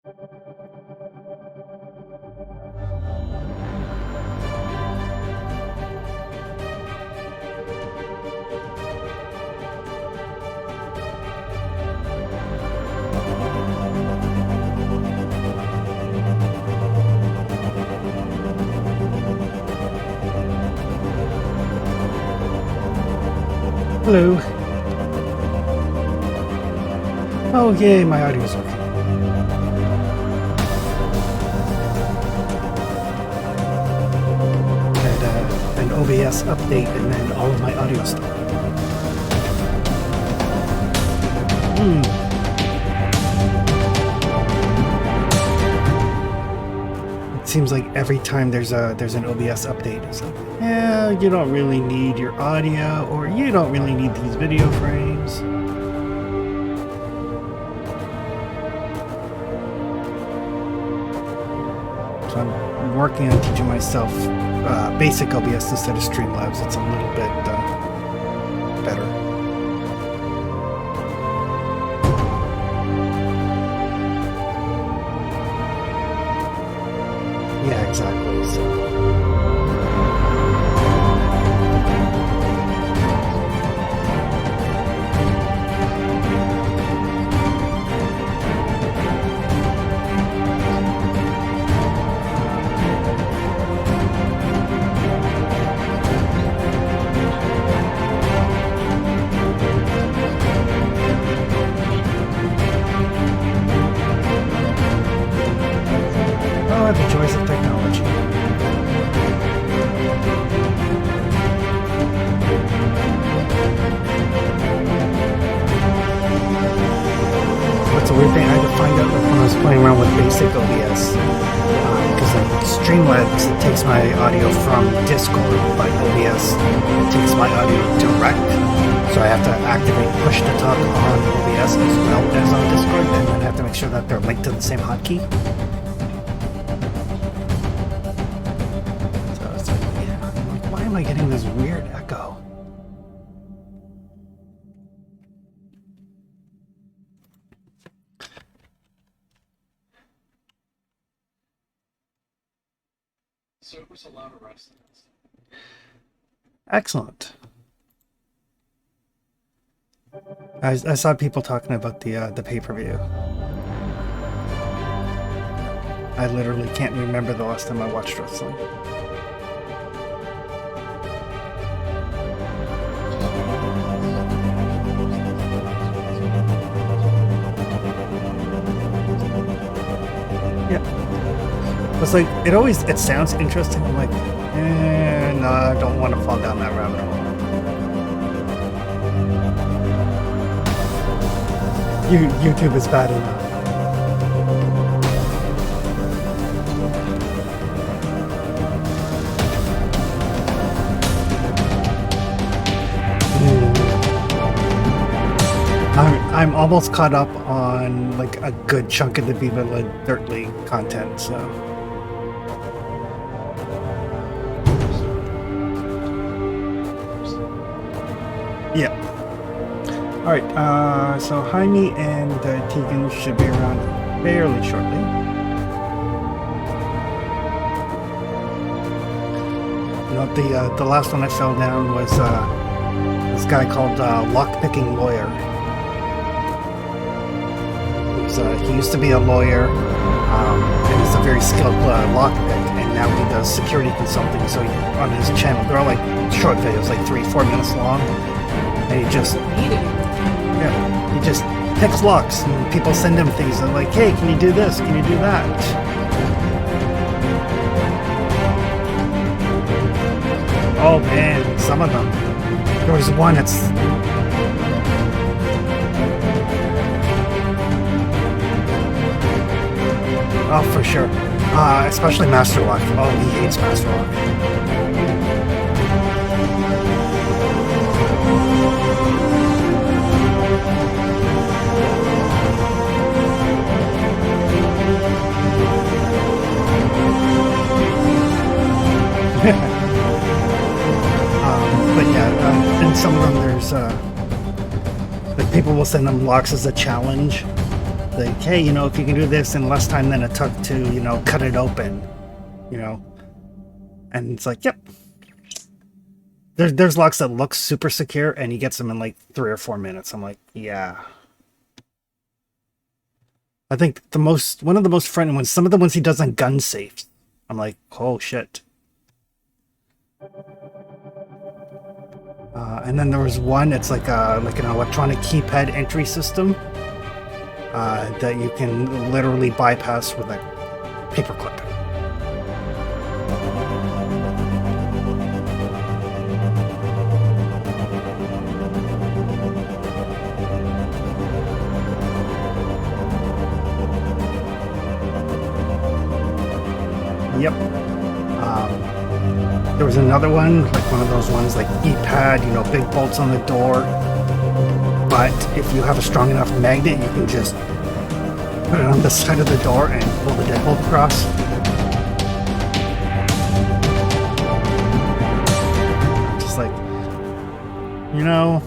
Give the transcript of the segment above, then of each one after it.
Hello. Oh yay, my audio's okay. Had an OBS update and then all of my audio stopped. It seems like every time there's an OBS update, it's like, yeah, you don't really need your audio, or you don't really need these video frames. So I'm working on teaching myself basic OBS instead of Streamlabs. It's a little bit better. Yeah, exactly. So. The joys of technology. What's a weird thing I had to find out when I was playing around with basic OBS, because Streamlabs takes my audio from Discord, but OBS takes my audio direct, so I have to activate push to talk on OBS as well as on Discord, and then I have to make sure that they're linked to the same hotkey. Why am I getting this weird echo? Servers allow to rest. Excellent. I saw people talking about the pay-per-view. I literally can't remember the last time I watched wrestling. It's like, it sounds interesting. I'm like, no, I don't want to fall down that rabbit hole. YouTube is bad enough. I'm almost caught up on like a good chunk of the Viva La Dirt League content, so. Yeah. Alright, so Jaime and Tegan should be around fairly shortly. You know, the last one I fell down was this guy called Lockpicking Lawyer. He used to be a lawyer, and he's a very skilled lockpick, and now he does security consulting. So on his channel, they're all like short videos, like 3-4 minutes long, and he just picks locks, and people send him things, and like, hey, can you do this? Can you do that? Oh man, some of them. There was one that's. Oh, for sure. Especially Master Lock. Oh, he hates Master Lock. But yeah, in some of them there's like people will send them locks as a challenge. like, hey, you know, if you can do this in less time than it took to, you know, cut it open, you know. And it's like, yep. There's locks that look super secure, and he gets them in like 3 or 4 minutes. I'm like, yeah. I think one of the most frightening ones, some of the ones he does on gun safes. I'm like, oh shit. And then there was one, it's like an electronic keypad entry system that you can literally bypass with a paperclip. Yep. There was another one, like one of those ones, like E-pad, you know, big bolts on the door. But if you have a strong enough magnet, you can just put it on the side of the door and pull the deadbolt across. Just like, you know,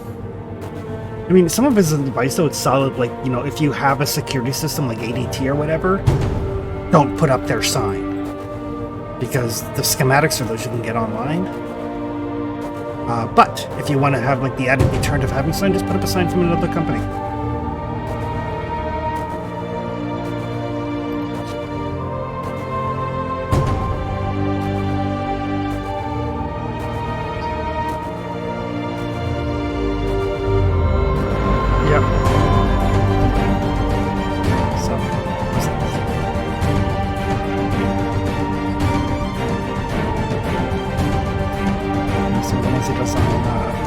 I mean, some of his advice though, it's solid. Like, you know, if you have a security system like ADT or whatever, don't put up their sign. Because the schematics for those you can get online. But if you want to have like the added deterrent of having a sign, just put up a sign from another company. Yep.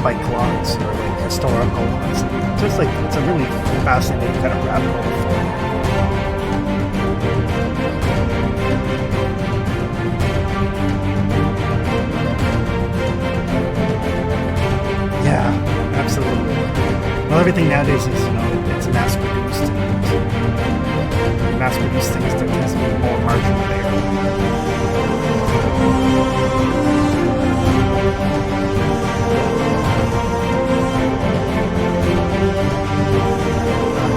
Bike logs or like historical ones. Just like, it's a really fascinating kind of rabbit hole. Yeah, absolutely. Well, everything nowadays is, you know, it's mass produced. And mass produced things, there tends to be more margin there.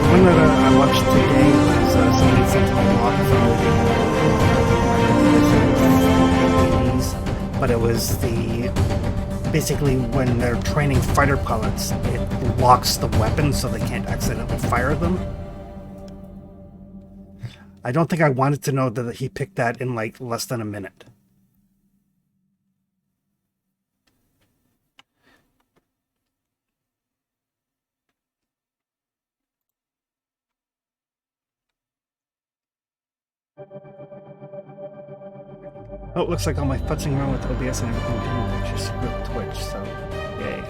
One that I watched today was somebody sent to a blog from the 80s, but it was basically when they're training fighter pilots, it locks the weapon so they can't accidentally fire them. I don't think I wanted to know that he picked that in like less than a minute. Oh, it looks like all my futzing around with OBS and everything didn't just screw up Twitch, so yay.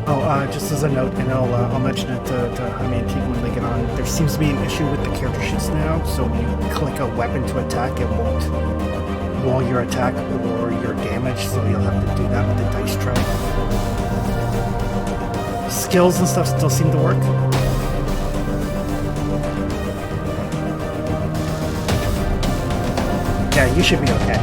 Oh, just as a note, and I'll mention it to Jaime and Tegan when they get on, there seems to be an issue with the character sheets now, so when you click a weapon to attack, it won't wall your attack or your damage, so you'll have to do that with the dice tray. Skills and stuff still seem to work. Yeah, you should be okay.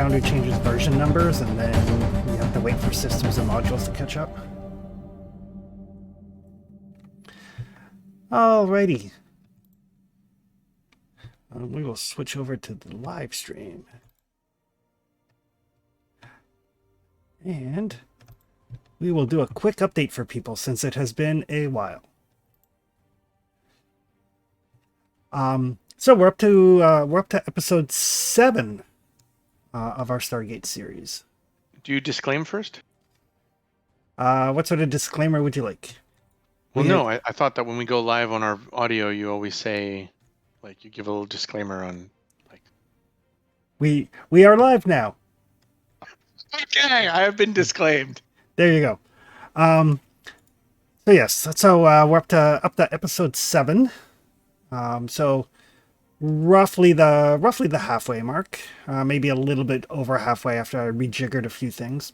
Founder changes version numbers, and then you have to wait for systems and modules to catch up. Alrighty. We will switch over to the live stream. And we will do a quick update for people since it has been a while. So we're up to episode 7 of our Stargate series. Do you disclaim first? What sort of disclaimer would you like? Well, no, I thought that when we go live on our audio, you always say, like, you give a little disclaimer on, like... We are live now. Okay, I have been disclaimed. There you go. So yes, so we're up to episode 7. So roughly the halfway mark, maybe a little bit over halfway after I rejiggered a few things.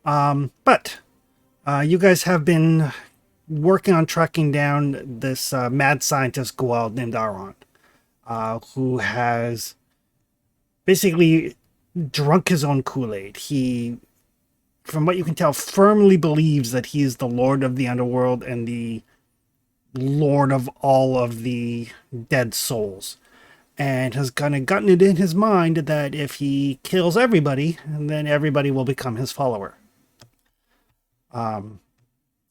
But you guys have been working on tracking down this mad scientist Gual named Aron, who has basically drunk his own Kool-Aid. He, from what you can tell, firmly believes that he is the Lord of the Underworld and the Lord of all of the dead souls, and has kind of gotten it in his mind that if he kills everybody, then everybody will become his follower.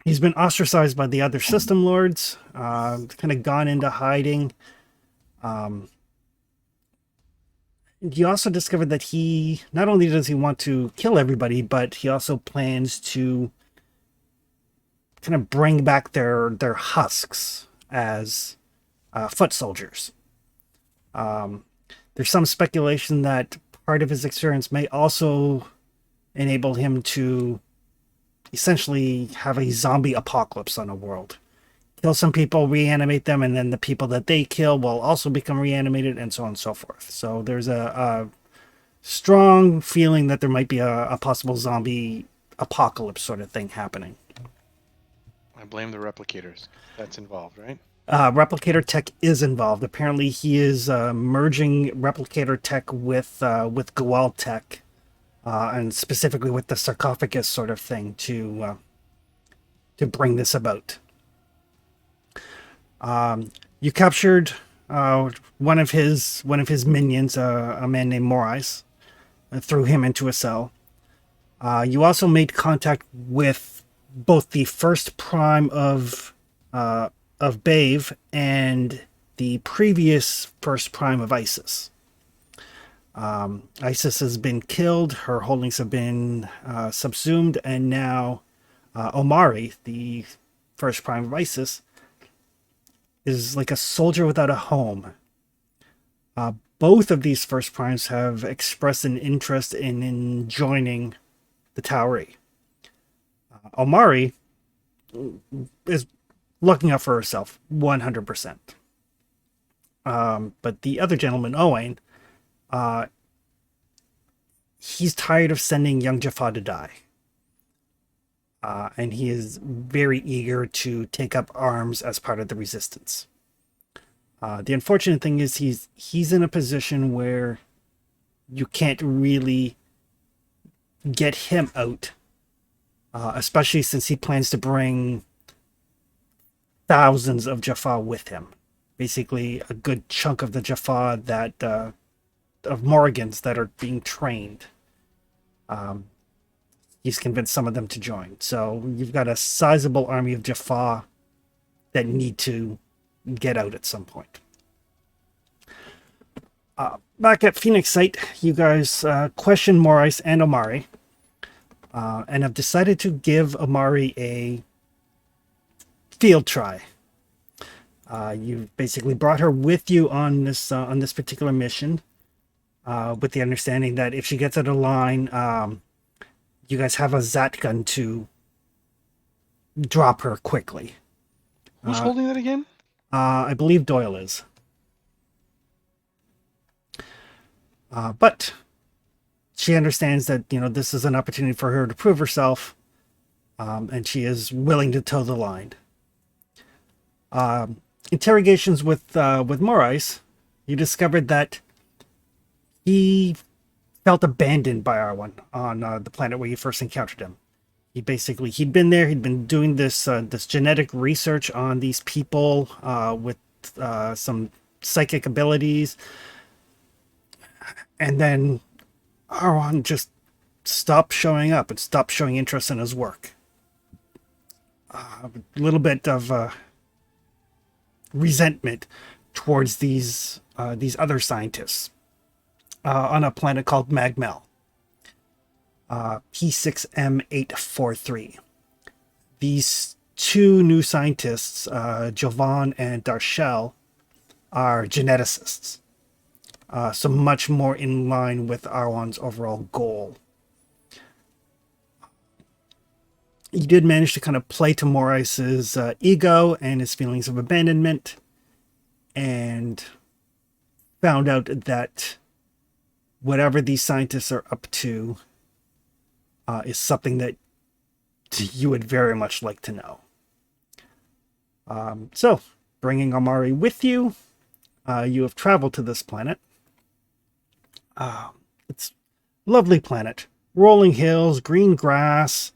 He's been ostracized by the other system lords, kind of gone into hiding. You also discovered that he, not only does he want to kill everybody, but he also plans to kind of bring back their husks as foot soldiers. There's some speculation that part of his experience may also enable him to essentially have a zombie apocalypse on a world. Kill some people, reanimate them, and then the people that they kill will also become reanimated, and so on and so forth. So there's a strong feeling that there might be a possible zombie apocalypse sort of thing happening. I blame the replicators. That's involved, right? Replicator tech is involved. Apparently, he is merging replicator tech with Gual tech, and specifically with the sarcophagus sort of thing to bring this about. You captured one of his minions, a man named Morais, threw him into a cell. You also made contact with both the first prime of Bave and the previous first prime of Isis. Isis has been killed, her holdings have been subsumed, and now Omari, the first prime of Isis, is like a soldier without a home. Both of these first primes have expressed an interest in joining the Tauri. Omari is looking out for herself 100%. But the other gentleman, Owain, he's tired of sending young Jaffa to die. And he is very eager to take up arms as part of the resistance. The unfortunate thing is he's in a position where you can't really get him out, especially since he plans to bring thousands of Jaffa with him. Basically, a good chunk of the Jaffa that of Morrigans that are being trained. He's convinced some of them to join. So you've got a sizable army of Jaffa that need to get out at some point. Back at Phoenix Site, you guys questioned Morais and Omari, and have decided to give Omari a field try. You've basically brought her with you on this particular mission, with the understanding that if she gets out of line, you guys have a Zat gun to drop her quickly. Who's holding that again? I believe Doyle is. But she understands that, this is an opportunity for her to prove herself, and she is willing to toe the line. Interrogations with Morais, you discovered that he felt abandoned by R1 on the planet where you first encountered him. He'd been there. He'd been doing this genetic research on these people with some psychic abilities, and then R1 just stopped showing up and stopped showing interest in his work. A little bit of resentment towards these other scientists on a planet called Magmel. P6M843. These two new scientists, Jovan and Darshell, are geneticists. So much more in line with R1's overall goal. He did manage to kind of play to Morais's ego and his feelings of abandonment, and found out that whatever these scientists are up to is something that you would very much like to know. So, bringing Amari with you, you have traveled to this planet. It's a lovely planet. Rolling hills, green grass.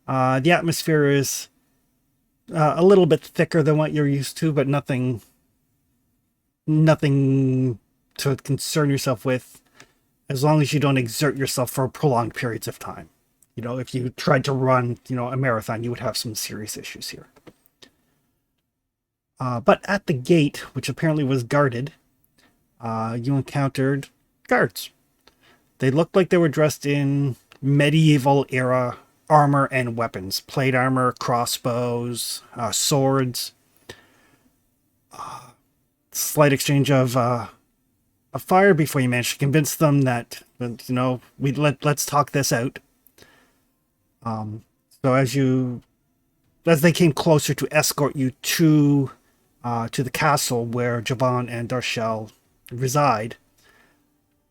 The atmosphere is a little bit thicker than what you're used to, but nothing to concern yourself with, as long as you don't exert yourself for prolonged periods of time. You know, if you tried to run, a marathon, you would have some serious issues here. But at the gate, which apparently was guarded, you encountered guards. They looked like they were dressed in medieval era armor and weapons. Plate armor, crossbows, swords. Slight exchange of a fire before you managed to convince them that, let's talk this out. So as they came closer to escort you to the castle where Jovan and Darshell reside,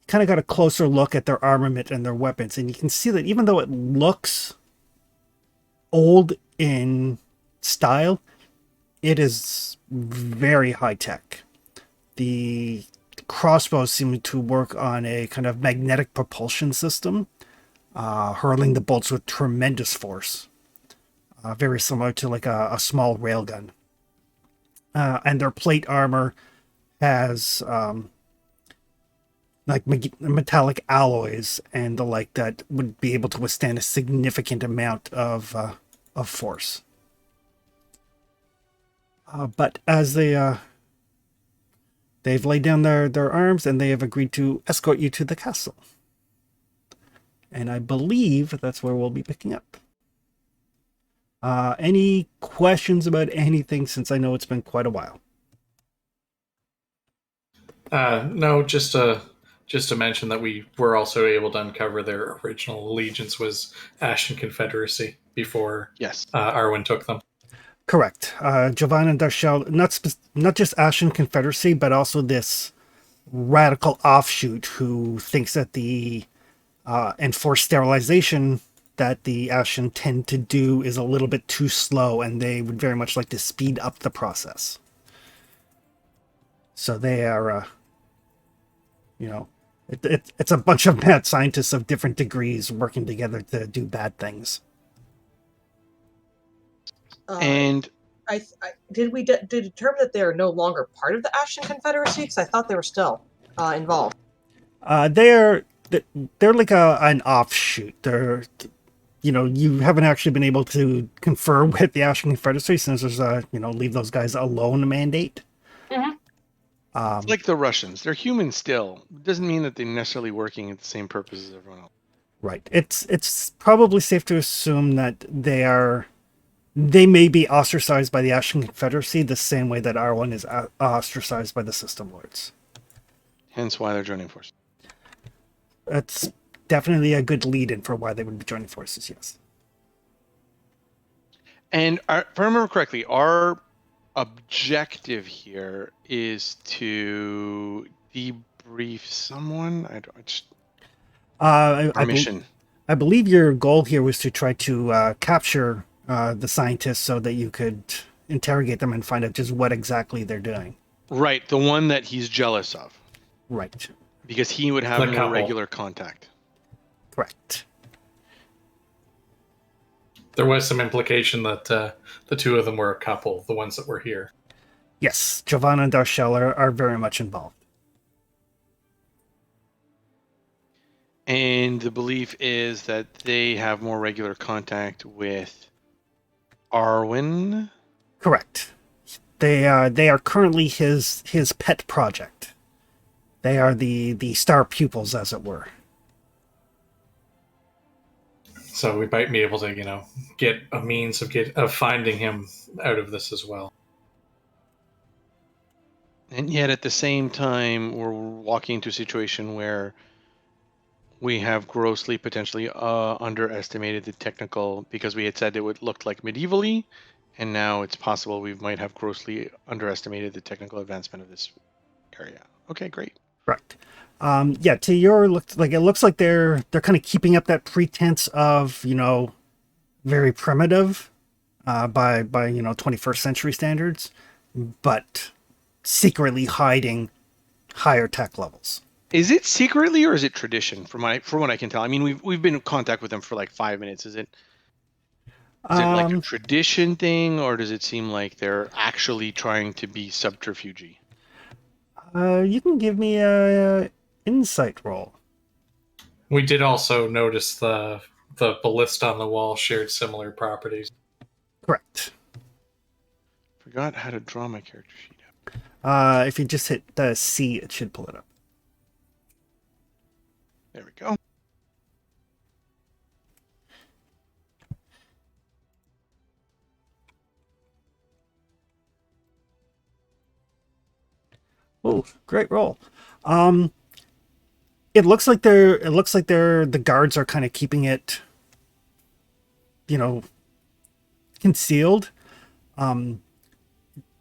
you kind of got a closer look at their armament and their weapons, and you can see that even though it looks old in style, it is very high tech. The crossbows seem to work on a kind of magnetic propulsion system, hurling the bolts with tremendous force, very similar to like a small railgun. And their plate armor has like metallic alloys and the like that would be able to withstand a significant amount of force. But as they've laid down their arms and they have agreed to escort you to the castle. And I believe that's where we'll be picking up. Any questions about anything, since I know it's been quite a while? No, just to mention that we were also able to uncover their original allegiance was Ashen Confederacy before Yes. Arwen took them. Correct. Jovan and Darshell, not just Ashen Confederacy, but also this radical offshoot who thinks that the enforced sterilization that the Ashen tend to do is a little bit too slow, and they would very much like to speed up the process. So they are, it's a bunch of mad scientists of different degrees working together to do bad things. And did we determine that they are no longer part of the Ashen Confederacy? Because I thought they were still involved. They're like an offshoot. They're, you haven't actually been able to confer with the Ashen Confederacy since there's a, leave those guys alone mandate. Mm-hmm. It's like the Russians. They're human still. It doesn't mean that they're necessarily working at the same purpose as everyone else. Right. It's probably safe to assume that they may be ostracized by the Ashen Confederacy the same way that R1 is ostracized by the System Lords. Hence why they're joining forces. That's definitely a good lead-in for why they would be joining forces, yes. And if I remember correctly, our objective here is to debrief someone. Our mission. I believe your goal here was to try to capture the scientists so that you could interrogate them and find out just what exactly they're doing. Right, the one that he's jealous of. Right. Because he would have more regular contact. Correct. There was some implication that the two of them were a couple, the ones that were here. Yes, Giovanna and Darshell are very much involved. And the belief is that they have more regular contact with Arwen. Correct. They are currently his pet project. They are the star pupils, as it were. So we might be able to, get a means of finding him out of this as well. And yet at the same time, we're walking into a situation where we have grossly potentially underestimated the technical, because we had said it would look like medievally, and now it's possible we might have grossly underestimated the technical advancement of this area. Okay, great. Correct. Yeah, to your look, like it looks like they're kind of keeping up that pretense of very primitive by 21st century standards, but secretly hiding higher tech levels. Is it secretly or is it tradition? From what I can tell, I mean, we've been in contact with them for like 5 minutes. Is it like a tradition thing, or does it seem like they're actually trying to be subterfuge? You can give me a insight roll. We did also notice the ballista on the wall shared similar properties. Correct. Forgot how to draw my character sheet up. If you just hit the C, it should pull it up. There we go. Oh, great roll. It looks like the guards are kind of keeping it, concealed.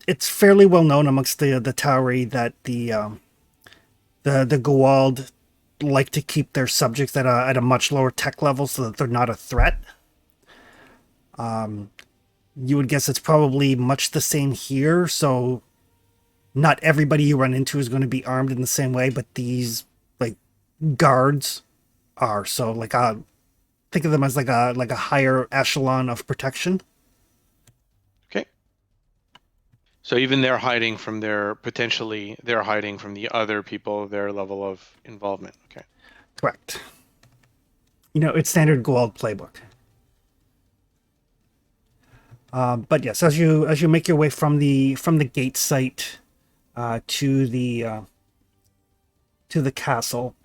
It's fairly well known amongst the Tauri that the Goa'uld like to keep their subjects at a much lower tech level so that they're not a threat. You would guess it's probably much the same here. So not everybody you run into is going to be armed in the same way, but these guards are. So think of them as like a higher echelon of protection. Okay. So even they're hiding from they're hiding from the other people, their level of involvement. Okay. Correct. It's standard Goa'uld playbook. But yes, as you make your way from the gate site to the castle,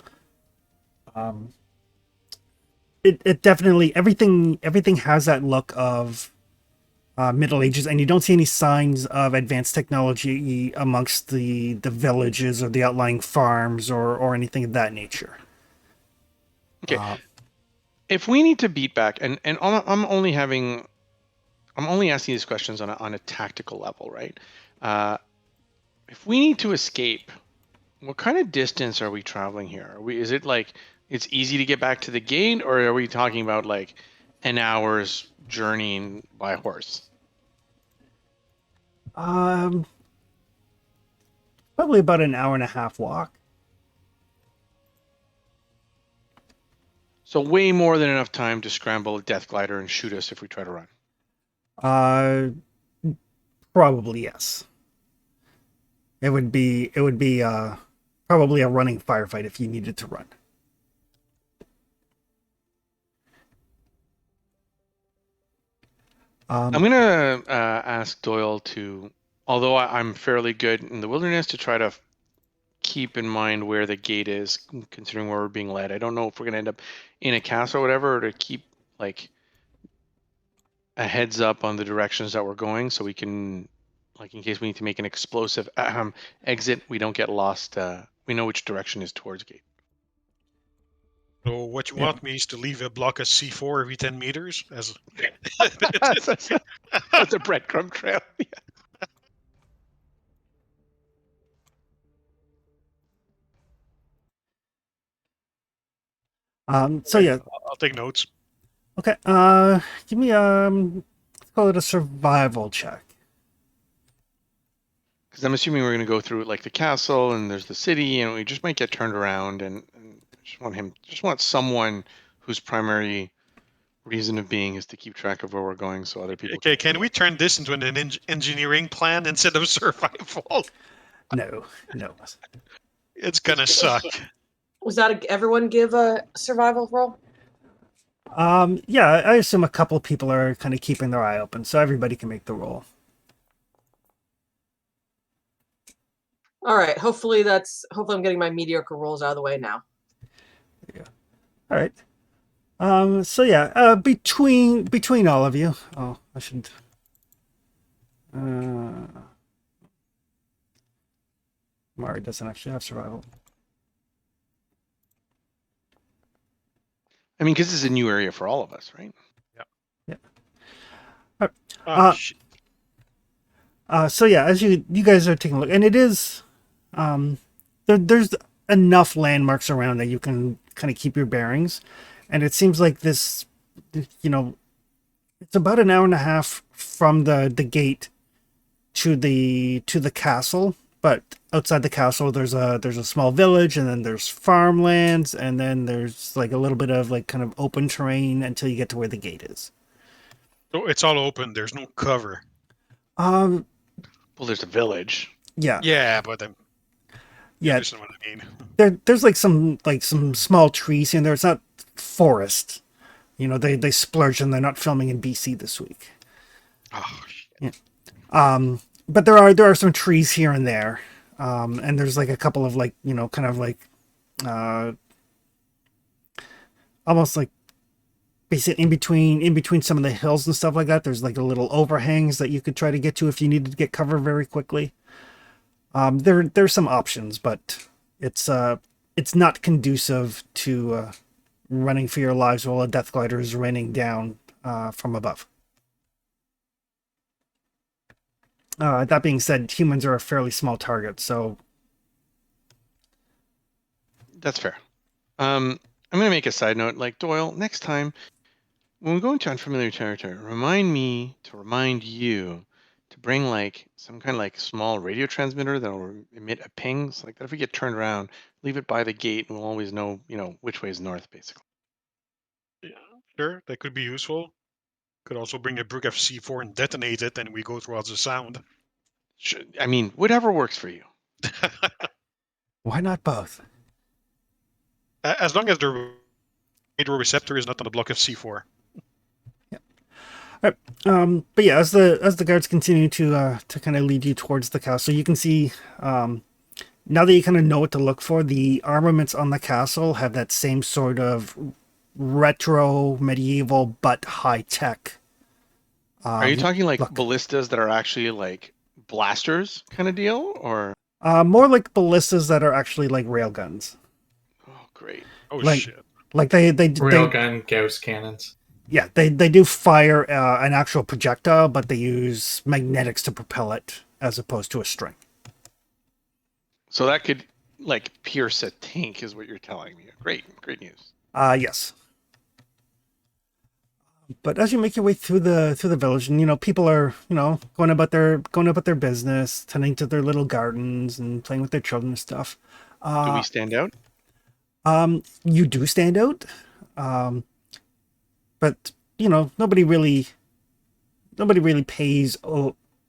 it definitely everything has that look of Middle Ages, and you don't see any signs of advanced technology amongst the villages or the outlying farms or anything of that nature. Okay. If we need to beat back, and I'm only asking these questions on a tactical level, right? If we need to escape, what kind of distance are we traveling here? Is it like it's easy to get back to the gate, or are we talking about like an hour's journeying by horse? Probably about an hour and a half walk. So way more than enough time to scramble a death glider and shoot us if we try to run. Probably yes. It would be probably a running firefight if you needed to run. I'm gonna ask Doyle to, although I'm fairly good in the wilderness, to try to keep in mind where the gate is, considering where we're being led. I don't know if we're gonna end up in a castle or whatever, or to keep like a heads up on the directions that we're going, so we can, like, in case we need to make an explosive exit, we don't get lost. We know which direction is towards gate. So what you want me is to leave a block of C4 every 10 meters? As That's a breadcrumb trail. So yeah. I'll take notes. Okay. Give me let's call it a survival check. Because I'm assuming we're going to go through like the castle and there's the city, and we just might get turned around, and just want someone whose primary reason of being is to keep track of where we're going, so other people. Okay, can we turn this into an engineering plan instead of survival? No. It's gonna suck. Was that everyone give a survival roll? Yeah, I assume a couple of people are kind of keeping their eye open, so everybody can make the roll. All right. Hopefully I'm getting my mediocre rolls out of the way now. All right. So yeah, between all of you. Oh, I should. Mari doesn't actually have survival. I mean, because this is a new area for all of us, right? Shit. So yeah, as you guys are taking a look, and it is, there's enough landmarks around that you can kind of keep your bearings, and it seems like this, it's about an hour and a half from the gate to the castle, but outside the castle there's a small village, and then there's farmlands, and then there's like a little bit of like kind of open terrain until you get to where the gate is. So it's all open. There's no cover. Um, Well, there's a village. yeah, Yeah, but you yeah. understand what I mean. There's like some small trees in there. It's not forest. They splurge and they're not filming in BC this week. Oh shit. But there are some trees here and there. And there's like a couple of like, kind of like almost like basically in between some of the hills and stuff like that. There's like a little overhangs that you could try to get to if you needed to get cover very quickly. There's some options, but it's not conducive to running for your lives while a death glider is raining down from above. That being said, humans are a fairly small target, so That's fair. I'm going to make a side note. Like, Doyle, next time when we go into unfamiliar territory, remind me to remind you to bring like some kind of like small radio transmitter that will emit a ping. So like that if we get turned around, leave it by the gate and we'll always know, which way is north, basically. Yeah, sure, that could be useful. Could also bring a brick of C4 and detonate it, and we go towards the sound. I mean, whatever works for you. why not both? As long as the radio receptor is not on a block of C4. But yeah, as the guards continue to kind of lead you towards the castle, you can see now that you kind of know what to look for, the armaments on the castle have that same sort of retro medieval but high tech. Are you talking like ballistas that are actually like blasters kind of deal, or more like ballistas that are actually like railguns? oh great. Oh Like- shit. Like they Railgun Gauss cannons. yeah, they do fire an actual projectile, but they use magnetics to propel it as opposed to a string. So that could like pierce a tank is what you're telling me. Great news. Yes. But as you make your way through the village, and people are going about their business, tending to their little gardens and playing with their children and stuff. Do we stand out? You do stand out, but nobody really pays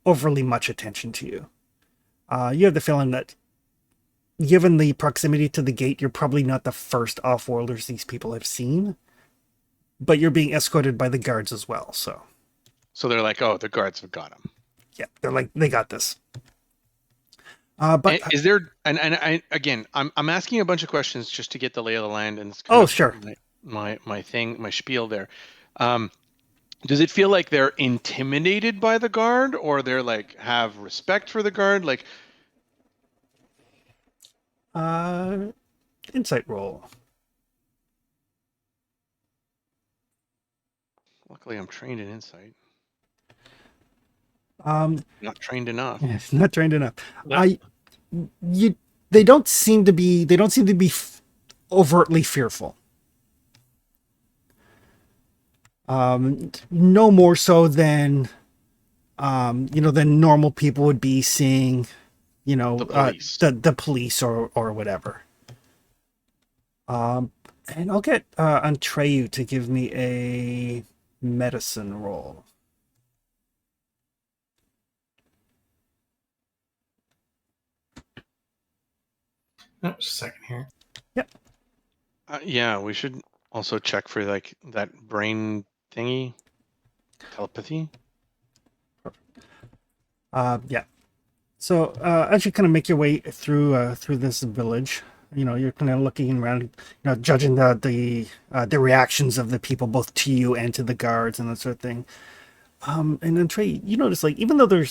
overly much attention to you. You have the feeling that, given the proximity to the gate, you're probably not the first off-worlders these people have seen, but you're being escorted by the guards as well. So they're like, oh, the guards have got him. yeah, they're like, they got this. But Is there and I again I'm asking a bunch of questions just to get the lay of the land, and it's sure. my thing, my spiel there. Does it feel like they're intimidated by the guard, or they're like have respect for the guard? Like insight roll. luckily I'm trained in insight. Not trained enough. Not trained enough. No. They don't seem to be overtly fearful. No more so than than normal people would be seeing, The police. the police or whatever. And I'll get Antreyu to give me a medicine roll. Oh, just a second here. Yep. Yeah, we should also check for like that brain thingy, telepathy. Yeah. So as you kind of make your way through this village, you're kind of looking around, judging the reactions of the people, both to you and to the guards and that sort of thing. And then Trey, you notice like even though there's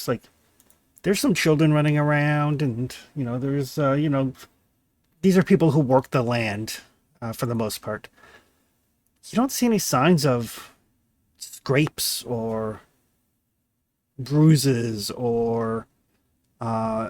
some children running around, and there's these are people who work the land for the most part. You don't see any signs of scrapes or bruises or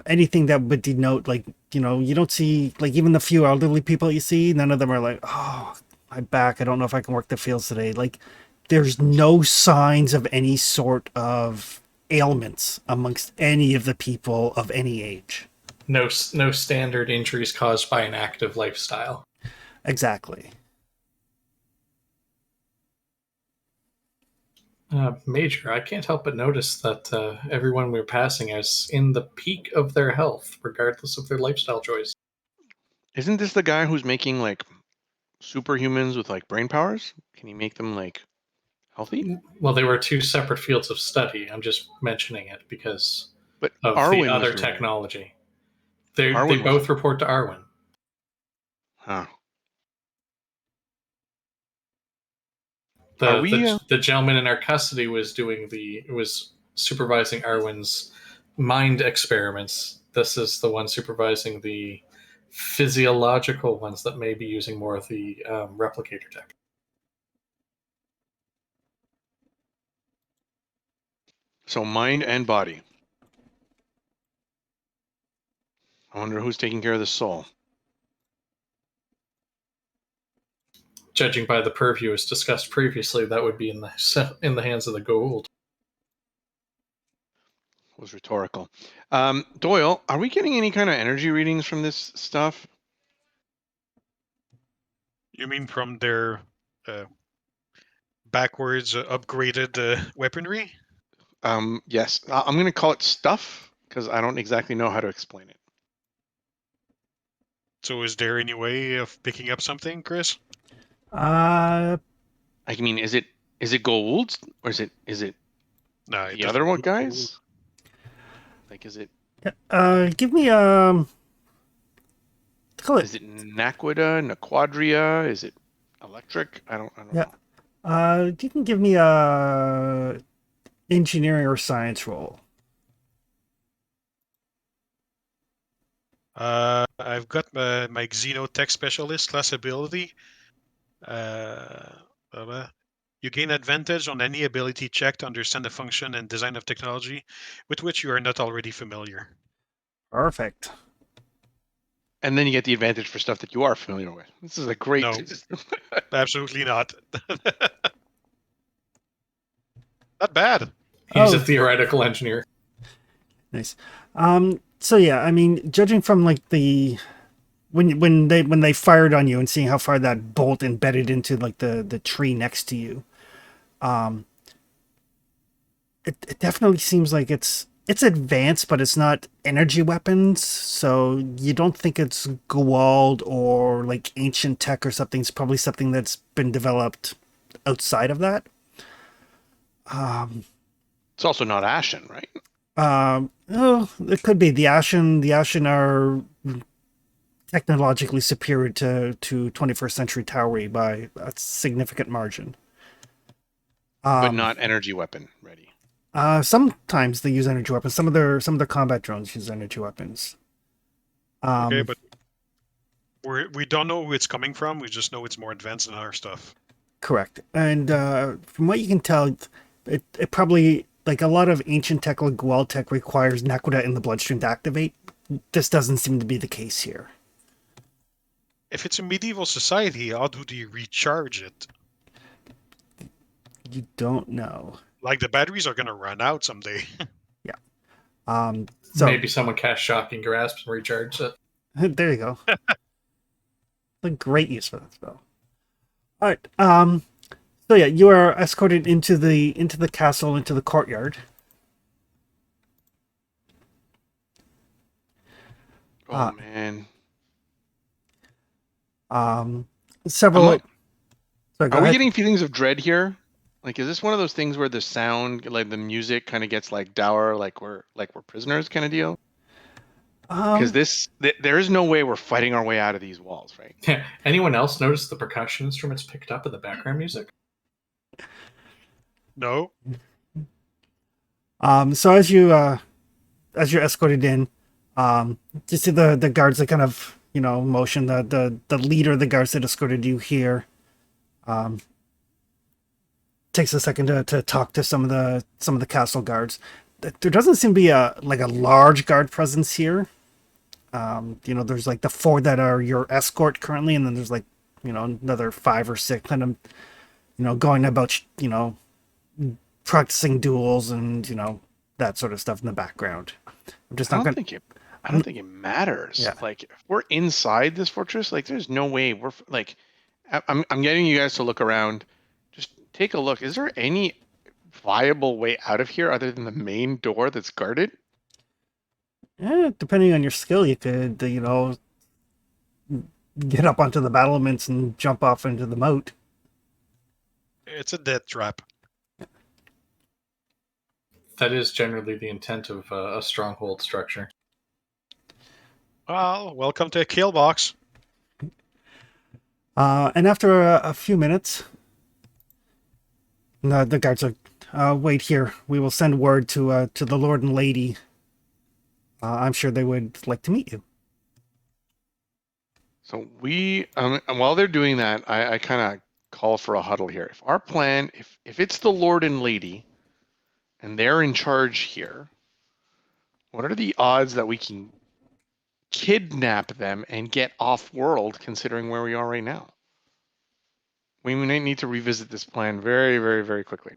anything that would denote, like, you don't see, like, even the few elderly people you see, none of them are like, oh, my back, I don't know if I can work the fields today. Like, there's no signs of any sort of ailments amongst any of the people of any age. No standard injuries caused by an active lifestyle. Exactly. Major, I can't help but notice that everyone we're passing is in the peak of their health, regardless of their lifestyle choice. Isn't this the guy who's making like superhumans with like brain powers? Can he make them like healthy? Well, they were two separate fields of study. I'm just mentioning it because But of Arwen the other was technology. They Arwen was- both report to Arwen. Huh. The, Are we, the gentleman in our custody was supervising Arwen's mind experiments. This is the one supervising the physiological ones that may be using more of the replicator tech. So mind and body. I wonder who's taking care of the soul. Judging by the purview as discussed previously, that would be in the hands of the Goa'uld. Was rhetorical. Doyle, are we getting any kind of energy readings from this stuff? You mean from their backwards upgraded weaponry? Yes. I'm going to call it stuff because I don't exactly know how to explain it. So is there any way of picking up something, Chris? Uh, I mean, is it Goa'uld or is it No, it the other doesn't one look guys? Like, is it give me call it. is it Naquita, Naquadria? Is it electric? I don't Yeah. know. You can give me a engineering or science roll. I've got my Xenotech Specialist class ability. You gain advantage on any ability check to understand the function and design of technology with which you are not already familiar. Perfect. And then you get the advantage for stuff that you are familiar with. This is a great. No. Absolutely not. Not bad. He's Oh. a theoretical engineer. Nice. So yeah, I mean, judging from like the when they fired on you and seeing how far that bolt embedded into like the tree next to you, it definitely seems like it's advanced, but it's not energy weapons. So you don't think it's Goa'uld or like ancient tech or something. It's probably something that's been developed outside of that. It's also not Ashen, right? Oh, it could be the Ashen. The Ashen are technologically superior to 21st century Tauri by a significant margin. But not energy weapon ready. Sometimes they use energy weapons. Some of their combat drones use energy weapons. Okay, but we don't know who it's coming from. We just know it's more advanced than our stuff. Correct. And from what you can tell, it probably, like a lot of ancient tech like Goa'uld tech, requires Naquita in the bloodstream to activate. This doesn't seem to be the case here. If it's a medieval society, how do they recharge it? You don't know. Like the batteries are gonna run out someday. So Maybe someone cast Shocking Grasp and recharged it. there you go. A great use for that spell. All right. So yeah, you are escorted into the castle, into the courtyard. Oh Uh, man, um, I'm several. like, Sorry, go are we ahead. getting feelings of dread here? Like, is this one of those things where the sound, like the music, kind of gets like dour, like we're prisoners, kind of deal? Because Um, there is no way we're fighting our way out of these walls, right? Anyone else notice the percussion instruments picked up in the background music? No. so as you're escorted in, you see the guards that kind of motion the leader of the guards that escorted you here. Takes a second to talk to some of the castle guards. There doesn't seem to be a large guard presence here. There's like the four that are your escort currently, and then there's like another five or six kind of going about practicing duels and that sort of stuff in the background. I'm just I not don't gonna. think it. I I'm, don't think it matters. yeah. Like, if we're inside this fortress, like, there's no way like. I'm getting you guys to look around. Just take a look. Is there any viable way out of here other than the main door that's guarded? Depending on your skill, you could get up onto the battlements and jump off into the moat. It's a death trap. That is generally the intent of a stronghold structure. Well, welcome to a kill box. And after a few minutes, the guards are, wait here. We will send word to the Lord and Lady. I'm sure they would like to meet you. So and while they're doing that, I kind of call for a huddle here. If our plan, if it's the Lord and Lady, and they're in charge here, what are the odds that we can kidnap them and get off world, considering where we are right now? We might need to revisit this plan very, very, very quickly.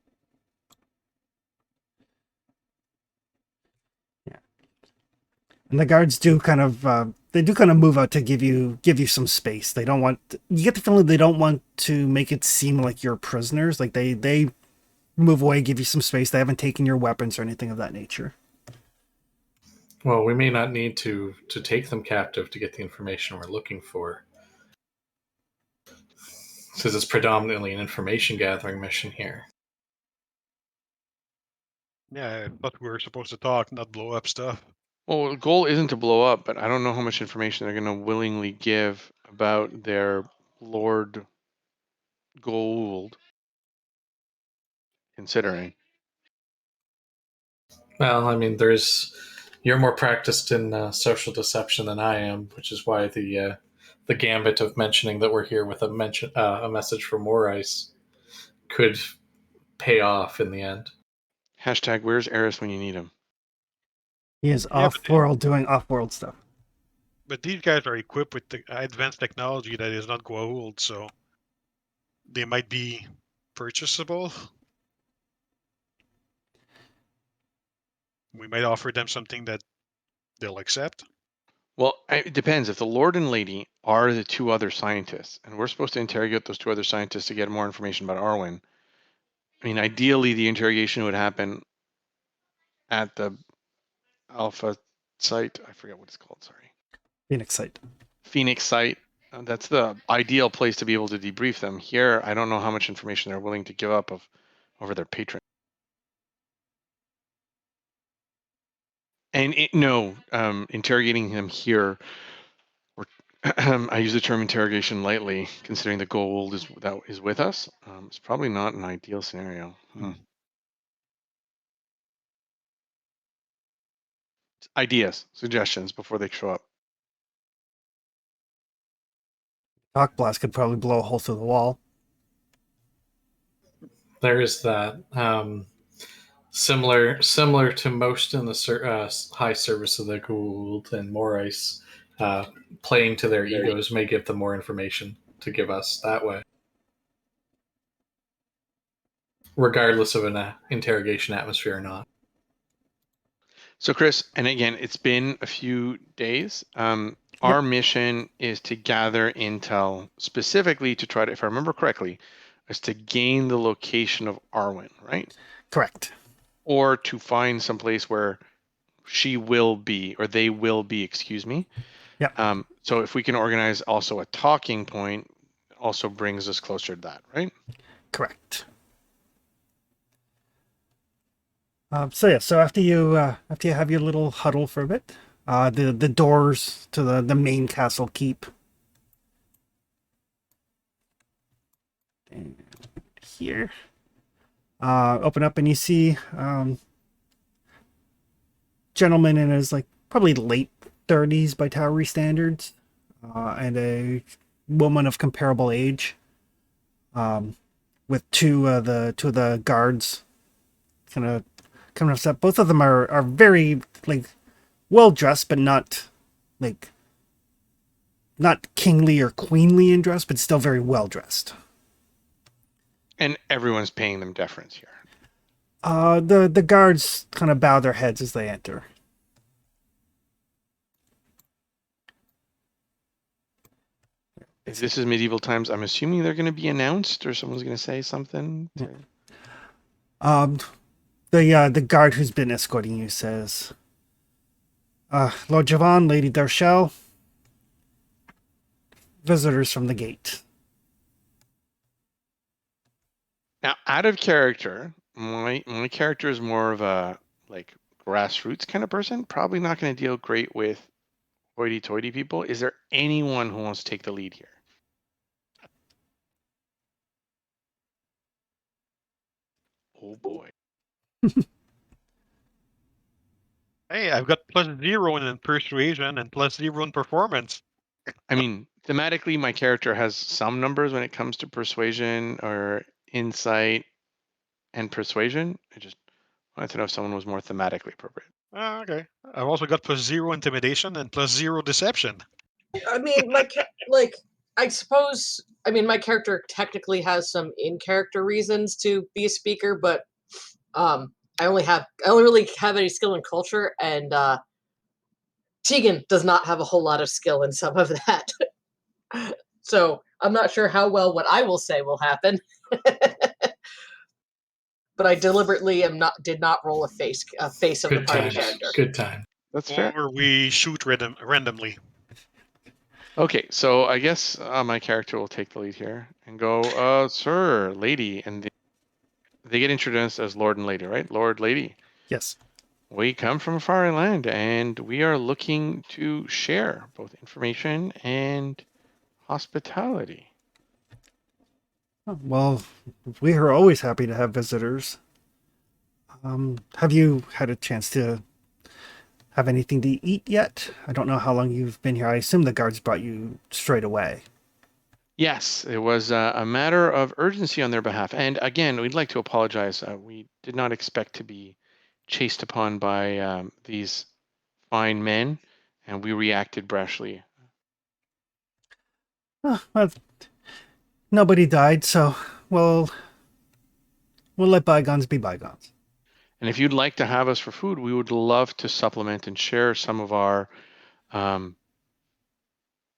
And the guards do kind of move out to give you some space. They don't want you get the feeling they don't want to make it seem like you're prisoners. Like they move away, give you some space. They haven't taken your weapons or anything of that nature. Well, we may not need to take them captive to get the information we're looking for, since it's predominantly an information gathering mission here. Yeah, I thought we were supposed to talk, not blow up stuff. Well, the goal isn't to blow up, but I don't know how much information they're going to willingly give about their Lord Gold, considering. Well, I mean, you're more practiced in social deception than I am, which is why the gambit of mentioning that we're here with a message from Morice could pay off in the end. Hashtag where's Eris when you need him? He is Yeah, off-world doing off-world stuff. but these guys are equipped with the advanced technology that is not Goa'uld, so they might be purchasable. We might offer them something that they'll accept. Well, it depends. If the Lord and Lady are the two other scientists, and we're supposed to interrogate those two other scientists to get more information about Arwen, I mean, ideally, the interrogation would happen at the Alpha site. I forget what it's called. Sorry, Phoenix site. Phoenix site. That's the ideal place to be able to debrief them. Here, I don't know how much information they're willing to give up over their patron. And interrogating him here, or I use the term interrogation lightly, considering the gold is with us. It's probably not an ideal scenario. Ideas, suggestions before they show up. Shock blast could probably blow a hole through the wall. There is that. Similar to most in the high service of the Gould and Morice, playing to their egos may give them more information to give us that way, regardless of an interrogation atmosphere or not. So, Chris, and again, it's been a few days. Our mission is to gather intel specifically to try to, if I remember correctly, is to gain the location of Arwen, right? Correct. Or to find some place where she will be, or they will be, excuse me. Yep. So if we can organize also a talking point, also brings us closer to that, right? Correct. So after you have your little huddle for a bit, the doors to the main castle keep. And here, open up and you see gentleman in his like probably late 30s by Towery standards, and a woman of comparable age, with two of the guards kind of coming up set. Both of them are very like well dressed, but not like not kingly or queenly in dress, but still very well dressed. And everyone's paying them deference here. The guards kind of bow their heads as they enter. If this is medieval times, I'm assuming they're going to be announced, or someone's going to say something. The guard who's been escorting you says, Lord Javan, Lady Darshell, visitors from the gate. Now, out of character, my character is more of a like grassroots kind of person. Probably not going to deal great with hoity-toity people. Is there anyone who wants to take the lead here? Oh boy. Hey, I've got +0 in persuasion and +0 in performance. I mean, thematically, my character has some numbers when it comes to persuasion or insight and persuasion. I just wanted to know if someone was more thematically appropriate. Oh, okay. I've also got +0 intimidation and +0 deception. I mean, I suppose. I mean, my character technically has some in-character reasons to be a speaker, but I don't really have any skill in culture, and Tegan does not have a whole lot of skill in some of that. So I'm not sure how well what I will say will happen. But I deliberately did not roll a face of the Good party time. character. Good time. That's fair. Or we shoot randomly. Okay, so I guess my character will take the lead here and go, sir, lady, and they get introduced as Lord and Lady, right? Lord, Lady. Yes. We come from a foreign land, and we are looking to share both information and hospitality. Well, we are always happy to have visitors. Have you had a chance to have anything to eat yet? I don't know how long you've been here. I assume the guards brought you straight away. Yes, it was a matter of urgency on their behalf. And again, we'd like to apologize. We did not expect to be chased upon by these fine men, and we reacted brashly. Well, nobody died, so we'll let bygones be bygones. And if you'd like to have us for food, we would love to supplement and share some of our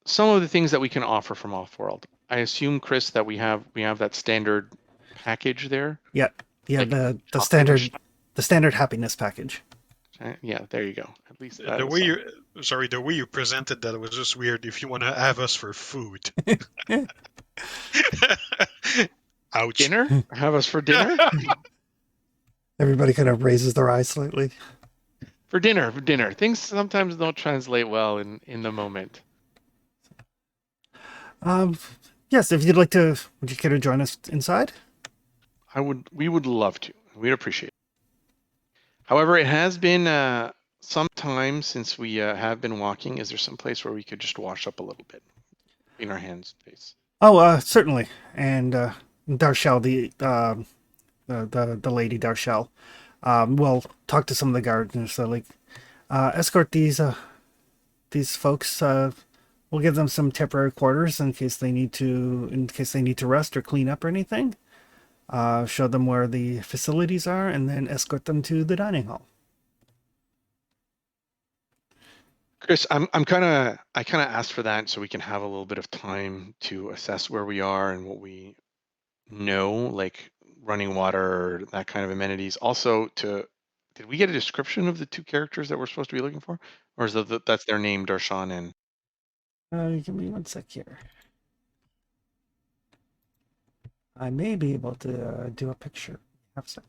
some of the things that we can offer from Offworld. I assume, Chris, that we have that standard package there. Yeah, Like the standard happiness package. Yeah, there you go. At least The way you presented that was just weird. If you want to have us for food. Ouch. Dinner? Have us for dinner? Everybody kind of raises their eyes slightly. For dinner. Things sometimes don't translate well in the moment. Yes, if you'd like to, would you care to join us inside? We would love to. We'd appreciate it. However, it has been some time since we have been walking. Is there some place where we could just wash up a little bit in our hands and face? Oh, certainly. And Darshell, the lady Darshell, will talk to some of the guards and so escort these folks. We'll give them some temporary quarters in case they need to rest or clean up or anything. Show them where the facilities are, and then escort them to the dining hall. Chris, I kind of asked for that so we can have a little bit of time to assess where we are and what we know, like running water, that kind of amenities. Also, did we get a description of the two characters that we're supposed to be looking for, or is that's their name, Darshan and? Give me one sec here. I may be able to do a picture. Have a sec.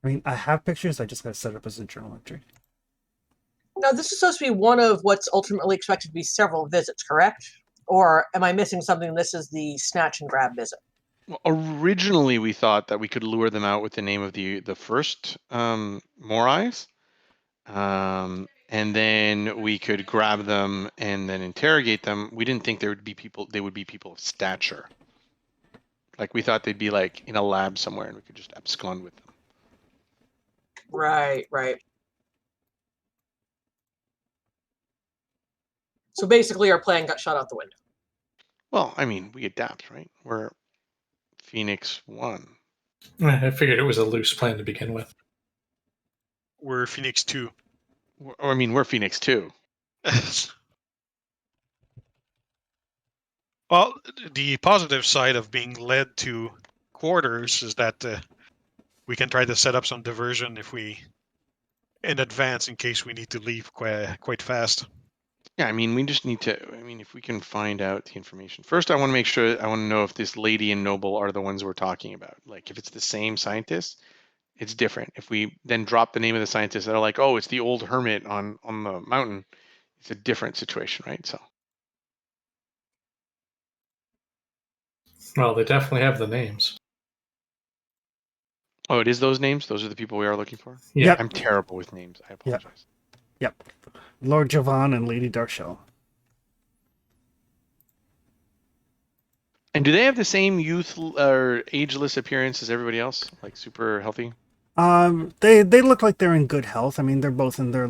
I mean, I have pictures. I just got to set up as a journal entry. Now, this is supposed to be one of what's ultimately expected to be several visits, correct? Or am I missing something? This is the snatch and grab visit. Well, originally, we thought that we could lure them out with the name of the first Morais, and then we could grab them and then interrogate them. We didn't think there would be people. They would be people of stature. Like we thought they'd be like in a lab somewhere, and we could just abscond with them. Right, right. So basically, our plan got shot out the window. Well, I mean, we adapt, right? We're Phoenix 1. I figured it was a loose plan to begin with. We're Phoenix 2. I mean, we're Phoenix 2. Well, the positive side of being led to quarters is that we can try to set up some diversion in advance in case we need to leave quite fast. Yeah, I mean, we just need to. I mean, if we can find out the information first, I want to make sure. I want to know if this lady and Noble are the ones we're talking about. Like, if it's the same scientist, it's different. If we then drop the name of the scientist, they're like, "Oh, it's the old hermit on the mountain." It's a different situation, right? So, Well, they definitely have the names. oh, it is those names. Those are the people we are looking for. Yeah. Yep. I'm terrible with names. I apologize. Yep. Lord Jovan and Lady Darshell. And do they have the same youth or ageless appearance as everybody else? Like super healthy? They look like they're in good health. I mean, they're both in their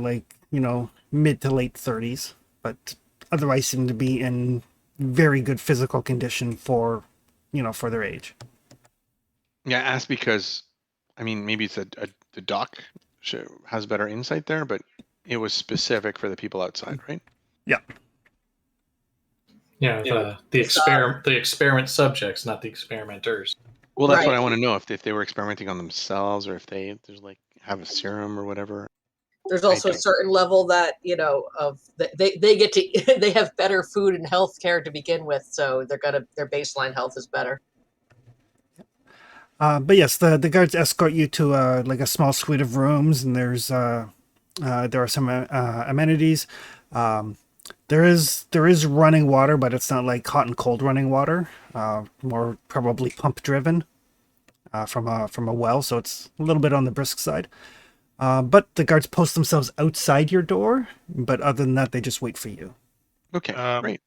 mid to late 30s, but otherwise seem to be in very good physical condition for their age. Yeah, I asked because, I mean, maybe it's the doc has better insight there, but it was specific for the people outside, right? Yeah. Yeah, the experiment subjects, not the experimenters. Well, that's Right. what I want to know, if they were experimenting on themselves or if there's like have a serum or whatever. There's also a certain level that they get to they have better food and health care to begin with, so their baseline health is better. But yes, the guards escort you to a small suite of rooms, and there are some amenities. There is running water, but it's not like hot and cold running water. More probably pump driven from a well, so it's a little bit on the brisk side. But the guards post themselves outside your door. But other than that, they just wait for you. Okay, great.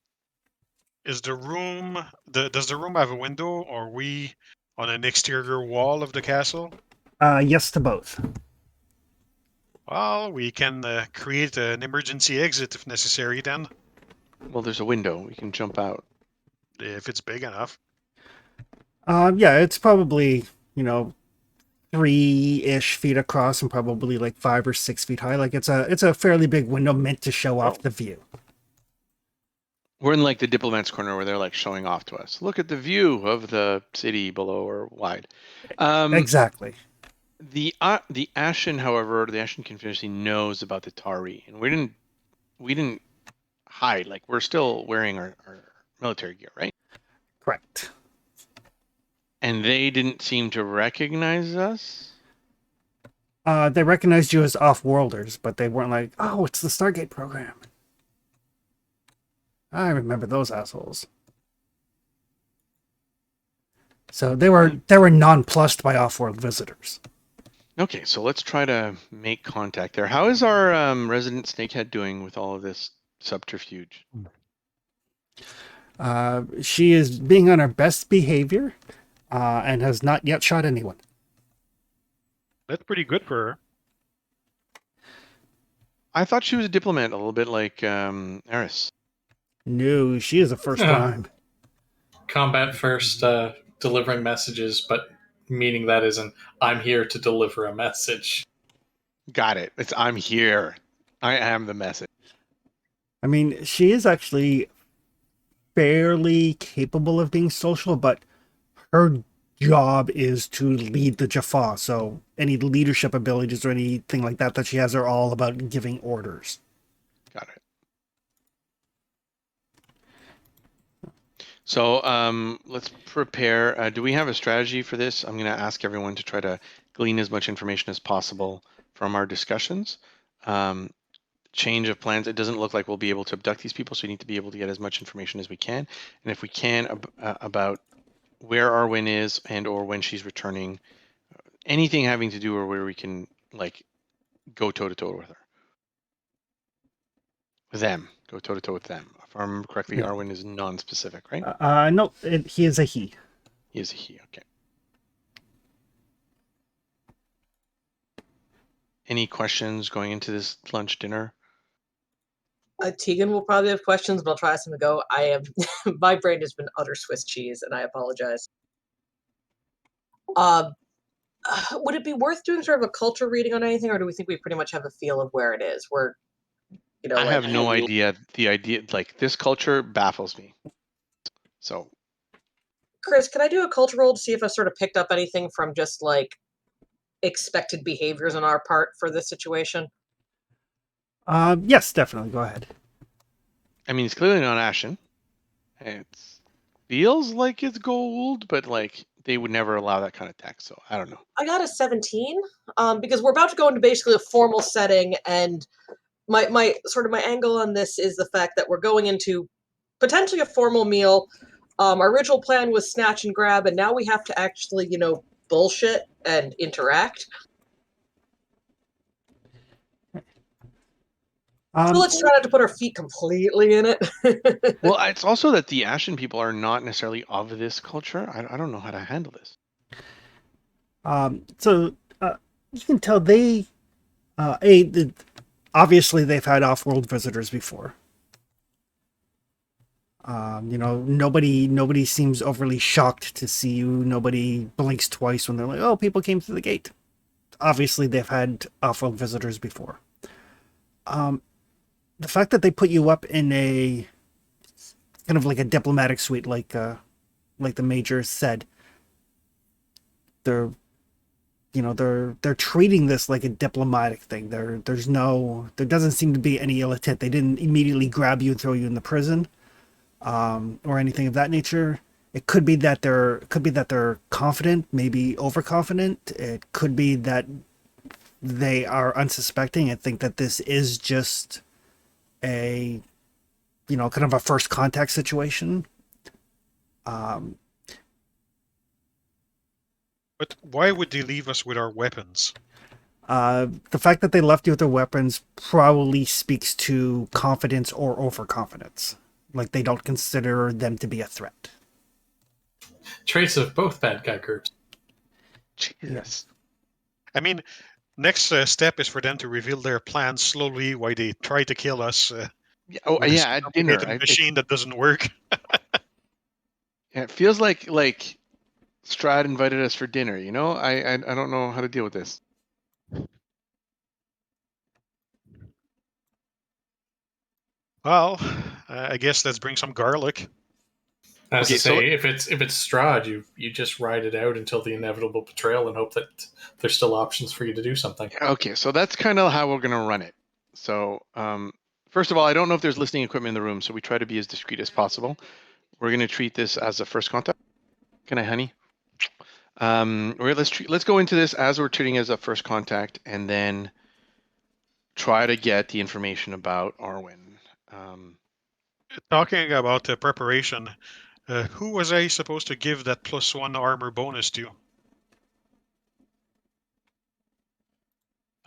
Is the room does the room have a window, or are we on an exterior wall of the castle? Yes to both. Well, we can create an emergency exit if necessary then, Well, there's a window. We can jump out. if it's big enough. Yeah, it's probably 3-ish feet across and probably like 5 or 6 feet high. Like it's a fairly big window meant to show off the view. We're in like the diplomat's corner where they're like showing off to us. Look at the view of the city below or wide. Exactly. The Ashen, however, the Ashen Confederacy knows about the Tari, and we didn't hide. Like, we're still wearing our military gear, right? Correct. And they didn't seem to recognize us. They recognized you as off-worlders, but they weren't like, oh, it's the Stargate program. I remember those assholes. So they were nonplussed by off-world visitors. Okay, so let's try to make contact there. How is our resident snakehead doing with all of this subterfuge? She is being on her best behavior and has not yet shot anyone. That's pretty good for her. I thought she was a diplomat, a little bit like Eris. No, she is a first time. Combat first, delivering messages, but meaning that is I'm here to deliver a message. Got it. I'm here. I am the message. I mean, she is actually fairly capable of being social, but her job is to lead the Jaffa. So any leadership abilities or anything like that she has are all about giving orders. Got it. So let's prepare. Do we have a strategy for this? I'm going to ask everyone to try to glean as much information as possible from our discussions. Change of plans. It doesn't look like we'll be able to abduct these people, so we need to be able to get as much information as we can. And if we can, about where Arwen is and or when she's returning, anything having to do or where we can like go toe to toe with her. With them. Go toe to toe with them. If I remember correctly, Yeah. Arwen is non-specific, right? No, he is a he. He is a he. Okay. Any questions going into this lunch dinner? Tegan will probably have questions, but I'll try some to go. I am my brain has been utter Swiss cheese, and I apologize. Would it be worth doing sort of a culture reading on anything, or do we think we pretty much have a feel of where it is? Where, I have no idea. The idea, like this culture, baffles me. So, Chris, can I do a culture roll to see if I sort of picked up anything from just like expected behaviors on our part for this situation? Yes, definitely. Go ahead. I mean, it's clearly not ashen. It feels like it's gold, but like they would never allow that kind of text. So I don't know. I got a 17, because we're about to go into basically a formal setting, and my sort of my angle on this is the fact that we're going into potentially a formal meal. Our original plan was snatch and grab, and now we have to actually, bullshit and interact. So let's try not to put our feet completely in it. Well, it's also that the Ashen people are not necessarily of this culture. I don't know how to handle this. So you can tell obviously they've had off-world visitors before. Nobody seems overly shocked to see you. Nobody blinks twice when they're like, "Oh, people came through the gate." Obviously, they've had off-world visitors before. The fact that they put you up in a kind of like a diplomatic suite, like the major said, they're treating this like a diplomatic thing. There doesn't seem to be any ill intent. They didn't immediately grab you and throw you in the prison, or anything of that nature. It could be that they're confident, maybe overconfident. It could be that they are unsuspecting and think that this is just a, kind of a first contact situation. But why would they leave us with our weapons? The fact that they left you with their weapons probably speaks to confidence or overconfidence. Like they don't consider them to be a threat. Traits of both bad guy groups. Jesus. I mean, next step is for them to reveal their plans slowly while they try to kill us. At dinner. Complicated machine that doesn't work. It feels like Strad invited us for dinner. I don't know how to deal with this. Well, I guess let's bring some garlic. As Okay, to say, if it's Strahd, you just ride it out until the inevitable betrayal and hope that there's still options for you to do something. Okay, so that's kind of how we're gonna run it. So, first of all, I don't know if there's listening equipment in the room, so we try to be as discreet as possible. We're gonna treat this as a first contact. Can I, honey? Let's go into this as we're treating it as a first contact, and then try to get the information about Arwen. Talking about the preparation, who was I supposed to give that +1 armor bonus to?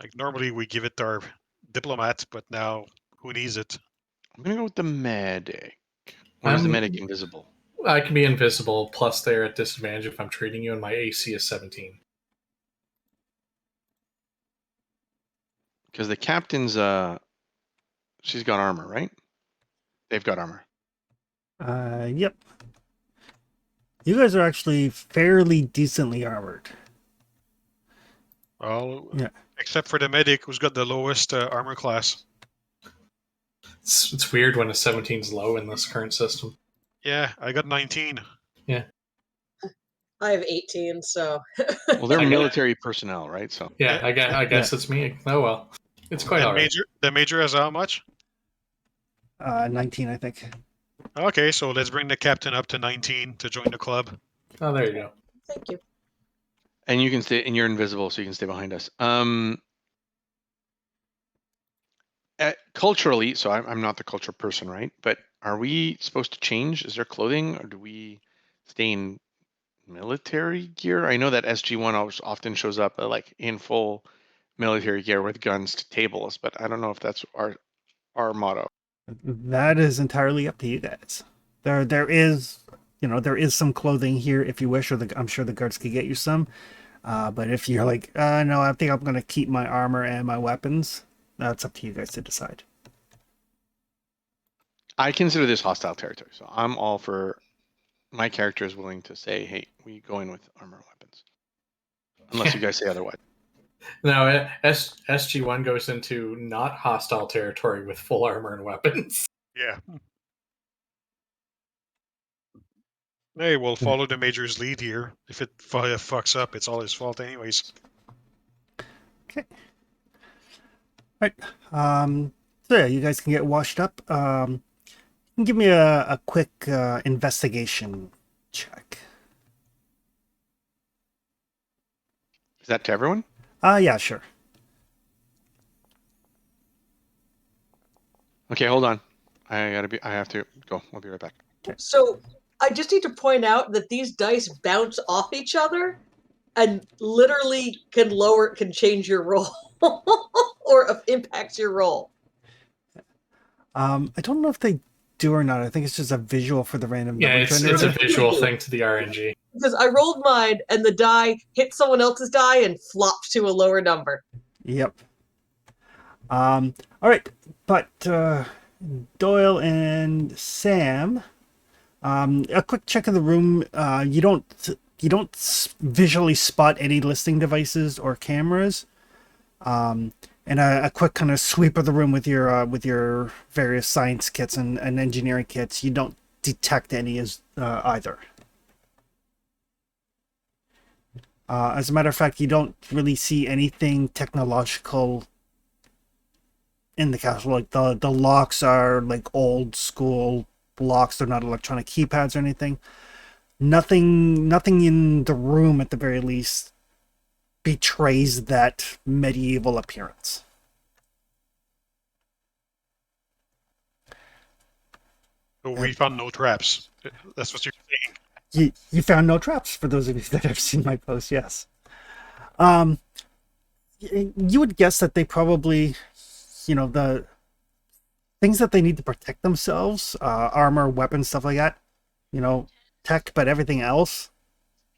Like normally we give it to our diplomat, but now who needs it? I'm gonna go with the medic. Or is the medic invisible? I can be invisible, plus they're at disadvantage if I'm treating you, and my AC is 17. Because the captain's she's got armor, right? They've got armor. Yep. You guys are actually fairly decently armored. Well, yeah. Except for the medic, who's got the lowest armor class. It's weird when a 17's low in this current system. Yeah, I got 19. I have 18, so Well, they're I got- military personnel, right? So Yeah, I guess it's me. Oh well, it's quite And alright. the major has how much? 19, I think. Okay, so let's bring the captain up to 19 to join the club. Oh, there you go. thank you. and you can stay, and you're invisible, so you can stay behind us. Culturally, so I'm not the culture person, right? But are we supposed to change? Is there clothing, or do we stay in military gear? I know that SG1 often shows up like in full military gear with guns to tables, but I don't know if that's our motto. That is entirely up to you guys. There is, there is some clothing here if you wish, or I'm sure the guards could get you some. But if you're like, no, I think I'm going to keep my armor and my weapons, that's up to you guys to decide. I consider this hostile territory, so I'm all for. My character is willing to say, "Hey, we go in with armor and weapons," unless you guys say otherwise. Now, SG1 goes into not hostile territory with full armor and weapons. Yeah. Hey, we'll follow the major's lead here. If it fucks up, it's all his fault anyways. Okay. Right. So yeah, you guys can get washed up. You can give me a quick investigation check. Is that to everyone? Yeah, sure. Okay, hold on. I have to go. I'll be right back. So I just need to point out that these dice bounce off each other and literally can change your roll or impacts your roll. I don't know if they do or not. I think it's just a visual for the random Yeah, number it's generator. a visual thing to the RNG. Because I rolled mine and the die hit someone else's die and flopped to a lower number. Yep. All right, but Doyle and Sam, a quick check of the room. You don't visually spot any listing devices or cameras. And a quick kind of sweep of the room with your various science kits and engineering kits. You don't detect any as either. As a matter of fact, you don't really see anything technological in the castle. Like the locks are like old school locks. They're not electronic keypads or anything. Nothing in the room at the very least betrays that medieval appearance. So we found no traps. That's what you're saying. You found no traps, for those of you that have seen my post, yes. You would guess that they probably, the things that they need to protect themselves, armor, weapons, stuff like that, tech, but everything else,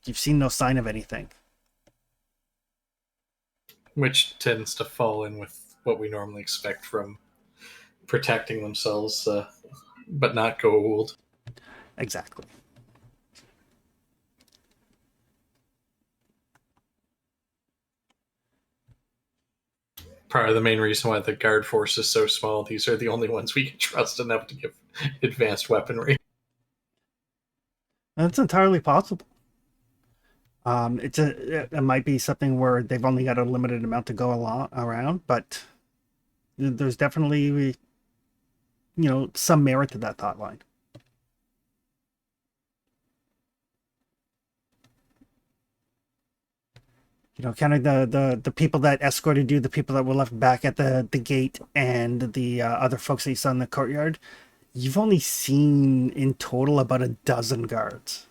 you've seen no sign of anything. Which tends to fall in with what we normally expect from protecting themselves, but not go old. Exactly. Part of the main reason why the guard force is so small. These are the only ones we can trust enough to give advanced weaponry. That's entirely possible. It might be something where they've only got a limited amount to go around, but there's definitely, some merit to that thought line. Counting the people that escorted you, the people that were left back at the gate, and the other folks that you saw in the courtyard, you've only seen in total about a dozen guards.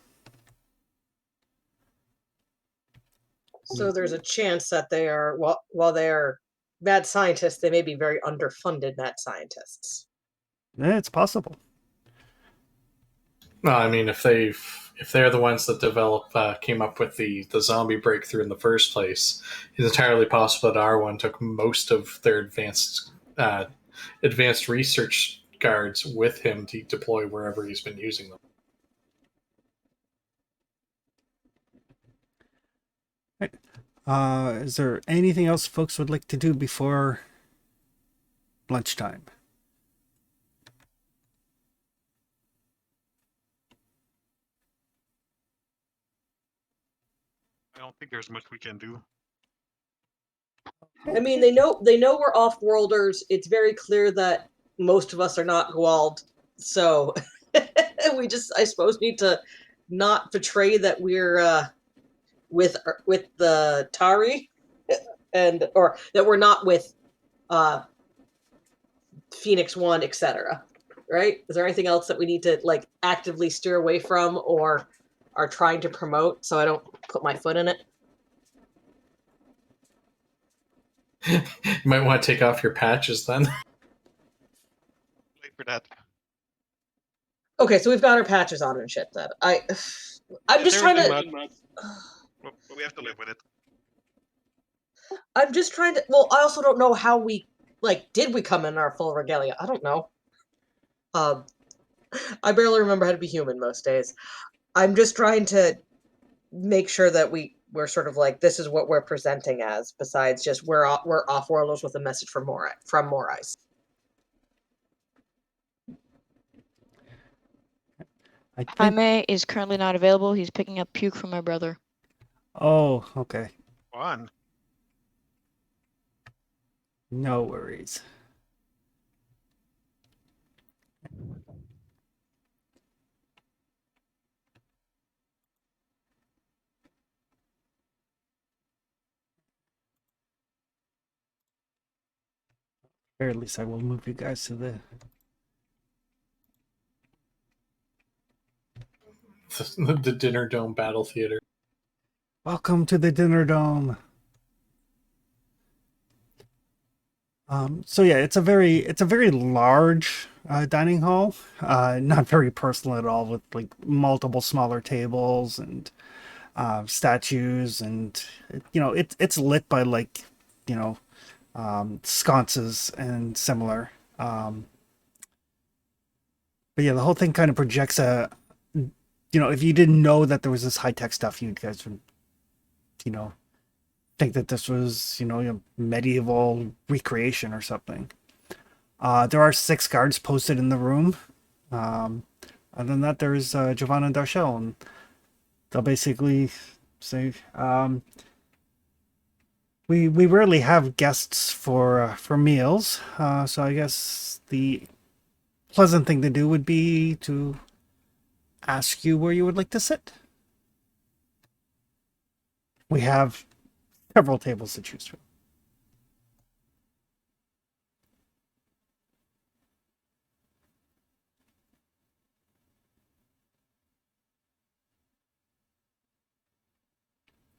So there's a chance that they are, while they are mad scientists, they may be very underfunded mad scientists. It's possible. Well, I mean, if they're the ones that came up with the zombie breakthrough in the first place, it's entirely possible that R1 took most of their advanced research guards with him to deploy wherever he's been using them. Right. Is there anything else folks would like to do before lunchtime? don't think there's much we can do. I mean, they know we're off-worlders. It's very clear that most of us are not Gwald, so we just, I suppose, need to not betray that we're with the Tari, or that we're not with Phoenix One, etc. Right? Is there anything else that we need to like actively steer away from or are trying to promote so I don't put my foot in it? You might want to take off your patches then. Wait for that. Okay, so we've got our patches on and shit. Then I'm just trying to. Well, we have to live with it. I'm just trying to. Well, I also don't know how we did we come in our full regalia? I don't know. I barely remember how to be human most days. I'm just trying to make sure that we're sort of like this is what we're presenting as. Besides just we're off-worlders with a message from Morais. I think. Jaime is currently not available. He's picking up puke from my brother. Oh, okay. Fun. No worries. Or at least I will move you guys to The Dinner Dome Battle Theater. Welcome to the Dinner Dome. So yeah, it's a very large dining hall. Not very personal at all, with like multiple smaller tables and statues, and it's lit by like sconces and similar. But yeah, the whole thing kind of projects if you didn't know that there was this high tech stuff, you guys would think that this was a medieval recreation or something. There are 6 guards posted in the room. Other than that, there's Giovanna and Darshell, and they'll basically say, we rarely have guests for meals, so I guess the pleasant thing to do would be to ask you where you would like to sit. We have several tables to choose from.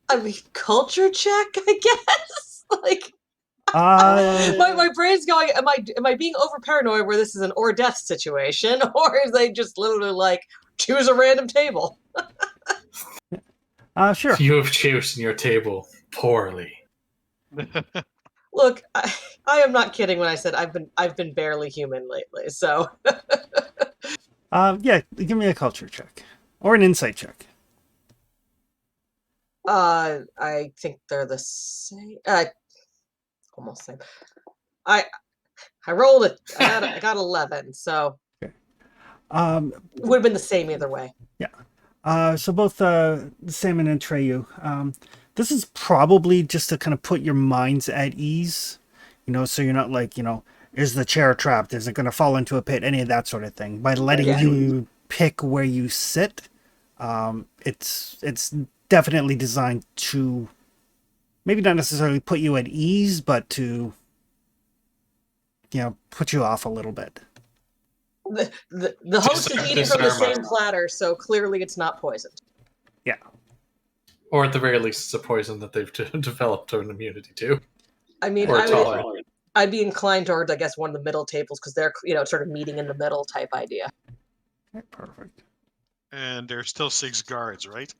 I mean, culture check, I guess. Uh, my brain's going. Am I being over paranoid where this is an or death situation, or is they just literally like choose a random table? sure. You have chosen your table poorly. Look, I am not kidding when I said I've been barely human lately. So, Yeah, give me a culture check or an insight check. I think they're the same. Almost same. I rolled it. I got 11. So Okay. it would have been the same either way. Yeah. So both Salmon and Treyu. This is probably just to kind of put your minds at ease, so you're not like, is the chair trapped? Is it going to fall into a pit? Any of that sort of thing. By letting you pick where you sit, it's definitely designed to maybe not necessarily put you at ease, but to put you off a little bit. The host is eating from the same platter, so clearly it's not poisoned. Yeah. Or at the very least, it's a poison that they've developed an immunity to. I mean, I'd be inclined towards, I guess, one of the middle tables because they're, sort of meeting in the middle type idea. Okay, perfect. And there's still 6 guards, right?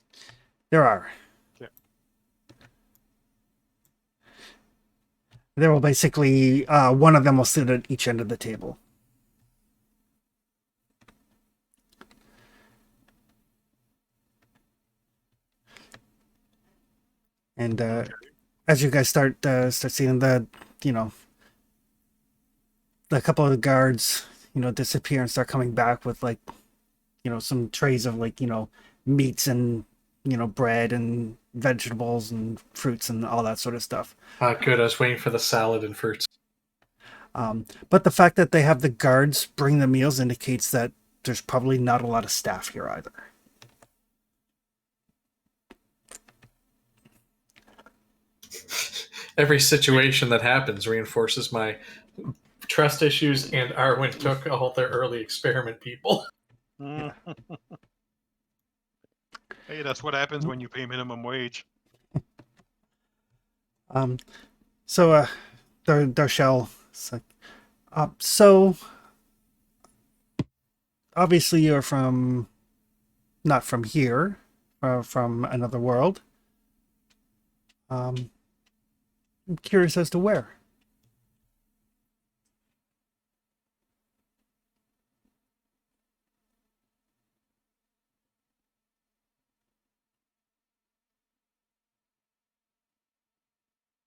There are. Yeah. There will basically, one of them will sit at each end of the table. And as you guys start seeing the couple of the guards, disappear and start coming back with some trays of meats and bread and vegetables and fruits and all that sort of stuff. Good. I was waiting for the salad and fruits. But the fact that they have the guards bring the meals indicates that there's probably not a lot of staff here either. Every situation that happens reinforces my trust issues, and Arwen took all their early experiment people. Hey, that's what happens when you pay minimum wage. So Darshell, so obviously you're not from here, from another world. I'm curious as to where.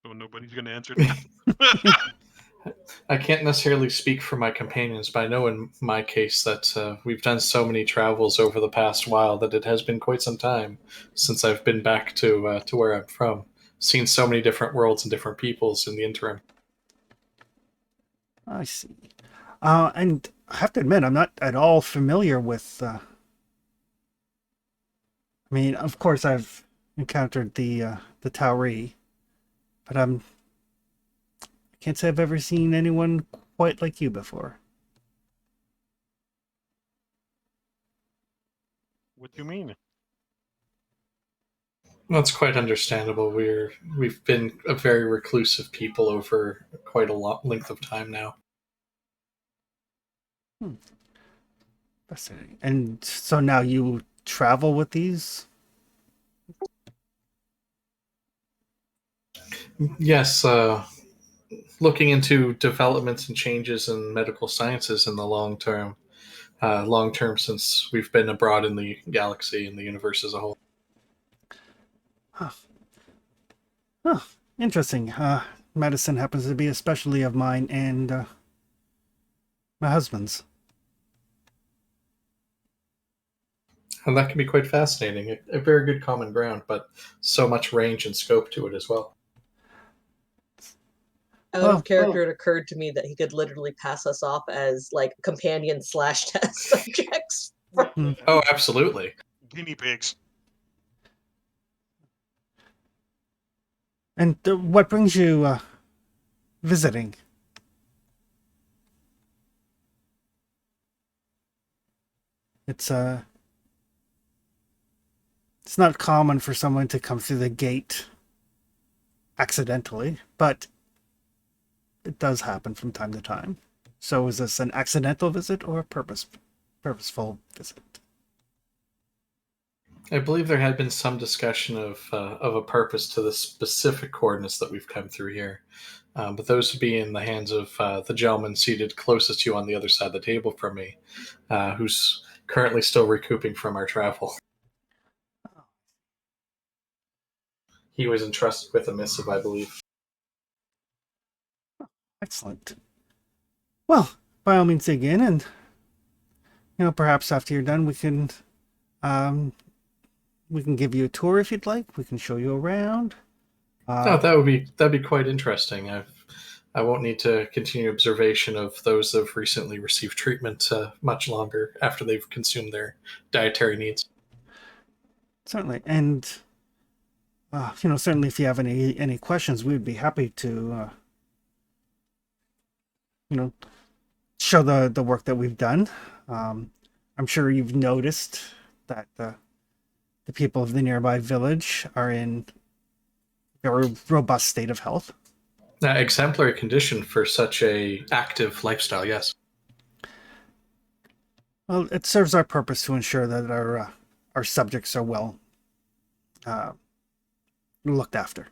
So nobody's going to answer that. I can't necessarily speak for my companions, but I know in my case that we've done so many travels over the past while that it has been quite some time since I've been back to where I'm from. Seen so many different worlds and different peoples in the interim. I see. And I have to admit, I'm not at all familiar with. I mean, of course, I've encountered the Tauri, but I can't say I've ever seen anyone quite like you before. What do you mean? That's quite understandable. We've been a very reclusive people over quite a length of time now. Fascinating. And so now you travel with these? Yes, looking into developments and changes in medical sciences in the long term. Long term, since we've been abroad in the galaxy and the universe as a whole. Huh. Interesting. Medicine happens to be a specialty of mine and my husband's. And that can be quite fascinating. A very good common ground, but so much range and scope to it as well. Out of character, it occurred to me that he could literally pass us off as like companion / test subjects. Oh, absolutely. Guinea pigs. And what brings you visiting? It's not common for someone to come through the gate accidentally, but it does happen from time to time. So is this an accidental visit or a purposeful visit? I believe there had been some discussion of a purpose to the specific coordinates that we've come through here. But those would be in the hands of the gentleman seated closest to you on the other side of the table from me, who's currently still recouping from our travel. He was entrusted with a missive, I believe. Excellent. Well, by all means dig in, and perhaps after you're done we can give you a tour if you'd like. We can show you around. That'd be quite interesting. I won't need to continue observation of those that have recently received treatment much longer after they've consumed their dietary needs. Certainly, and certainly if you have any questions, we'd be happy to show the work that we've done. I'm sure you've noticed that the people of the nearby village are in a very robust state of health. Exemplary condition for such a active lifestyle, yes. Well, it serves our purpose to ensure that our subjects are well looked after.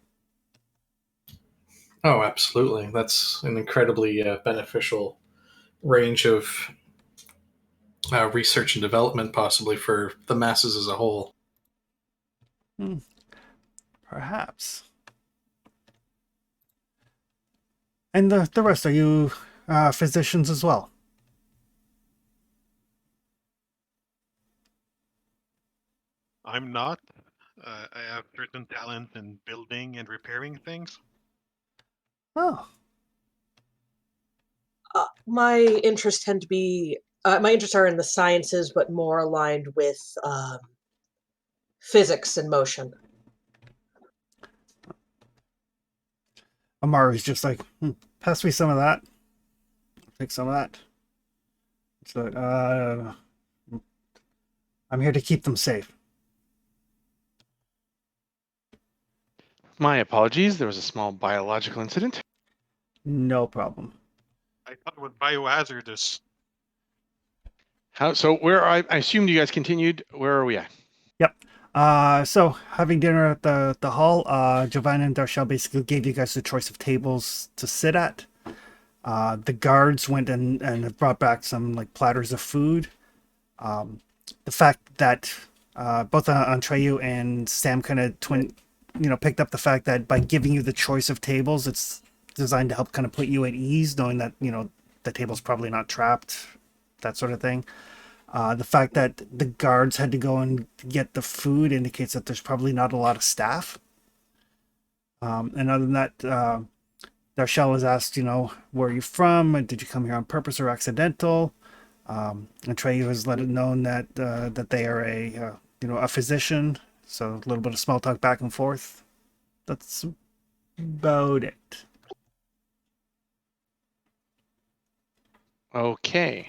Oh, absolutely. That's an incredibly beneficial range of research and development, possibly for the masses as a whole. Perhaps. And the rest, are you physicians as well? I'm not. I have certain talent in building and repairing things. Oh, My interests tend to be my interests are in the sciences, but more aligned with physics and motion. Amaru's just like, pass me some of that. Take some of that. So, I'm here to keep them safe. My apologies. There was a small biological incident. No problem. I thought it was biohazardous. So where I assumed you guys continued. Where are we at? Yep. So having dinner at the hall, Giovanna and Darshell basically gave you guys the choice of tables to sit at. The guards went and brought back some like platters of food. The fact that both Antreyu and Sam kind of picked up the fact that by giving you the choice of tables, it's designed to help kind of put you at ease, knowing that the table's probably not trapped, that sort of thing. The fact that the guards had to go and get the food indicates that there's probably not a lot of staff. And other than that, Darshell was asked, where are you from? Did you come here on purpose or accidental? And Treyu has let it known that that they are a physician. So a little bit of small talk back and forth. That's about it. Okay.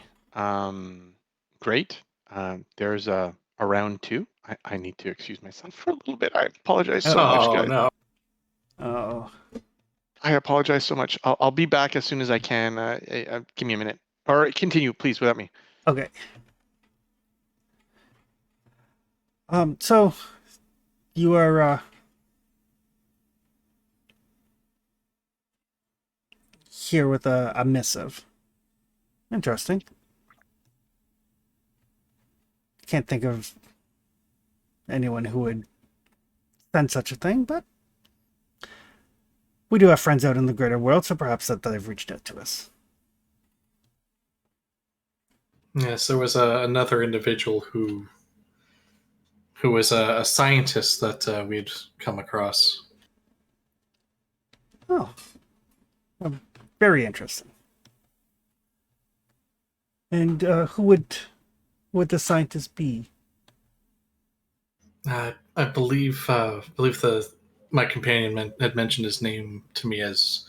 Great. There's a round two. I need to excuse myself for a little bit. I apologize so much, Oh guys. no. Oh, I apologize so much. I'll be back as soon as I can. Give me a minute. Or continue, please, without me. okay. So you are here with a missive. Interesting. Can't think of anyone who would send such a thing, but we do have friends out in the greater world, so perhaps that they've reached out to us. Yes, there was another individual who was a scientist that we'd come across. Oh, very interesting. And who would the scientist be? I believe my companion had mentioned his name to me as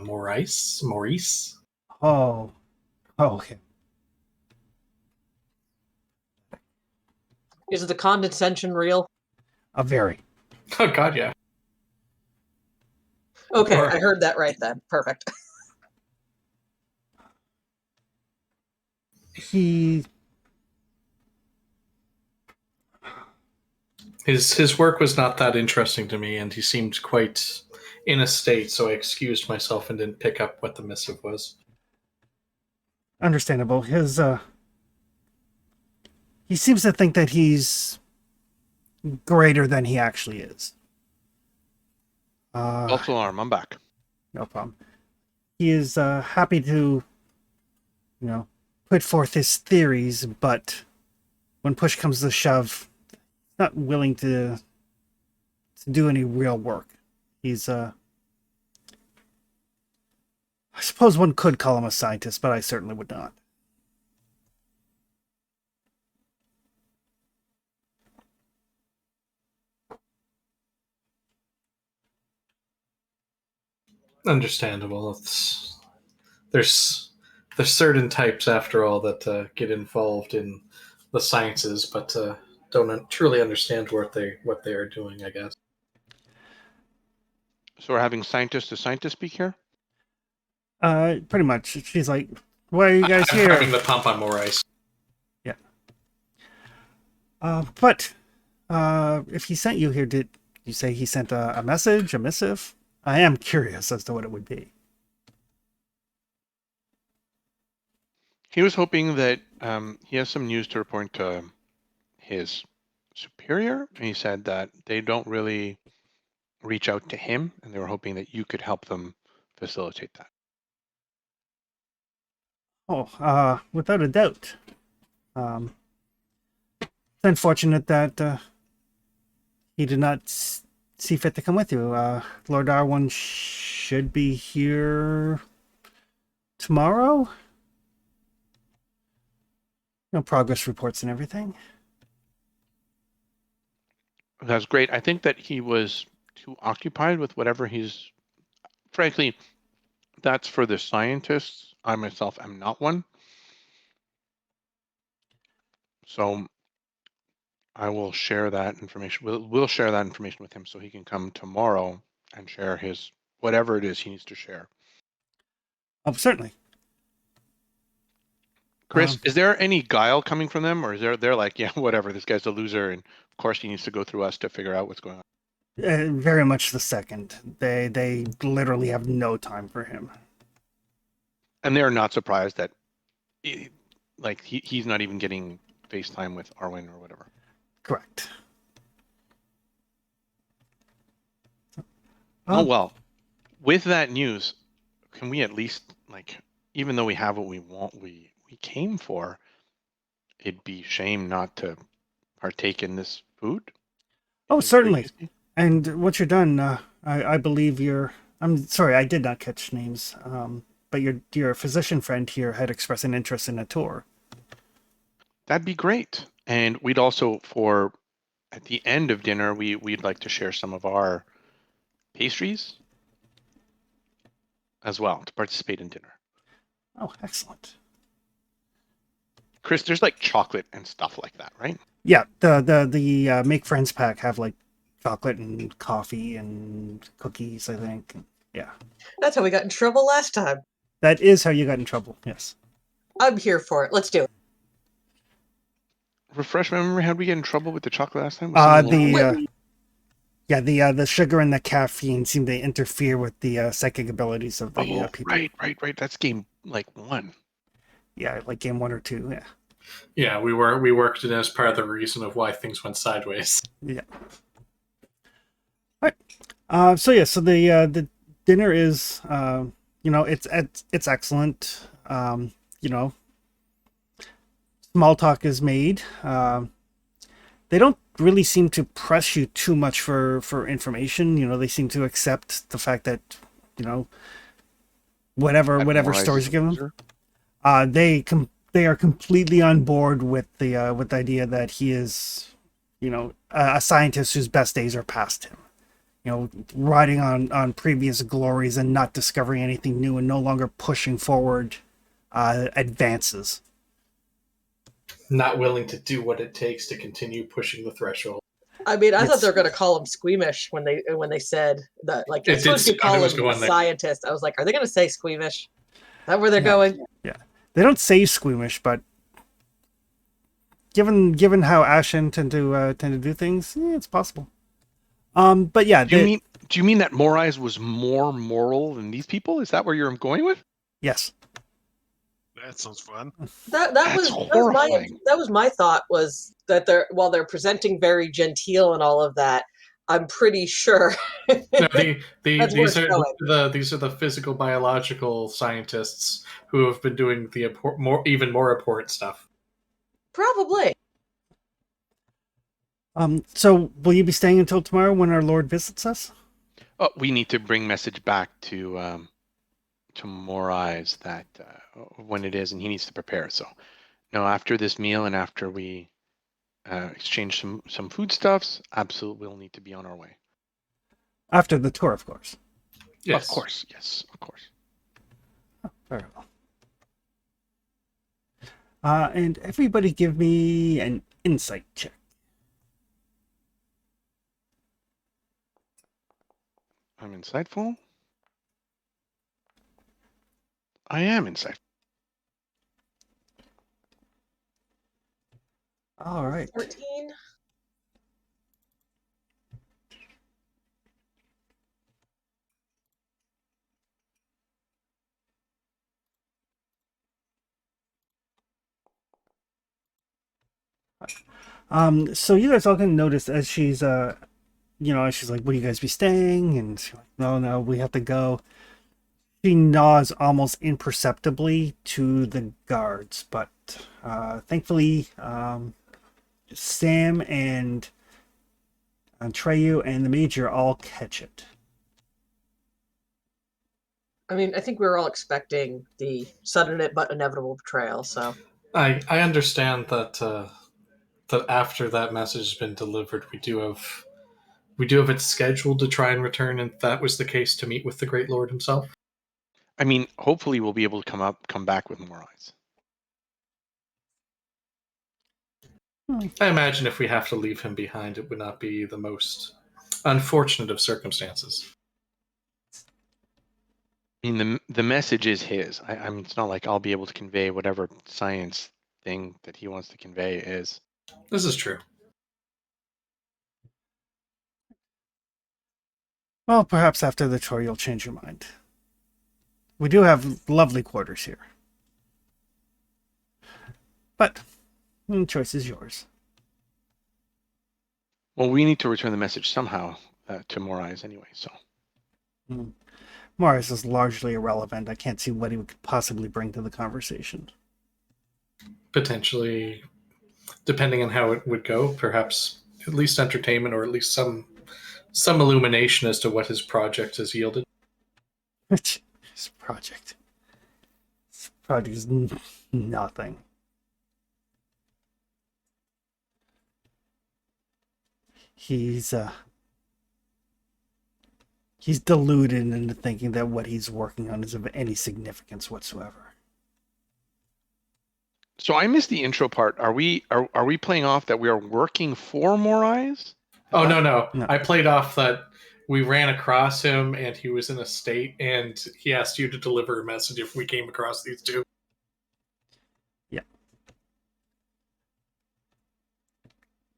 Maurice. Maurice. Oh, okay. Is the condescension real? A very. Oh God, yeah. Okay, Or- I heard that right then. Perfect. He His work was not that interesting to me, and he seemed quite in a state. So I excused myself and didn't pick up what the missive was. understandable. He seems to think that he's greater than he actually is. False alarm. I'm back. No problem. He is happy to, put forth his theories, but when push comes to shove, not willing to do any real work. He's I suppose one could call him a scientist, but I certainly would not. Understandable. There's certain types, after all, that get involved in the sciences, but don't truly understand what they are doing, I guess. So we're having scientist to scientist speak here? Pretty much. She's like, "Why are you guys I'm here?" having the pump on more ice. Yeah. But if he sent you here, did you say he sent a message, a missive? I am curious as to what it would be. He was hoping that he has some news to report to his superior. And he said that they don't really reach out to him, and they were hoping that you could help them facilitate that. Oh, without a doubt. It's unfortunate that he did not see fit to come with you. Lord Darwin should be here tomorrow. Progress reports and everything. That's great. I think that he was too occupied with whatever he's. Frankly, that's for the scientists. I myself am not one. So I will share that information. We'll share that information with him so he can come tomorrow and share his whatever it is he needs to share. Oh, certainly. Chris, is there any guile coming from them, or is they're like, yeah, whatever, this guy's a loser, and of course he needs to go through us to figure out what's going on? Very much the second. They literally have no time for him. And they're not surprised that, he's not even getting FaceTime with Arwen or whatever. Correct. Oh, well, with that news, can we at least, even though we have what we want, we came for, it'd be shame not to partake in this food? Oh, certainly. And once you're done, I believe I'm sorry, I did not catch names. But your physician friend here had expressed an interest in a tour. That'd be great. And we'd also, at the end of dinner, we'd like to share some of our pastries as well to participate in dinner. Oh, excellent. Chris, there's chocolate and stuff like that, right? Yeah, the Make Friends pack have chocolate and coffee and cookies, I think. Yeah. That's how we got in trouble last time. That is how you got in trouble, yes. I'm here for it. Let's do it. Refresh my memory, how did we get in trouble with the chocolate last time? The sugar and the caffeine seem to interfere with the psychic abilities of the people. Right. That's game 1. Yeah, game 1 or 2, yeah. Yeah, we worked it as part of the reason of why things went sideways. Yeah. All right. So the dinner is it's excellent. Small talk is made. They don't really seem to press you too much for information. They seem to accept the fact that whatever stories you give them, they are completely on board with the idea that he is a scientist whose best days are past him. Riding on previous glories and not discovering anything new and no longer pushing forward advances. Not willing to do what it takes to continue pushing the threshold. I mean, I thought they were going to call him squeamish when they said that. It's supposed to call him a scientist. I was like, are they going to say squeamish? Is that where they're going? Yeah, they don't say squeamish, but given how Ashen tend to do things, it's possible. But yeah, do you mean that Morais was more moral than these people? Is that where you're going with? Yes. That sounds fun. That was my thought, was that while they're presenting very genteel and all of that, I'm pretty sure. No, these are the physical biological scientists who have been doing the even more important stuff. Probably. So will you be staying until tomorrow when our Lord visits us? Oh, we need to bring message back to Morais that when it is, and he needs to prepare. So, no, after this meal and after we exchange some foodstuffs, absolutely we'll need to be on our way. After the tour, of course. Yes. Of course, yes, of course. Oh, very well. And everybody give me an insight check. I'm insightful. I am insightful. All right. 14. So you guys all can notice as she's she's like, "Will you guys be staying?" And she's like, "No, we have to go." She nods almost imperceptibly to the guards, but thankfully, Sam and Treyu and the Major all catch it. I mean, I think we were all expecting the sudden but inevitable betrayal, so. I understand that that after that message has been delivered, we do have it scheduled to try and return, and if that was the case, to meet with the Great Lord himself. I mean, hopefully we'll be able to come back with more eyes. I imagine if we have to leave him behind, it would not be the most unfortunate of circumstances. I mean, the message is his. I mean, it's not like I'll be able to convey whatever science thing that he wants to convey is. This is true. Well, perhaps after the tour you'll change your mind. We do have lovely quarters here. But the choice is yours. Well, we need to return the message somehow to more eyes anyway, so. Morris is largely irrelevant. I can't see what he would possibly bring to the conversation. Potentially, depending on how it would go, perhaps at least entertainment, or at least some illumination as to what his project has yielded. His project. This project is nothing. He's deluded into thinking that what he's working on is of any significance whatsoever. So I missed the intro part. Are we playing off that we are working for more eyes? Oh, no. No. I played off that we ran across him and he was in a state, and he asked you to deliver a message if we came across these two. Yeah.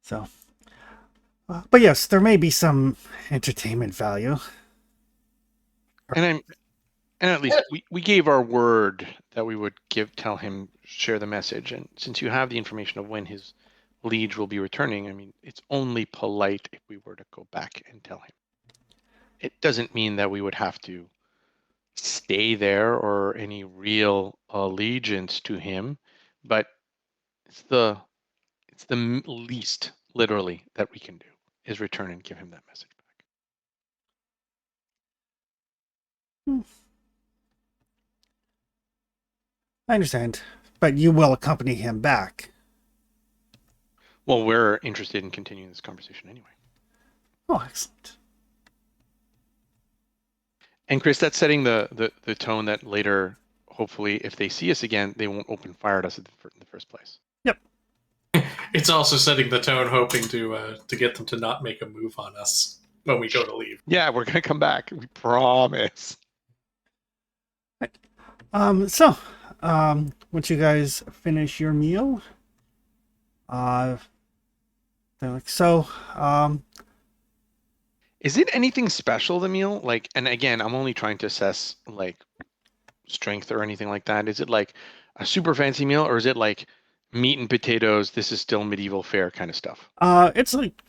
So, but yes, there may be some entertainment value. And at least we gave our word that we would tell him, share the message. And since you have the information of when his liege will be returning, I mean, it's only polite if we were to go back and tell him. It doesn't mean that we would have to stay there or any real allegiance to him, but it's the least literally that we can do is return and give him that message back. I understand, but you will accompany him back. Well, we're interested in continuing this conversation anyway. Oh, excellent. And Chris, that's setting the tone that later, hopefully, if they see us again, they won't open fire at us in the first place. Yep. It's also setting the tone, hoping to get them to not make a move on us when we go to leave. Yeah, we're gonna come back. We promise. Once you guys finish your meal, they're like, Is it anything special, the meal? Like, and again, I'm only trying to assess like strength or anything like that. Is it like a super fancy meal, or is it like meat and potatoes? This is still medieval fare kind of stuff. It's like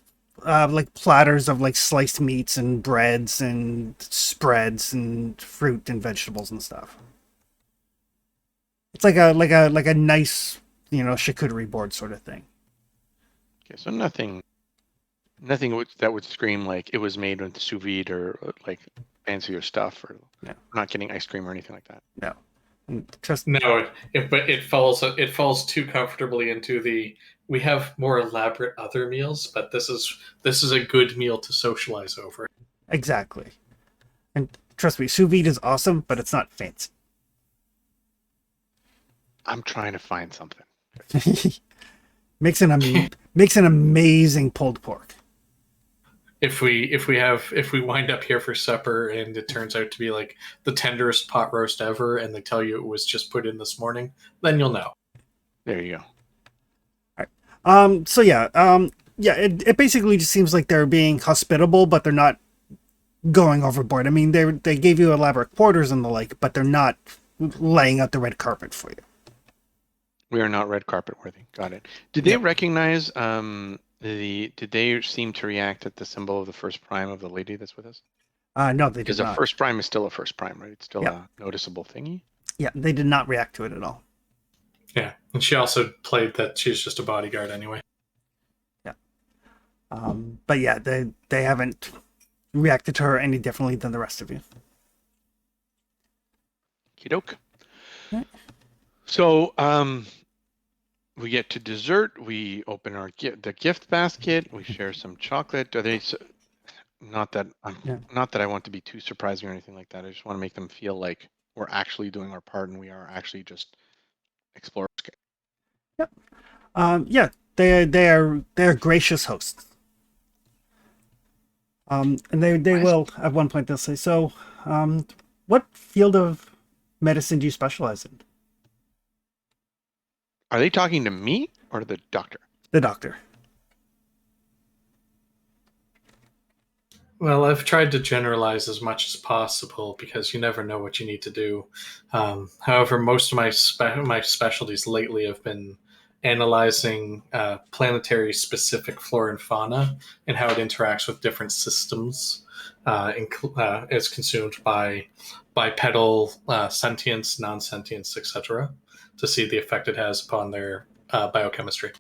platters of like sliced meats and breads and spreads and fruit and vegetables and stuff. It's like a nice, charcuterie board sort of thing. Okay, so nothing that would scream like it was made with sous vide or like fancier stuff, or No. we're not getting ice cream or anything like that. No. But it falls too comfortably into the, we have more elaborate other meals, but this is a good meal to socialize over. Exactly. And trust me, sous vide is awesome, but it's not fancy. I'm trying to find something. makes an amazing pulled pork. If we wind up here for supper and it turns out to be like the tenderest pot roast ever, and they tell you it was just put in this morning, then you'll know. There you go. All right. It basically just seems like they're being hospitable, but they're not going overboard. I mean, they gave you elaborate quarters and the like, but they're not laying out the red carpet for you. We are not red carpet worthy. Got it. Did they recognize did they seem to react at the symbol of the first prime of the lady that's with us? No, they did Because not. a first prime is still a first prime, right? It's still Yep. a noticeable thingy. Yeah, they did not react to it at all. Yeah, and she also played that she's just a bodyguard anyway. Yeah. But yeah, they haven't reacted to her any differently than the rest of you. Kidoke. Right. So, we get to dessert. We open the gift basket. We share some chocolate. Are they? Not that not that I want to be too surprising or anything like that. I just want to make them feel like we're actually doing our part and we are actually just explorers. Yep. Yeah, they're gracious hosts. And they Nice. will at one point they'll say, so, what field of medicine do you specialize in? Are they talking to me or to the doctor? The doctor. Well, I've tried to generalize as much as possible because you never know what you need to do. However, most of my specialties lately have been analyzing planetary specific flora and fauna and how it interacts with different systems. Is consumed by bipedal sentience, non-sentience, etc., to see the effect it has upon their biochemistry.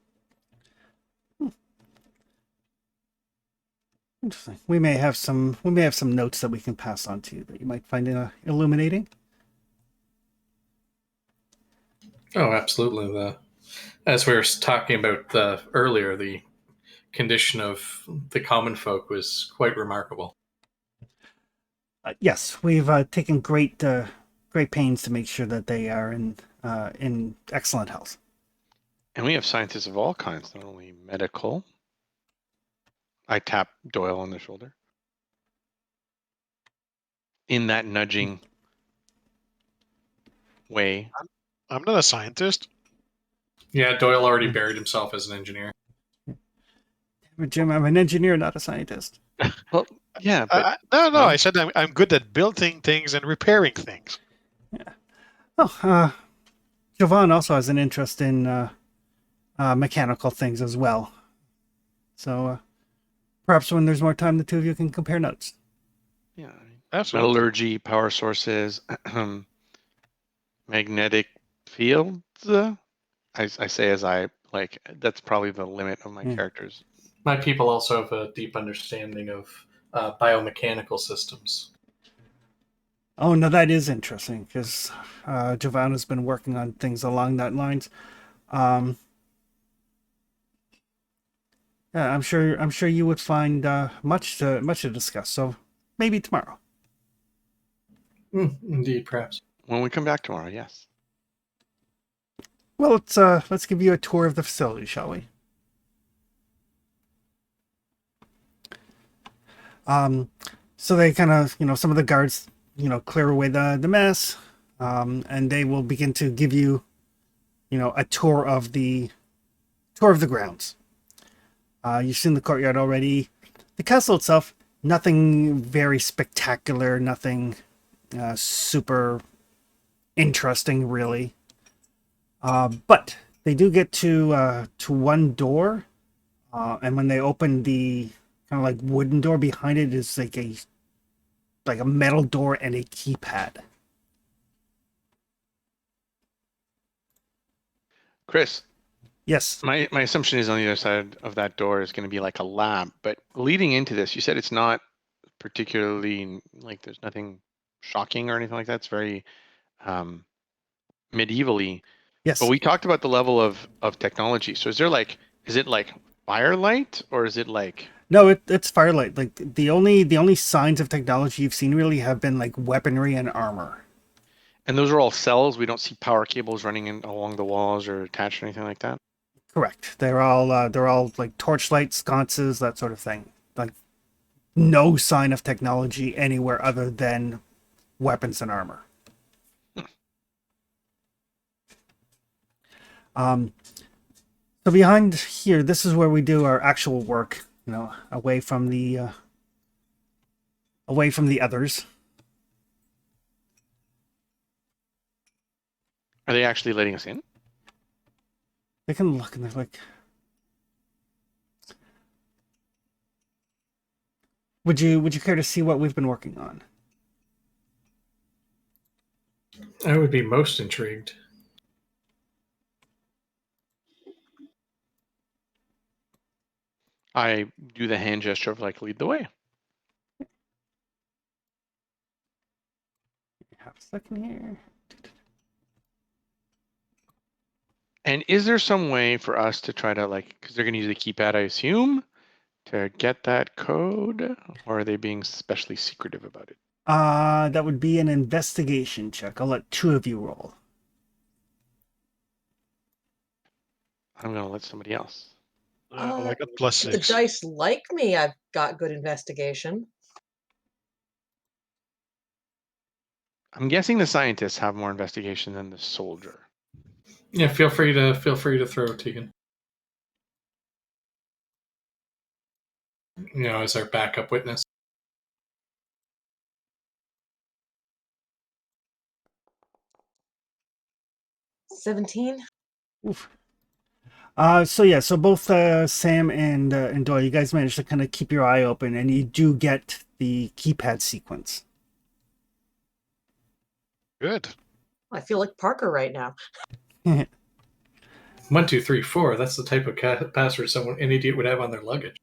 Interesting. We may have some notes that we can pass on to you that you might find illuminating. Oh, absolutely. As we were talking about earlier, the condition of the common folk was quite remarkable. Yes, we've taken great pains to make sure that they are in excellent health. And we have scientists of all kinds, not only medical. I tap Doyle on the shoulder. In that nudging way. I'm not a scientist. Yeah, Doyle already buried himself as an engineer. But Jim, I'm an engineer, not a scientist. Well, yeah, but No. I said I'm good at building things and repairing things. Yeah. Oh, Jovan also has an interest in mechanical things as well. So perhaps when there's more time, the two of you can compare notes. yeah, Absolutely. metallurgy, power sources, magnetic fields. I say as I like. That's probably the limit of my characters. My people also have a deep understanding of biomechanical systems. Oh, no, that is interesting because Jovan has been working on things along that lines. Yeah, I'm sure you would find much to discuss. So maybe tomorrow. Indeed, perhaps. When we come back tomorrow, yes. Well, let's give you a tour of the facility, shall we? So they kind of, some of the guards, clear away the mess, and they will begin to give you, a tour of the grounds. You've seen the courtyard already. The castle itself, nothing very spectacular, nothing super interesting, really. But they do get to one door, and when they open the kind of like wooden door behind it is like a metal door and a keypad. Chris. Yes. My assumption is on the other side of that door is going to be like a lab. But leading into this, you said it's not particularly like there's nothing shocking or anything like that. It's very medievally. Yes. But we talked about the level of technology. So is it like firelight or is it like? No, it's firelight. Like the only signs of technology you've seen really have been like weaponry and armor. And those are all cells. We don't see power cables running along the walls or attached or anything like that. Correct. They're all like torchlight sconces, that sort of thing. Like no sign of technology anywhere other than weapons and armor. So behind here, this is where we do our actual work. Away from the others. Are they actually letting us in? They can look and they're like, would you care to see what we've been working on? I would be most intrigued. I do the hand gesture of like lead the way. Half a second here. And is there some way for us to try to like, because they're going to use the keypad, I assume, to get that code, or are they being especially secretive about it? That would be an investigation check. I'll let two of you roll. I'm going to let somebody else. Well, I got plus If 6. the dice like me, I've got good investigation. I'm guessing the scientists have more investigation than the soldier. Yeah, feel free to throw, Tegan. You know, as our backup witness. 17. Oof. So both Sam and Doyle, you guys managed to kind of keep your eye open, and you do get the keypad sequence. Good. I feel like Parker right now. 1, 2, 3, 4. That's the type of password an idiot would have on their luggage.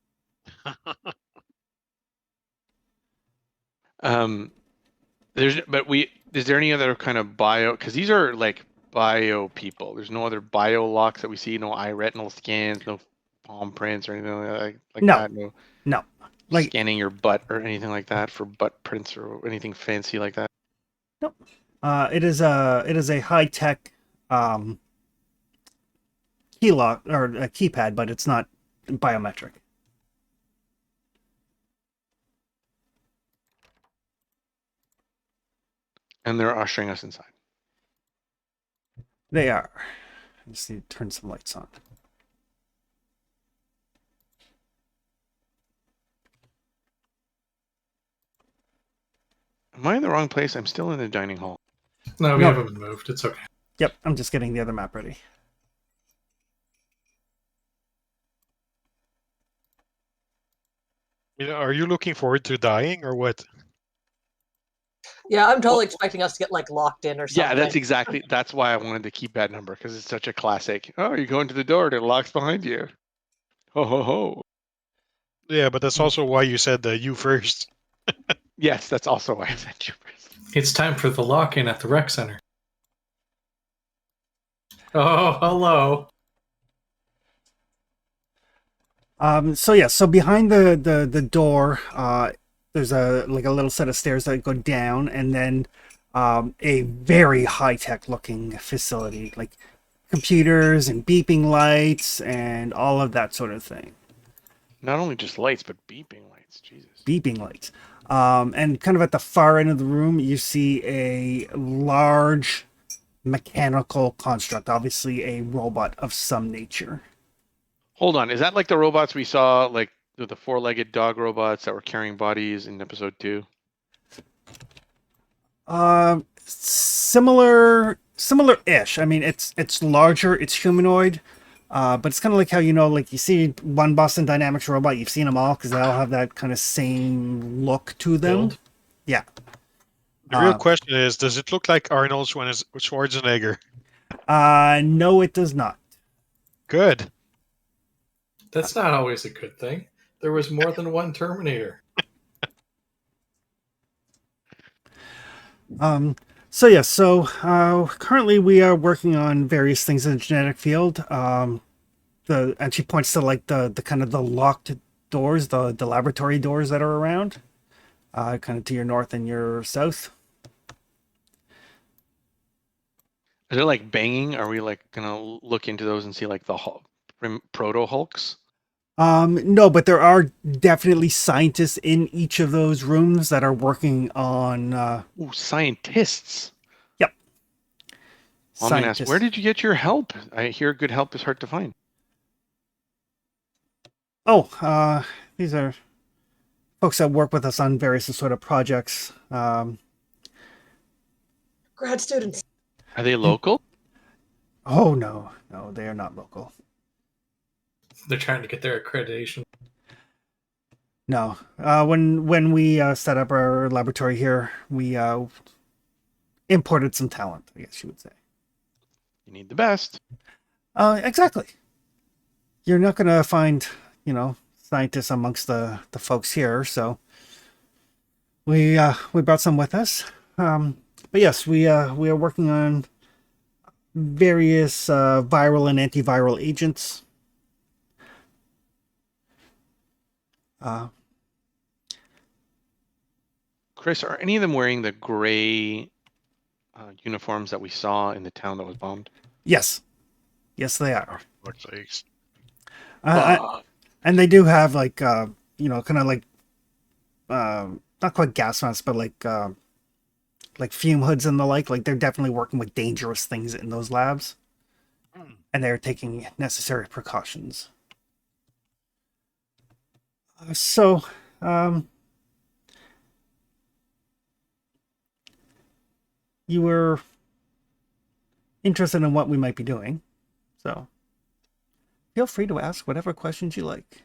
Is there any other kind of bio? Because these are like bio people. There's no other bio locks that we see. No eye retinal scans. No palm prints or anything like No. that. No, like Scanning your butt or anything like that for butt prints or anything fancy like that. nope. It is a high tech key lock or a keypad, but it's not biometric. And they're ushering us inside. They are. I just need to turn some lights on. Am I in the wrong place? I'm still in the dining hall. No, we No. haven't moved. It's okay. Yep, I'm just getting the other map ready. Are you looking forward to dying or what? Yeah, I'm totally expecting us to get like locked in or something. Yeah, that's why I wanted to keep that number, because it's such a classic. Oh, you go into the door and it locks behind you. Ho ho ho. Yeah, but that's also why you said you first. Yes, that's also why I said you first. It's time for the lock-in at the rec center. Oh, hello. So behind the door, there's a little set of stairs that go down, and then a very high tech looking facility, like computers and beeping lights and all of that sort of thing. Not only just lights, but beeping lights. Jesus. Beeping lights. And kind of at the far end of the room, you see a large mechanical construct, obviously a robot of some nature. Hold on. Is that like the robots we saw, like the four-legged dog robots that were carrying bodies in episode 2? Similar-ish. I mean, it's larger, it's humanoid, but it's kind of like how, like you see one Boston Dynamics robot, you've seen them all because they all have that kind of same look to them. Build. Yeah. The real question is, does it look like Arnold Schwarzenegger? No, it does not. Good. That's not always a good thing. There was more than one Terminator. So currently we are working on various things in the genetic field. And she points to like the kind of the locked doors, the laboratory doors that are around, kind of to your north and your south. Is it like banging? Are we like gonna look into those and see like the proto Hulks? No, but there are definitely scientists in each of those rooms that are working on. Ooh, scientists. Yep. Well, I'm gonna ask, where did you get your help? I hear good help is hard to find. Oh, these are folks that work with us on various sort of projects. Grad students. Are they local? Oh no, they are not local. They're trying to get their accreditation. No, when we set up our laboratory here, we imported some talent, I guess you would say. You need the best. Exactly. You're not gonna find, scientists amongst the folks here, so we brought some with us. But yes, we are working on various viral and antiviral agents. Chris, are any of them wearing the gray uniforms that we saw in the town that was bombed? Yes, they are. Looks like And they do have like kind of like not quite gas masks, but like fume hoods and the like. Like they're definitely working with dangerous things in those labs, and they're taking necessary precautions. So, you were interested in what we might be doing, so feel free to ask whatever questions you like.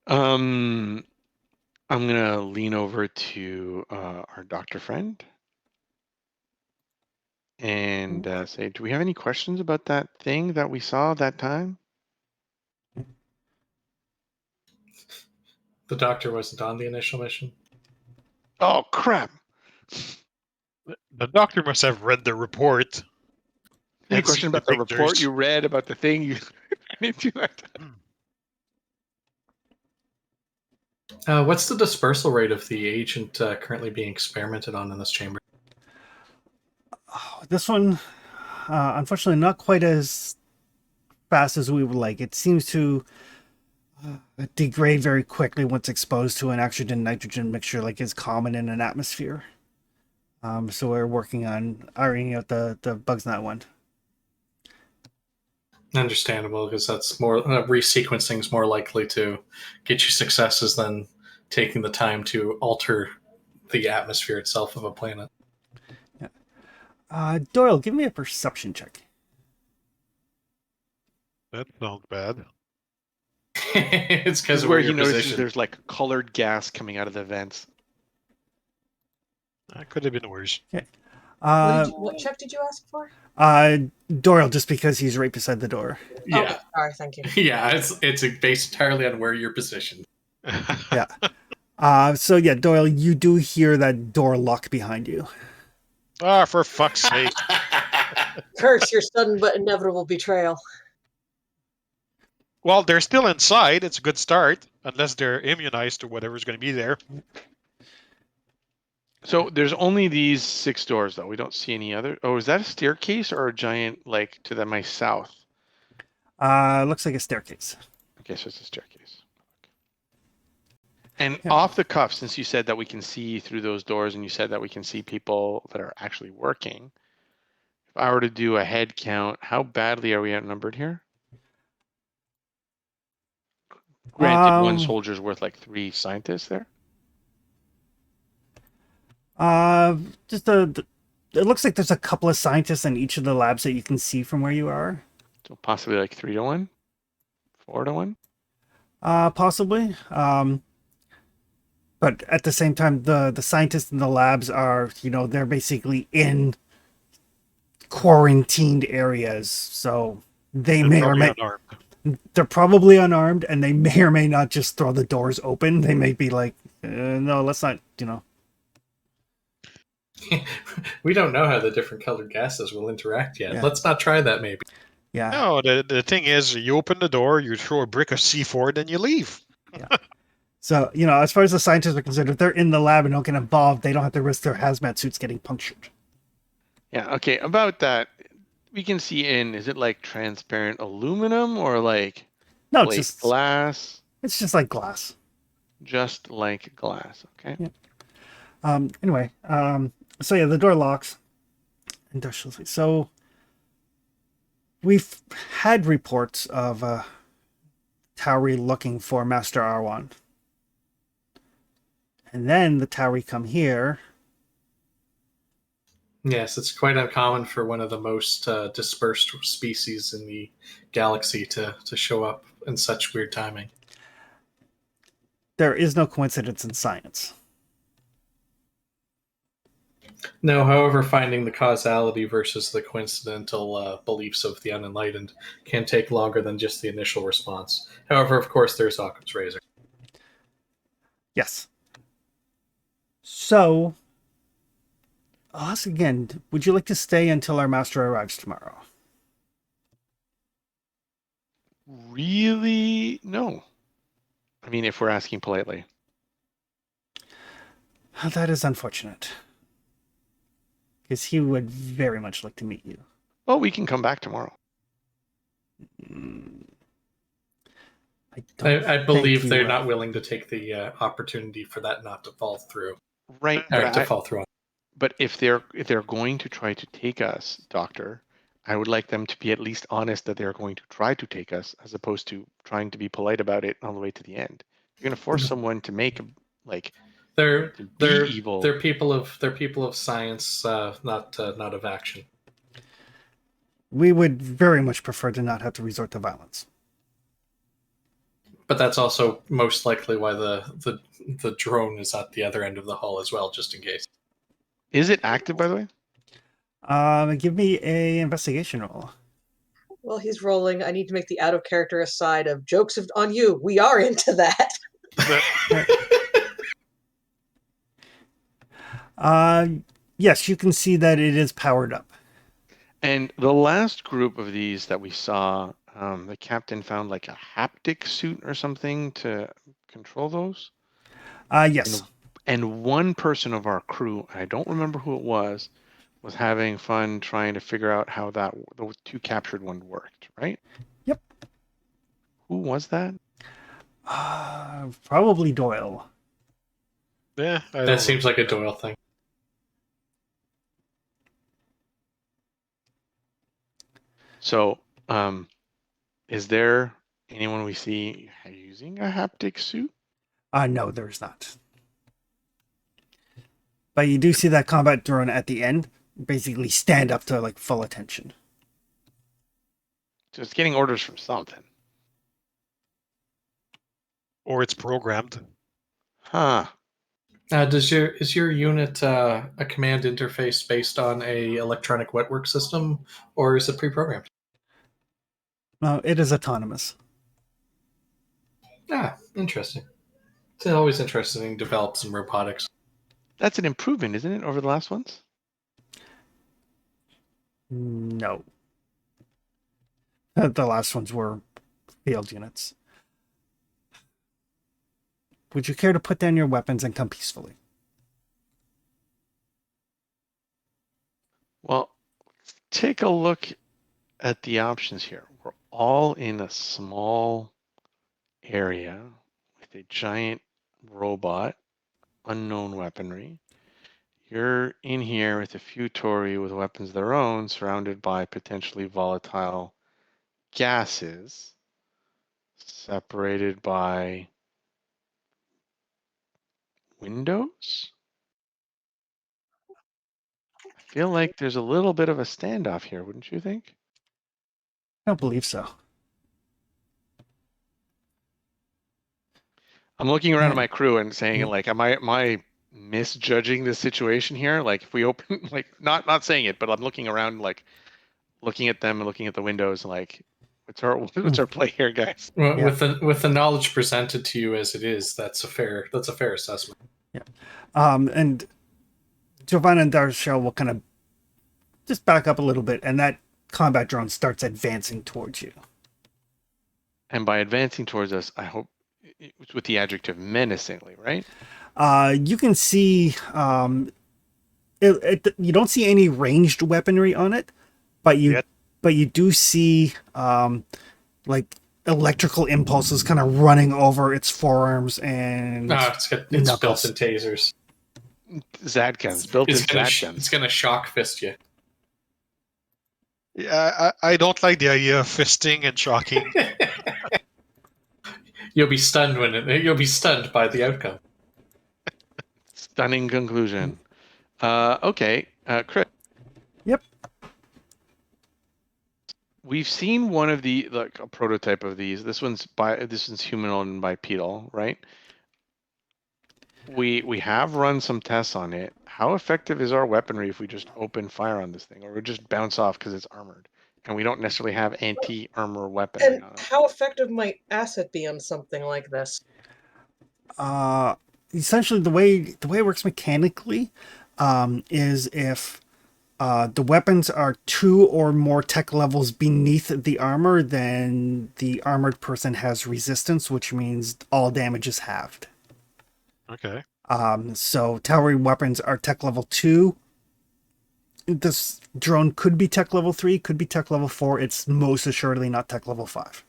I'm gonna lean over to our doctor friend and say, do we have any questions about that thing that we saw that time? The doctor wasn't on the initial mission. Oh, crap. the doctor must have read the report. Any and question seen about the report pictures. you read about the thing you into that? What's the dispersal rate of the agent currently being experimented on in this chamber? Oh, this one, unfortunately, not quite as fast as we would like. It seems to degrade very quickly once exposed to an oxygen-nitrogen mixture like is common in an atmosphere. So we're working on ironing out the bugs in that one. Understandable, because that's more resequencing is more likely to get you successes than taking the time to alter the atmosphere itself of a planet. Yeah. Doyle, give me a perception check. That sounds bad. It's This because is of where where he your notices position. there's like colored gas coming out of the vents. That could have been worse. What check did you ask for? Doyle, just because he's right beside the door. Yeah, Okay, sorry, thank you. yeah. It's based entirely on where you're positioned. Yeah. So yeah, Doyle, you do hear that door lock behind you. Ah, for fuck's sake. Curse your sudden but inevitable betrayal. Well, they're still inside. It's a good start, unless they're immunized to whatever's going to be there. So there's only these 6 doors, though. We don't see any other. Oh, is that a staircase or a giant, like, to my south? Looks like a staircase. Okay, so it's a staircase. And Yeah. off the cuff, since you said that we can see through those doors and you said that we can see people that are actually working, if I were to do a head count, how badly are we outnumbered here? Granted, one soldier's worth like 3 scientists there. It looks like there's a couple of scientists in each of the labs that you can see from where you are. So possibly like 3 to 1, 4 to 1. Possibly. But at the same time, the scientists in the labs are, they're basically in quarantined areas, so they They're may or probably may unarmed. they're probably unarmed, and they may or may not just throw the doors open. They may be like, no, let's not, We don't know how the different colored gases will interact yet. Yeah. Let's not try that, maybe. Yeah. No, the thing is, you open the door, you throw a brick of C4, then you leave. So, as far as the scientists are concerned, if they're in the lab and don't get involved, they don't have to risk their hazmat suits getting punctured. Yeah, okay, about that, we can see in, is it like transparent aluminum or like No, plate glass? it's just like glass. Just like glass, okay? Yeah. Anyway, so yeah, the door locks. Industrial. So we've had reports of Tauri looking for Master Arwan. And then the Tauri come here. Yes, it's quite uncommon for one of the most dispersed species in the galaxy to show up in such weird timing. There is no coincidence in science. No, however, finding the causality versus the coincidental beliefs of the unenlightened can take longer than just the initial response. However, of course, there's Occam's razor. Yes. So, I'll ask again, would you like to stay until our master arrives tomorrow? Really? No. I mean, if we're asking politely. That is unfortunate. Because he would very much like to meet you. Well, we can come back tomorrow. I believe think they're you, not willing to take the opportunity for that not to fall through. Right. Or But, to fall through. but if they're going to try to take us, Doctor, I would like them to be at least honest that they're going to try to take us, as opposed to trying to be polite about it on the way to the end. You're going to force someone to make They're to be they're evil. they're people of science, not of action. we would very much prefer to not have to resort to violence. But that's also most likely why the drone is at the other end of the hall as well, just in case. Is it active, by the way? Give me a investigation roll. Well, he's rolling. I need to make the out of character aside of jokes on you. We are into that. Yes, you can see that it is powered up. And the last group of these that we saw, the captain found like a haptic suit or something to control those. Yes. And one person of our crew, I don't remember who it was having fun trying to figure out how the two captured one worked, right? Yep. Who was that? Probably Doyle. Yeah, That seems like a Doyle thing. So, is there anyone we see using a haptic suit? No, there's not. But you do see that combat drone at the end basically stand up to like full attention. So it's getting orders from something. Or it's programmed. Huh. Is your unit a command interface based on a electronic wetwork system, or is it pre-programmed? No, it is autonomous. Interesting. It's always interesting to develop some robotics. That's an improvement, isn't it, over the last ones? No. The last ones were field units. Would you care to put down your weapons and come peacefully? Well, take a look at the options here. We're all in a small area with a giant robot, unknown weaponry. You're in here with a few Tory with weapons of their own, surrounded by potentially volatile gases, separated by windows. I feel like there's a little bit of a standoff here, wouldn't you think? I don't believe so. I'm looking around at my crew and saying, like, am I misjudging the situation here? Like, if we open, like, not saying it, but I'm looking around, like, looking at them and looking at the windows, like, what's our play here, guys? Well, Yeah. with the knowledge presented to you as it is, that's a fair assessment. Yeah. And Giovanna and Darshell will kind of just back up a little bit, and that combat drone starts advancing towards you. And by advancing towards us, I hope it's with the adjective menacingly, right? You can see you don't see any ranged weaponry on it, but you do see like electrical impulses kind of running over its forearms and it's built-in tasers. Zadkins, built-in Zadkins. It's gonna shock fist you. Yeah, I don't like the idea of fisting and shocking. You'll be stunned by the outcome. Stunning conclusion. Okay, Chris. Yep. We've seen one of the a prototype of these. This one's humanoid and bipedal, right? We have run some tests on it. how effective is our weaponry if we just open fire on this thing, or we just bounce off because it's armored, and we don't necessarily have anti-armor weaponry And on it? how effective might acid be on something like this? Essentially, the way it works mechanically is if the weapons are 2 or more tech levels beneath the armor, then the armored person has resistance, which means all damage is halved. Okay. So towering weapons are tech level 2. This drone could be tech level 3, could be tech level 4. It's most assuredly not tech level 5.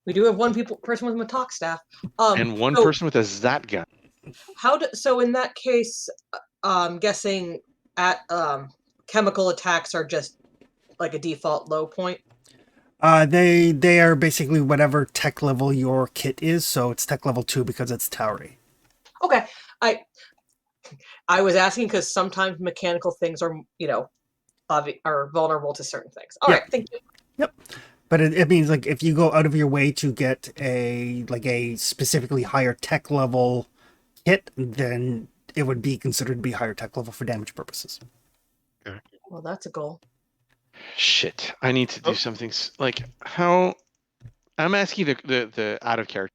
We do have one person with a talk staff. And one so person with a Zat gun. so in that case, guessing at chemical attacks are just like a default low point. They are basically whatever tech level your kit is, so it's tech level 2 because it's Tauri. Okay, I was asking because sometimes mechanical things are are vulnerable to certain things. All Yep. right, thank you. Yep. But it means like if you go out of your way to get a specifically higher tech level kit, then it would be considered to be higher tech level for damage purposes. Well, that's a goal. Shit, I need to do something like how. I'm asking the out of character.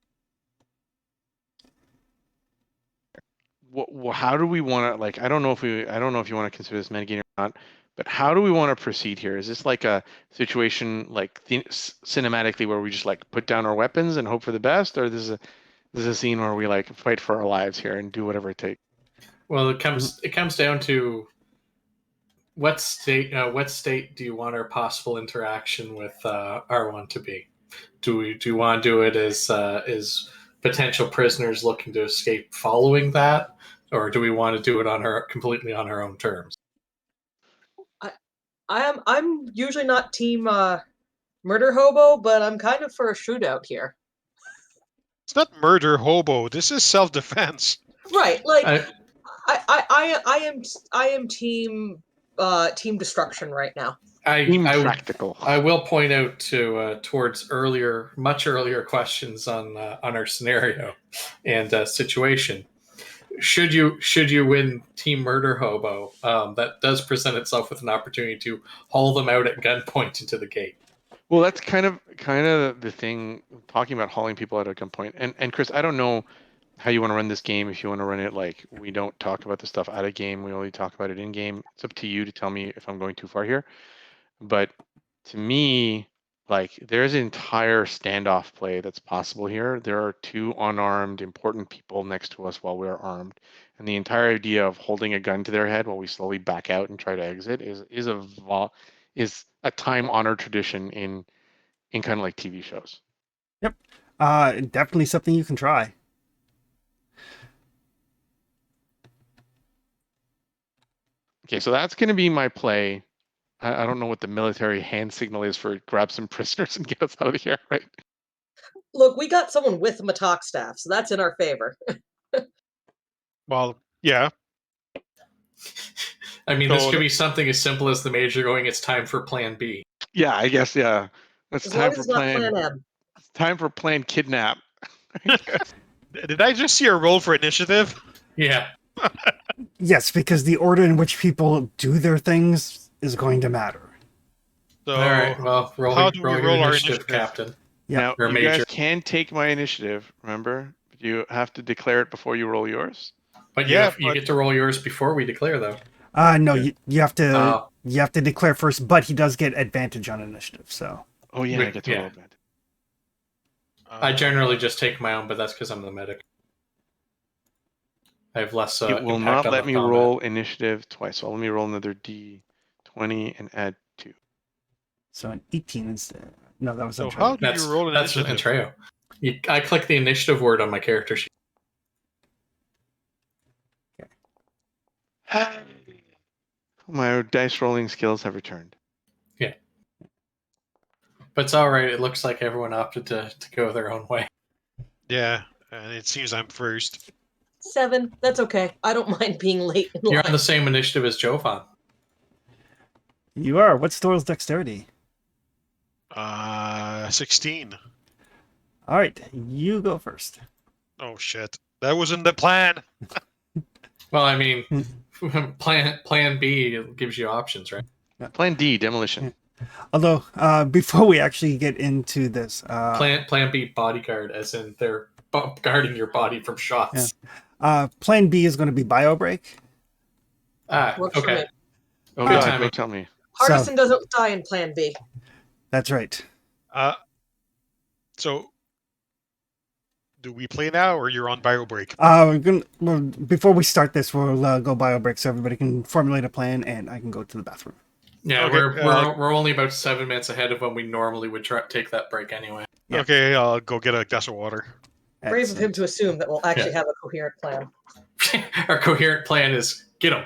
How do we want to like? I don't know if you want to consider this metagaming or not, but how do we want to proceed here? Is this like a situation like cinematically where we just like put down our weapons and hope for the best, or this is a scene where we like fight for our lives here and do whatever it takes? Well, it comes down to what state do you want our possible interaction with R1 to be? Do you want to do it as potential prisoners looking to escape following that, or do we want to do it completely on our own terms? I'm usually not team murder hobo, but I'm kind of for a shootout here. It's not murder hobo. This is self-defense. Right, like I am team destruction right now. Practical. I will point out towards much earlier questions on our scenario and situation. Should you win Team Murder Hobo, that does present itself with an opportunity to haul them out at gunpoint into the gate. Well, that's kind of the thing. Talking about hauling people out at gunpoint, and Chris, I don't know how you want to run this game. If you want to run it like we don't talk about the stuff out of game, we only talk about it in game. It's up to you to tell me if I'm going too far here. But to me, like there's an entire standoff play that's possible here. There are 2 unarmed important people next to us while we're armed, and the entire idea of holding a gun to their head while we slowly back out and try to exit is a time-honored tradition in kind of like TV shows. Yep. Definitely something you can try. Okay, so that's going to be my play. I don't know what the military hand signal is for grab some prisoners and get us out of here, right? Look, we got someone with a talk staff, so that's in our favor. Well, yeah. I mean, this could be something as simple as the major going, "It's time for Plan B." Yeah, I guess. Yeah, it's As time long for as it's not Plan M. It's time for Plan Kidnap. Did I just see a roll for initiative? Yeah. Yes, because the order in which people do their things is going to matter. So, all right. Well, how do we roll our initiative, Captain? Now, Or you major. guys can take my initiative. Remember, but you have to declare it before you roll yours. But Yeah, you get to roll yours before we declare, though. No, Yeah. you have to declare first, but he does get advantage on initiative. So. Oh yeah, I get to roll advantage. I generally just take my own, but that's because I'm the medic. I have less. It will impact not on let the me combat. roll initiative twice. So let me roll another D20 and add 2. So an 18 instead. No, that was So Entreo. how do you roll That's initiative? Entreo. I click the initiative word on my character sheet. My dice rolling skills have returned. Yeah. But it's all right. It looks like everyone opted to go their own way. Yeah, and it seems I'm first. 7. That's okay. I don't mind being late in You're line. on the same initiative as Jovan. You are. What's Doyle's dexterity? 16. All right, you go first. Oh shit, that wasn't the plan. Well, I mean, plan B gives you options, right? Plan D, demolition. Although, before we actually get into this, Plan B, bodyguard, as in they're guarding your body from shots. Plan B is going to be bio break. Works for me. Okay. Oh Good God, timing. don't tell me. Hardison doesn't die in Plan B. That's right. So, do we play now, or you're on bio break? Before we start this, we'll go bio break so everybody can formulate a plan, and I can go to the bathroom. Yeah, Okay, we're only about 7 minutes ahead of when we normally would take that break anyway. Yeah. Okay, I'll go get a glass of water. Brave of him to assume that we'll actually have a coherent plan. Our coherent plan is get them.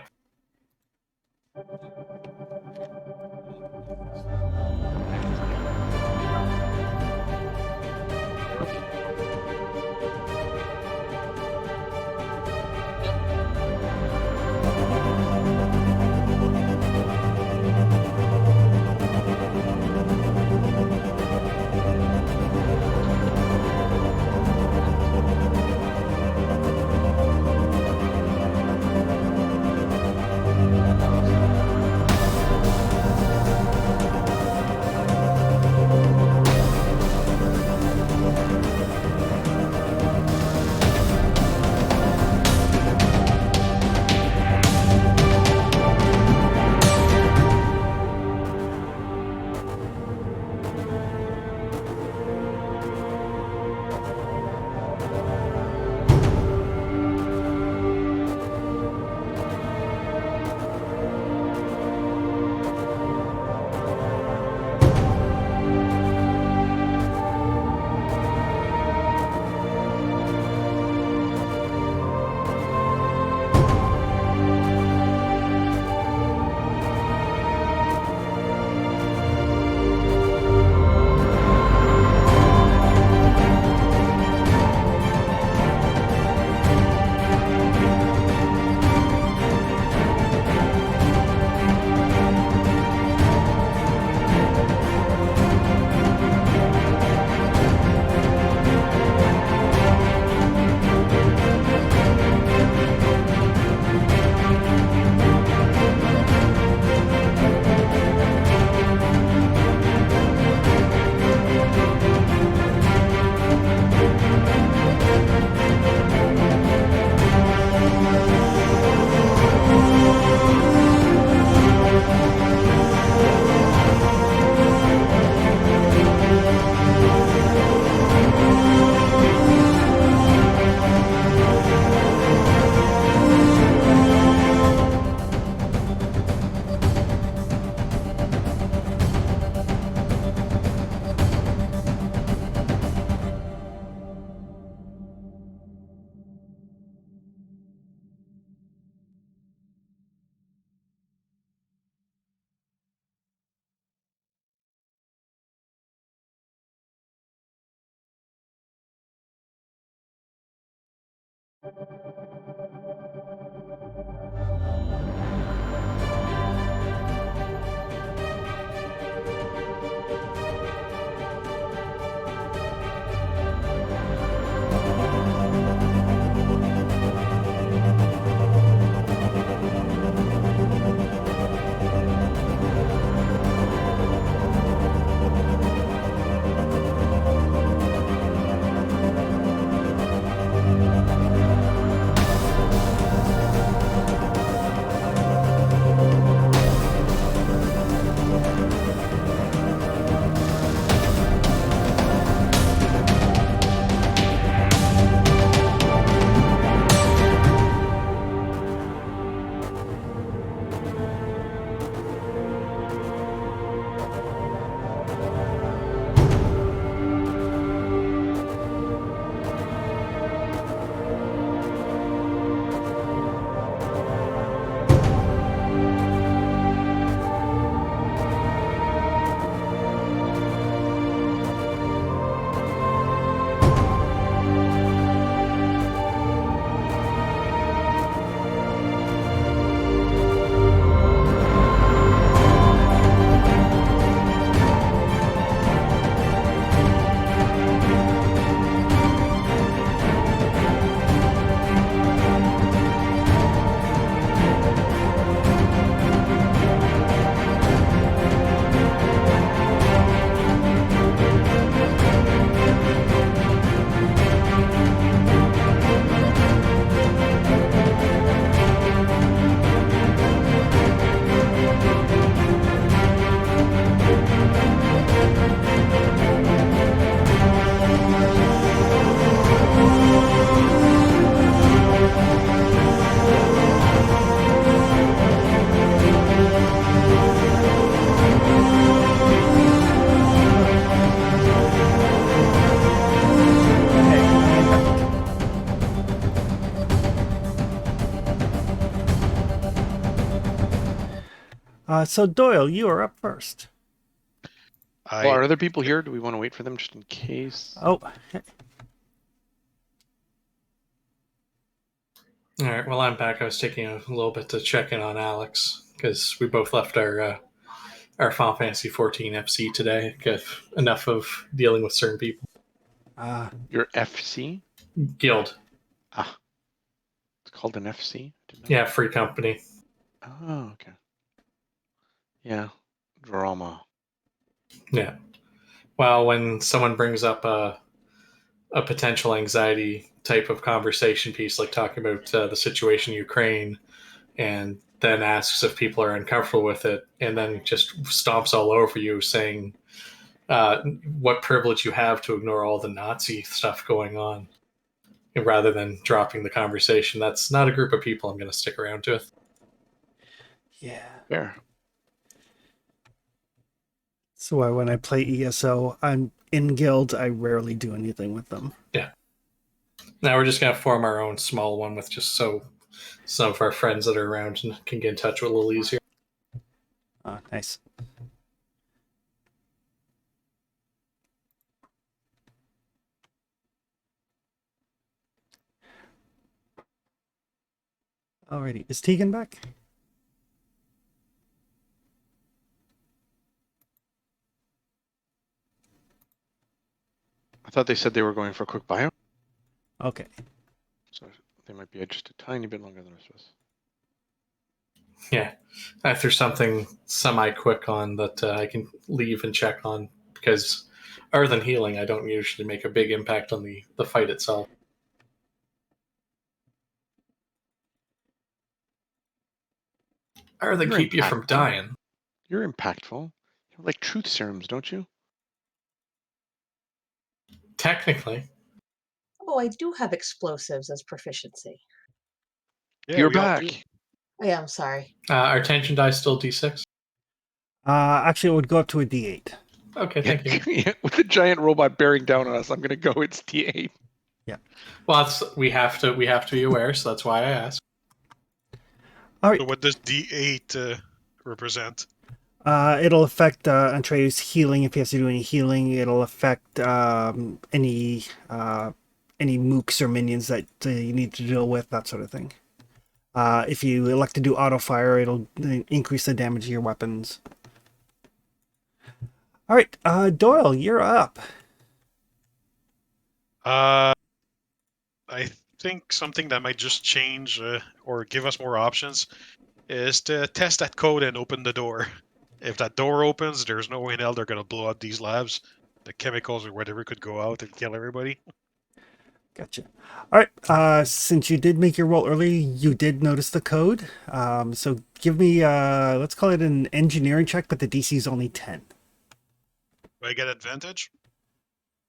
So Doyle, you are up first. Well, are other people here? Do we want to wait for them just in case? Oh, All right. Well, I'm back. I was taking a little bit to check in on Alex because we both left our Final Fantasy 14 FC today. Got enough of dealing with certain people. Your FC? Guild. Ah, it's called an FC? Yeah, free company. Oh, okay. Yeah, drama. Yeah. Well, when someone brings up a potential anxiety type of conversation piece, like talking about the situation in Ukraine, and then asks if people are uncomfortable with it, and then just stomps all over you saying what privilege you have to ignore all the Nazi stuff going on, rather than dropping the conversation. That's not a group of people I'm going to stick around with. yeah. Fair. So when I play ESO, I'm in guild. I rarely do anything with them. Yeah. Now we're just going to form our own small one with just so some of our friends that are around can get in touch with a little easier. Nice. Alrighty, is Tegan back? I thought they said they were going for a quick bio. Okay. So they might be just a tiny bit longer than I suppose. Yeah. I threw something semi-quick on that I can leave and check on, because other than healing, I don't usually make a big impact on the fight itself. Or they You're keep you from impactful. dying. You're impactful. You have like truth serums, don't you? Technically. Oh, I do have explosives as proficiency. Yeah, You're we all do. back. Oh, yeah, I'm sorry. Our tension die still D6? Actually, it would go up to a D8. Okay, thank you. Yeah, with a giant robot bearing down on us, I'm gonna go. It's D8. Well, we have to be aware, so that's why I asked. All right. So what does D8 represent? It'll affect Antreus' healing if he has to do any healing. It'll affect any mooks or minions that you need to deal with, that sort of thing. If you elect to do auto fire, it'll increase the damage of your weapons. All right, Doyle, you're up. I think something that might just change or give us more options is to test that code and open the door. If that door opens, there's no way in hell they're going to blow up these labs. The chemicals or whatever could go out and kill everybody. Gotcha. All right, since you did make your roll early, you did notice the code. So give me, let's call it an engineering check, but the DC is only 10. Do I get advantage?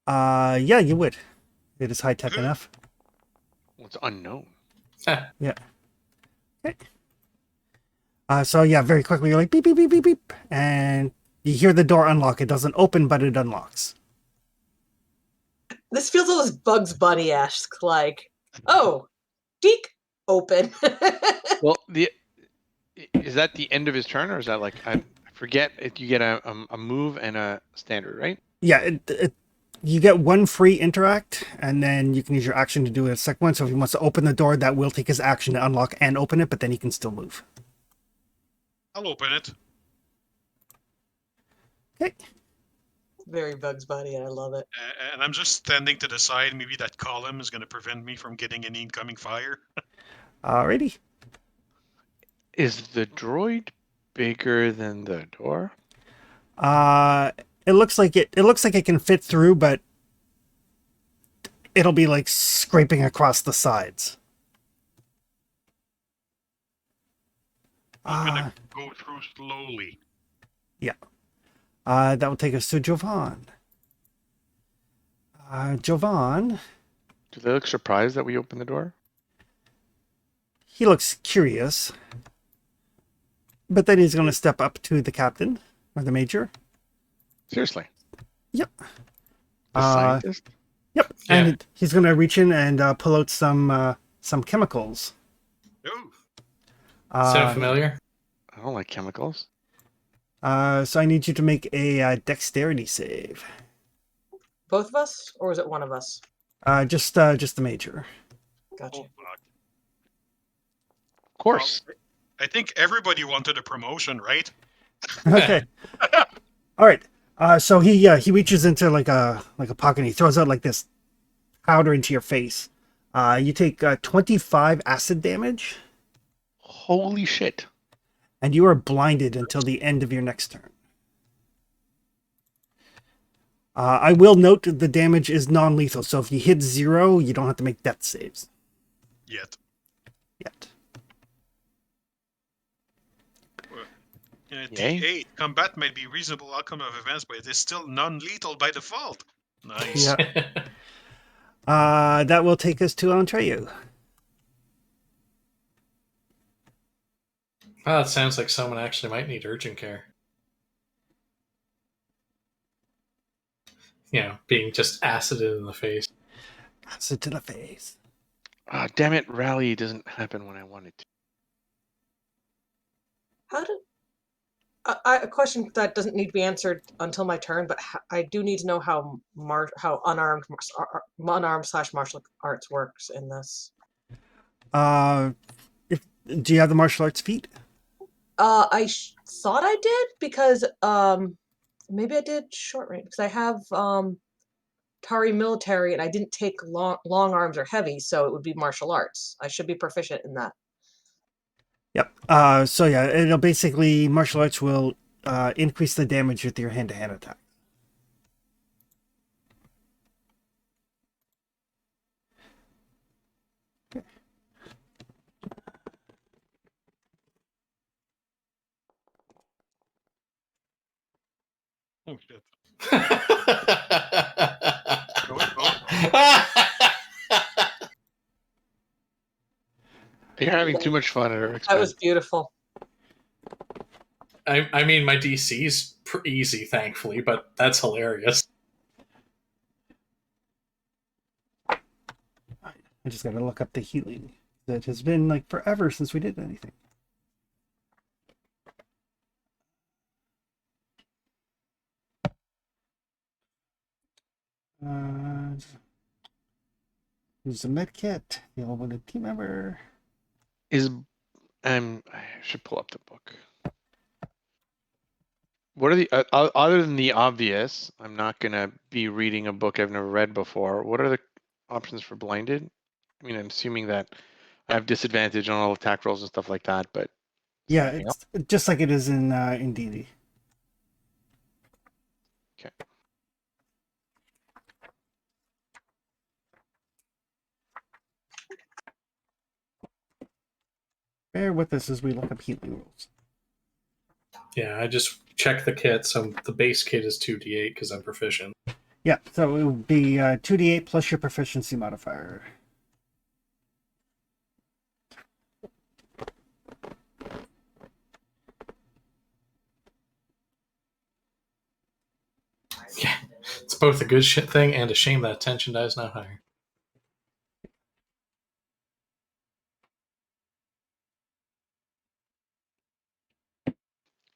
Yeah, you would. It is high-tech enough. Well, it's unknown. Yeah. Okay. So yeah, very quickly you're like beep beep beep beep beep, and you hear the door unlock. It doesn't open, but it unlocks. This feels almost Bugs Bunny-esque, like, oh, deek, open. Well, is that the end of his turn, or is that like I forget? You get a move and a standard, right? Yeah, you get one free interact, and then you can use your action to do a second one. So if he wants to open the door, that will take his action to unlock and open it, but then he can still move. I'll open it. Okay. Very Bugs Bunny, and I love it. And I'm just standing to the side. Maybe that column is going to prevent me from getting any incoming fire. Alrighty. Is the droid bigger than the door? It looks like it can fit through, but it'll be like scraping across the sides. I'm going to go through slowly. Yeah. That will take us to Jovan. Jovan, Do they look surprised that we opened the door? he looks curious. But then he's going to step up to the captain, or the major. Seriously? Yep. The scientist? Yep. Yeah. And he's going to reach in and pull out some chemicals. Oh, Sound familiar? I don't like chemicals. So I need you to make a dexterity save. Both of us, or is it one of us? Just the major. Gotcha. Oh, fuck. Of course. I think everybody wanted a promotion, right? Okay. All right. So he reaches into like a pocket and he throws out like this powder into your face. You take 25 acid damage, Holy shit. and you are blinded until the end of your next turn. I will note the damage is non-lethal, so if you hit 0, you don't have to make death saves Yet. yet. Yay. D8. Combat might be reasonable outcome of events, but it is still non-lethal by default. Nice. Yeah. That will take us to Antreyu. Well, it sounds like someone actually might need urgent care. You know, being just acided in the face. Acid to the face. Damn it, rally doesn't happen when I want it to. How did a question that doesn't need to be answered until my turn, but I do need to know how unarmed slash martial arts works in this. Do you have the martial arts feat? I thought I did because maybe I did short range because I have Tari military and I didn't take long arms or heavy, so it would be martial arts. I should be proficient in that. Yep. So yeah, it'll basically martial arts will increase the damage with your hand-to-hand attack. Oh, shit. You're having too much fun at our expense. That was beautiful. I mean, my DC's easy, thankfully, but that's hilarious. I just gotta look up the healing. That has been like forever since we did anything. Use a med kit. Deal with a team member. I should pull up the book. What are the other than the obvious? I'm not gonna be reading a book I've never read before. What are the options for blinded? I mean, I'm assuming that I have disadvantage on all attack rolls and stuff like that, but Yeah, it's just like it is in D&D. okay. Bear with us as we look up healing rules. Yeah, I just checked the kit, so the base kit is 2d8 because I'm proficient. Yeah, so it would be 2d8 plus your proficiency modifier. Yeah, it's both a good shit thing and a shame that attention dies not higher.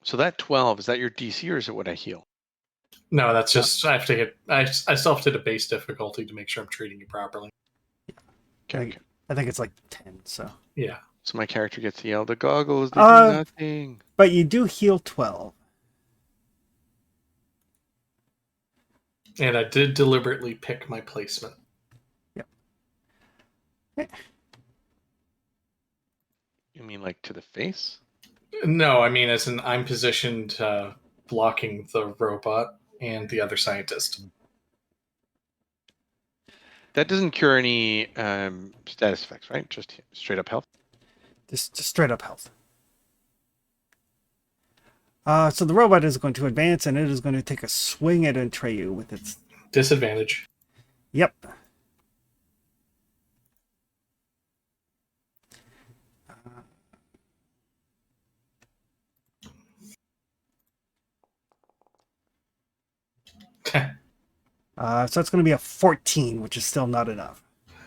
So that 12, is that your DC or is it what I heal? No, that's just I have to hit. I still have to hit a base difficulty to make sure I'm treating you properly. Okay. I think it's like 10, so. Yeah, So my character gets to yell, the goggles, they do nothing. But you do heal 12. and I did deliberately pick my placement. Yep. You mean like to the face? No, I mean as in I'm positioned blocking the robot and the other scientist. That doesn't cure any status effects, right? Just straight up health? Just straight up health. So the robot is going to advance, and it is going to take a swing at Antreyu with its... Disadvantage. Yep. So it's going to be a 14, which is still not enough.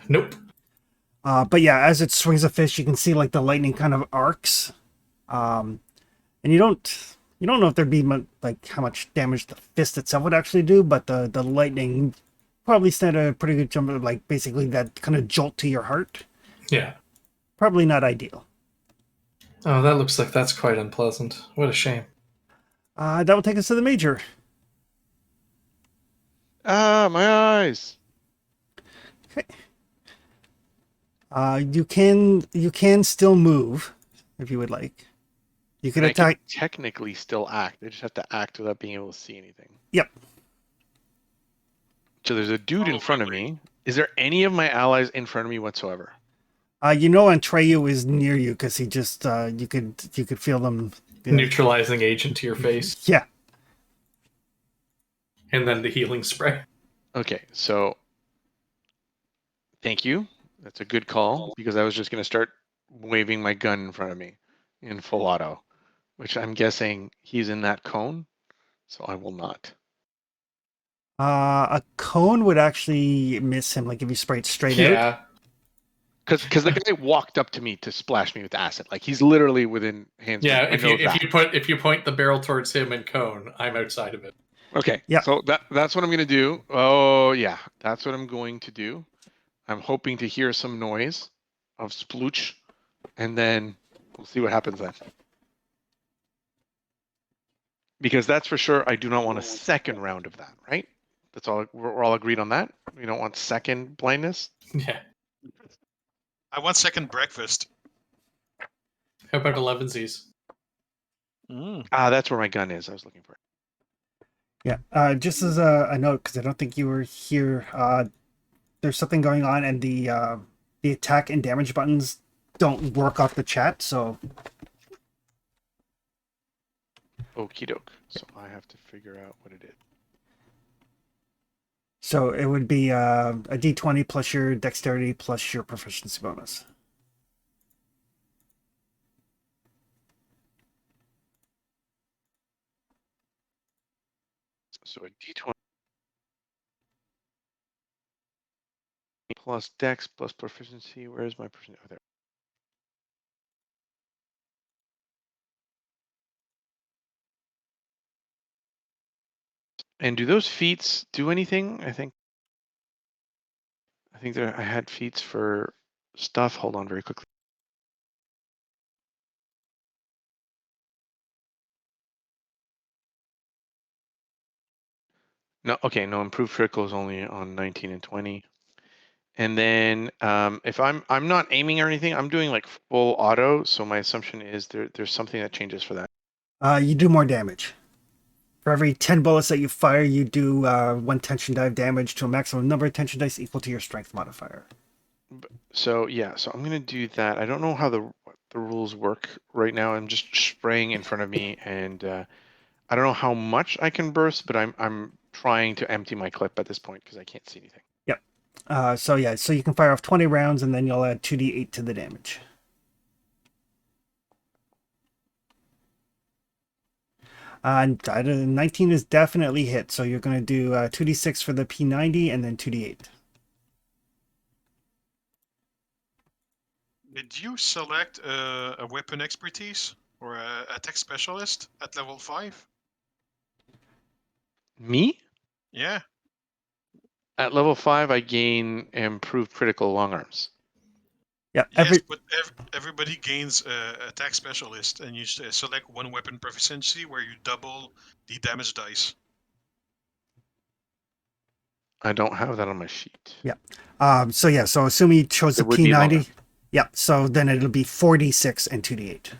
Nope. But yeah, as it swings a fist, you can see like the lightning kind of arcs. And you don't You don't know if there'd be like how much damage the fist itself would actually do, but the lightning probably stand a pretty good jump, like basically that kind of jolt to your heart. Yeah. Probably not ideal. Oh, that looks like that's quite unpleasant. What a shame. That will take us to the major. Ah, my eyes. Okay. You can still move if you would like. You can And I can attack. technically still act. I just have to act without being able to see anything. Yep. So there's a dude in front of me. Is there any of my allies in front of me whatsoever? You know, Antreyu is near you because he just you could feel them. Neutralizing agent to your face. Yeah. And then the healing spray. Okay, so thank you. That's a good call because I was just going to start waving my gun in front of me in full auto, which I'm guessing he's in that cone, so I will not. A cone would actually miss him, like if you spray it straight out. Yeah. Because the guy walked up to me to splash me with acid. Like he's literally within hands. Yeah, I know that. if you point the barrel towards him and cone, I'm outside of it. Okay. Yeah. So that's what I'm gonna do. Oh yeah, that's what I'm going to do. I'm hoping to hear some noise of splooch, and then we'll see what happens then. Because that's for sure. I do not want a second round of that. Right? That's all. We're all agreed on that. We don't want second blindness. Yeah. I want second breakfast. How about 11Z's? Ah, that's where my gun is. I was looking for it. Yeah. Just as a note, because I don't think you were here. There's something going on, and the attack and damage buttons don't work off the chat. So. Okie doke. So I have to figure out what it is. So it would be a d20 plus your dexterity plus your proficiency bonus. So a d20 plus dex plus proficiency. Where is my proficiency? Oh, there. And do those feats do anything? I think I had feats for stuff. Hold on very quickly. No, okay, no, improved critical is only on 19 and 20. And then if I'm not aiming or anything, I'm doing like full auto. So my assumption is there's something that changes for that. You do more damage. For every 10 bullets that you fire, you do 1 tension dive damage to a maximum number of tension dice equal to your strength modifier. So yeah, so I'm gonna do that. I don't know how the rules work right now. I'm just spraying in front of me, and I don't know how much I can burst, but I'm trying to empty my clip at this point because I can't see anything. Yep. So you can fire off 20 rounds, and then you'll add 2d8 to the damage. And 19 is definitely hit, so you're going to do 2d6 for the P90 and then 2d8. Did you select a weapon expertise or a tech specialist at level 5? Me? Yeah. At level 5, I gain improved critical long arms. Yeah. Yes, but everybody gains a attack specialist, and you select one weapon proficiency where you double the damage dice. I don't have that on my sheet. Yeah. So assuming you chose the It would be longer. P90. Yeah. So then it'll be 4d6 and 2d8.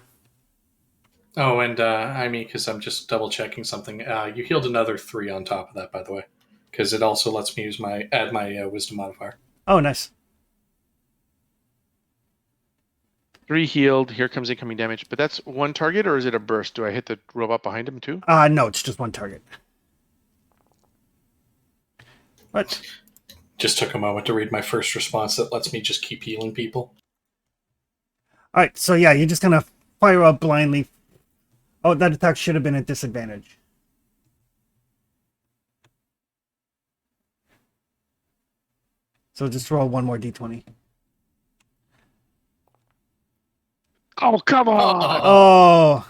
Oh, and I mean, because I'm just double checking something. You healed another 3 on top of that, by the way, because it also lets me add my wisdom modifier. Oh, nice. 3 healed. Here comes incoming damage. But that's one target, or is it a burst? Do I hit the robot behind him too? No, it's just one target. What? Just took a moment to read my first response that lets me just keep healing people. All right. So yeah, you're just gonna fire up blindly. Oh, that attack should have been at disadvantage. So just roll one more d20. Oh, come on! Oh.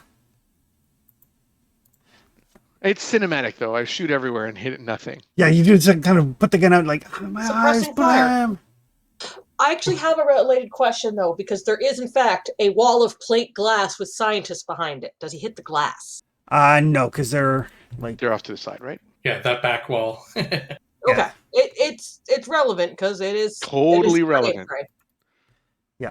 It's cinematic though. I shoot everywhere and hit nothing. Yeah, you do just kind of put the gun out like, "Oh, my eyes, Suppressing fire. blam." I actually have a related question though, because there is in fact a wall of plate glass with scientists behind it. Does he hit the glass? No, because they're like, They're off to the side, right? Yeah, that back wall. Okay, it's relevant because it is Totally it is relevant. right. yeah.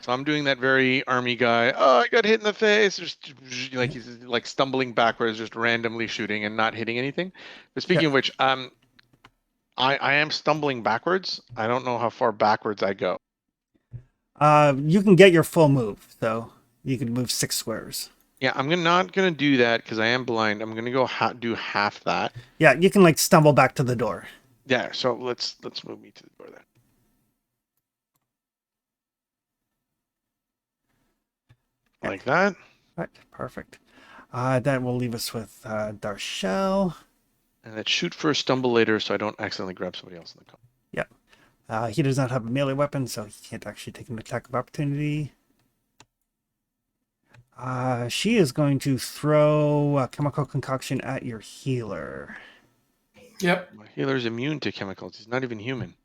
So I'm doing that very army guy. Oh, I got hit in the face. Just like he's like stumbling backwards, just randomly shooting and not hitting anything. But speaking of which, I am stumbling backwards. I don't know how far backwards I go. You can get your full move, so you can move 6 squares. Yeah, not gonna do that because I am blind. I'm gonna go do half that. Yeah, you can like stumble back to the door. Yeah, so let's move me to the door then. Like that. Right, perfect. That will leave us with Darshell. And let's shoot first, stumble later, so I don't accidentally grab somebody else in the car. Yeah. He does not have a melee weapon, so he can't actually take an attack of opportunity. She is going to throw a chemical concoction at your healer. Yep. My healer's immune to chemicals. He's not even human.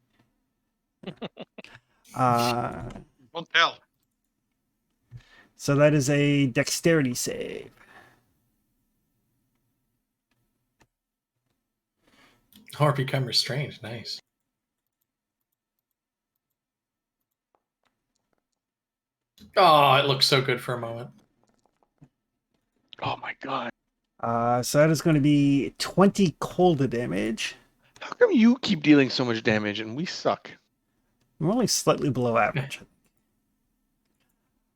Won't tell. So that is a dexterity save. Or become restrained. Nice. Oh, it looks so good for a moment. Oh my god. So that is going to be 20 cold damage. How come you keep dealing so much damage and we suck? I'm only slightly below average.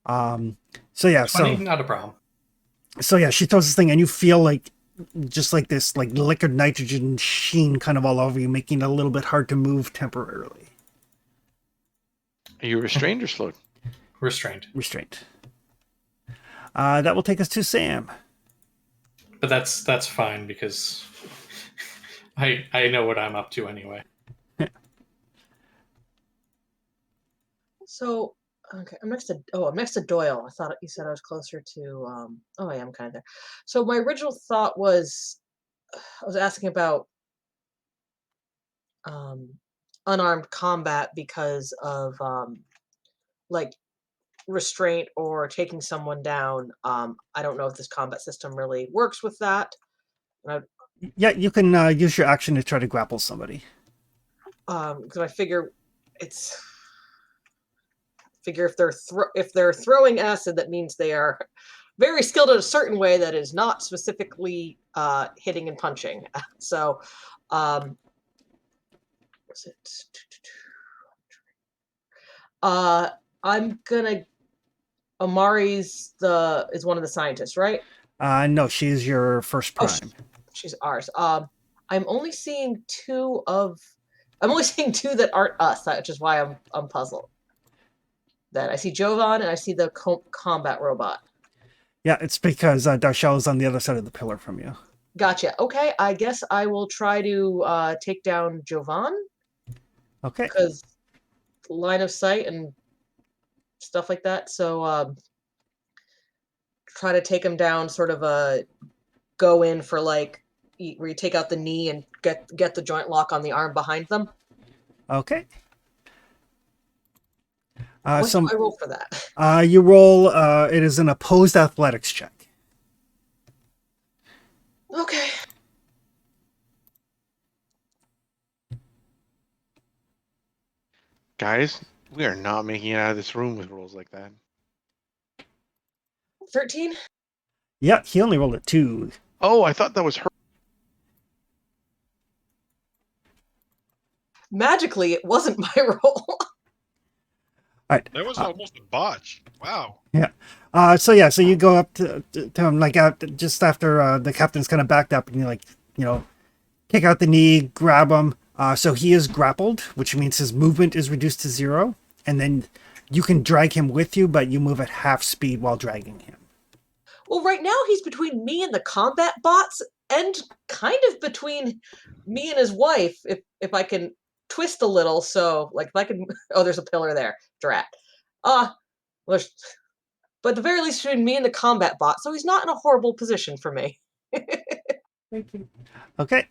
So yeah, 20, not a problem. so yeah, she throws this thing and you feel like just like this like liquid nitrogen sheen kind of all over you, making it a little bit hard to move temporarily. Are you restrained or slowed? Restrained. Restraint. That will take us to Sam. But that's fine because I know what I'm up to anyway. So okay, I'm next to Doyle. I thought you said I was closer to I am kind of there. So my original thought was I was asking about unarmed combat because of like restraint or taking someone down. I don't know if this combat system really works with that. And Yeah, you can use your action to try to grapple somebody. because I figure if they're throwing acid, that means they are very skilled in a certain way that is not specifically hitting and punching. So, was it? I'm gonna. Amari's is one of the scientists, right? No, she's your first Oh, prime. she's ours. I'm only seeing two that aren't us, which is why I'm puzzled. Then I see Jovan and I see the combat robot. Yeah, it's because Darshell is on the other side of the pillar from you. Gotcha. Okay, I guess I will try to take down Jovan Okay. because line of sight and stuff like that. So try to take him down, sort of go in for like where you take out the knee and get the joint lock on the arm behind them. Okay. What do I roll for that? You roll. It is an opposed athletics check. Okay. Guys, we are not making it out of this room with rolls like that. 13? Yeah, he only rolled a 2. Oh, I thought that was her. Magically, it wasn't my roll. All right. That was almost a botch. Wow. Yeah. So you go up to him like just after the captain's kind of backed up, and you like kick out the knee, grab him. So he is grappled, which means his movement is reduced to 0, and then you can drag him with you, but you move at half speed while dragging him. Well, right now he's between me and the combat bots, and kind of between me and his wife. If I can twist a little, so like if I can. Oh, there's a pillar there. Drat. But at the very least between me and the combat bot, so he's not in a horrible position for me. Okay.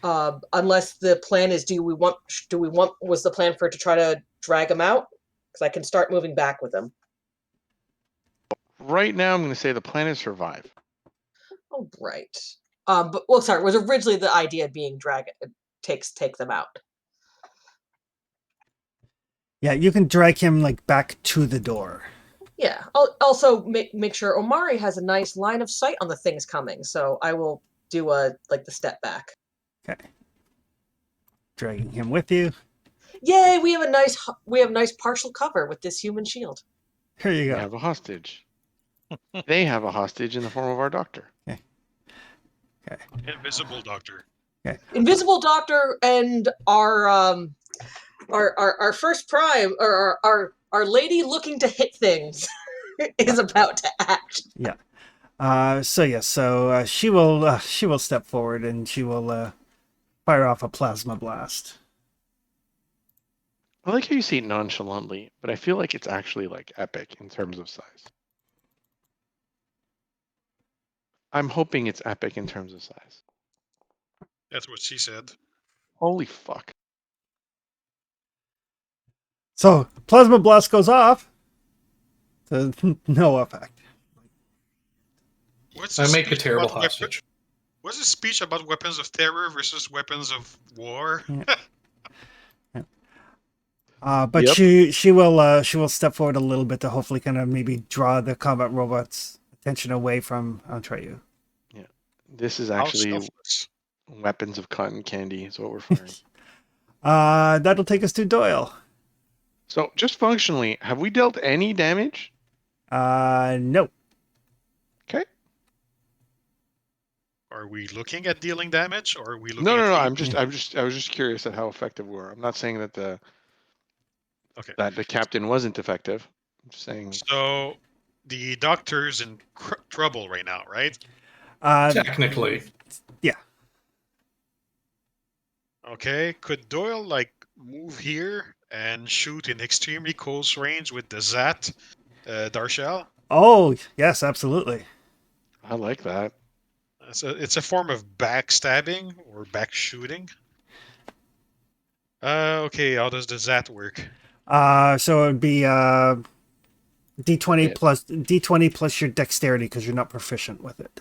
Unless the plan is, was the plan for it to try to drag him out? Because I can start moving back with him. Right now, I'm going to say the plan is survive. Oh, right. But sorry, was originally the idea being take them out. Yeah, you can drag him like back to the door. Yeah. I'll also make sure Omari has a nice line of sight on the things coming, so I will do the step back. Okay. Dragging him with you. Yay! We have nice partial cover with this human shield. Here you We go. have a hostage. They have a hostage in the form of our doctor. Invisible doctor. Invisible Doctor and our first prime, or our lady looking to hit things, is about to act. Yeah. So she will step forward and she will fire off a plasma blast. I like how you say it nonchalantly, but I feel like it's actually like epic in terms of size. I'm hoping it's epic in terms of size. That's what she said. Holy fuck. So plasma blast goes off. To no effect. What's I the make a speech terrible about hostage. What's the speech about weapons of terror versus weapons of war? But Yep. she will step forward a little bit to hopefully kind of maybe draw the combat robot's attention away from Antreyu. Yeah. This is How actually selfless. weapons of cotton candy is what we're firing. That'll take us to Doyle. So just functionally, have we dealt any damage? No. Okay. Are we looking at dealing damage, or are we looking No. at? I was just curious at how effective we were. I'm not saying that the captain wasn't effective. I'm just saying. So the doctor's in trouble right now, right? Technically. Yeah. Okay. Could Doyle move here and shoot in extremely close range with the Zat, Darshell? Oh, yes, absolutely. I like that. It's a form of backstabbing or back shooting. Okay. How does the Zat work? So it would be D20 Yeah. plus D20 plus your dexterity because you're not proficient with it.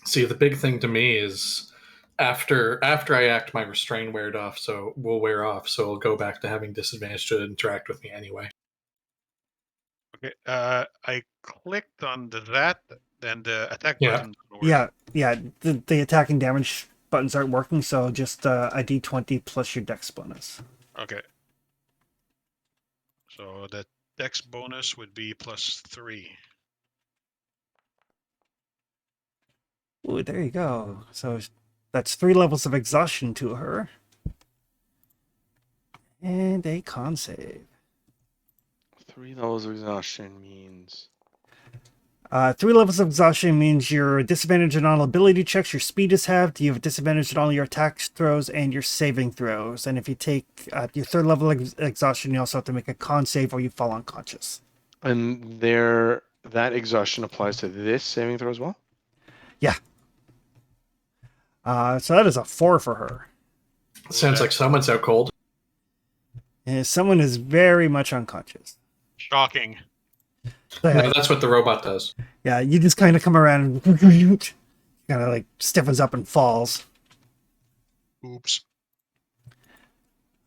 See, the big thing to me is after I act, my restraint will wear off, so it'll go back to having disadvantage to interact with me anyway. Okay. I clicked on the Zat, then the attack Yeah. button doesn't work. Yeah. The attacking damage buttons aren't working, so just a D20 plus your dex bonus. Okay. So the dex bonus would be +3. Ooh, there you go. So that's 3 levels of exhaustion to her. And a con save. 3 levels of exhaustion means 3 levels of exhaustion means your disadvantage on all ability checks, your speed is halved, you have a disadvantage on all your attack throws and your saving throws. And if you take your 3rd level exhaustion, you also have to make a con save or you fall unconscious. and that exhaustion applies to this saving throw as well? Yeah. So that is a 4 for her. Sounds like someone's out cold. And someone is very much unconscious. Shocking. So, No, that's what the robot does. yeah, you just kind of come around and kind of stiffens up and falls. Oops.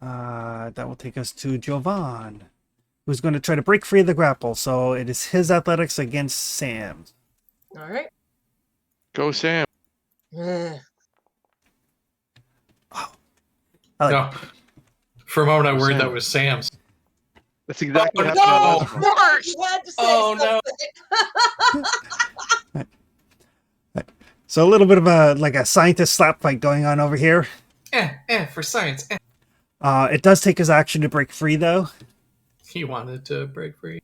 That will take us to Jovan, who's going to try to break free of the grapple. So it is his athletics against Sam's. All right. Go, Sam. No. For a moment, I worried Sam. that was Sam's. That's exactly Oh, how no! it was. You had to say Oh, no. something. So a little bit of a scientist slap fight going on over here. For science. It does take his action to break free, though. He wanted to break free.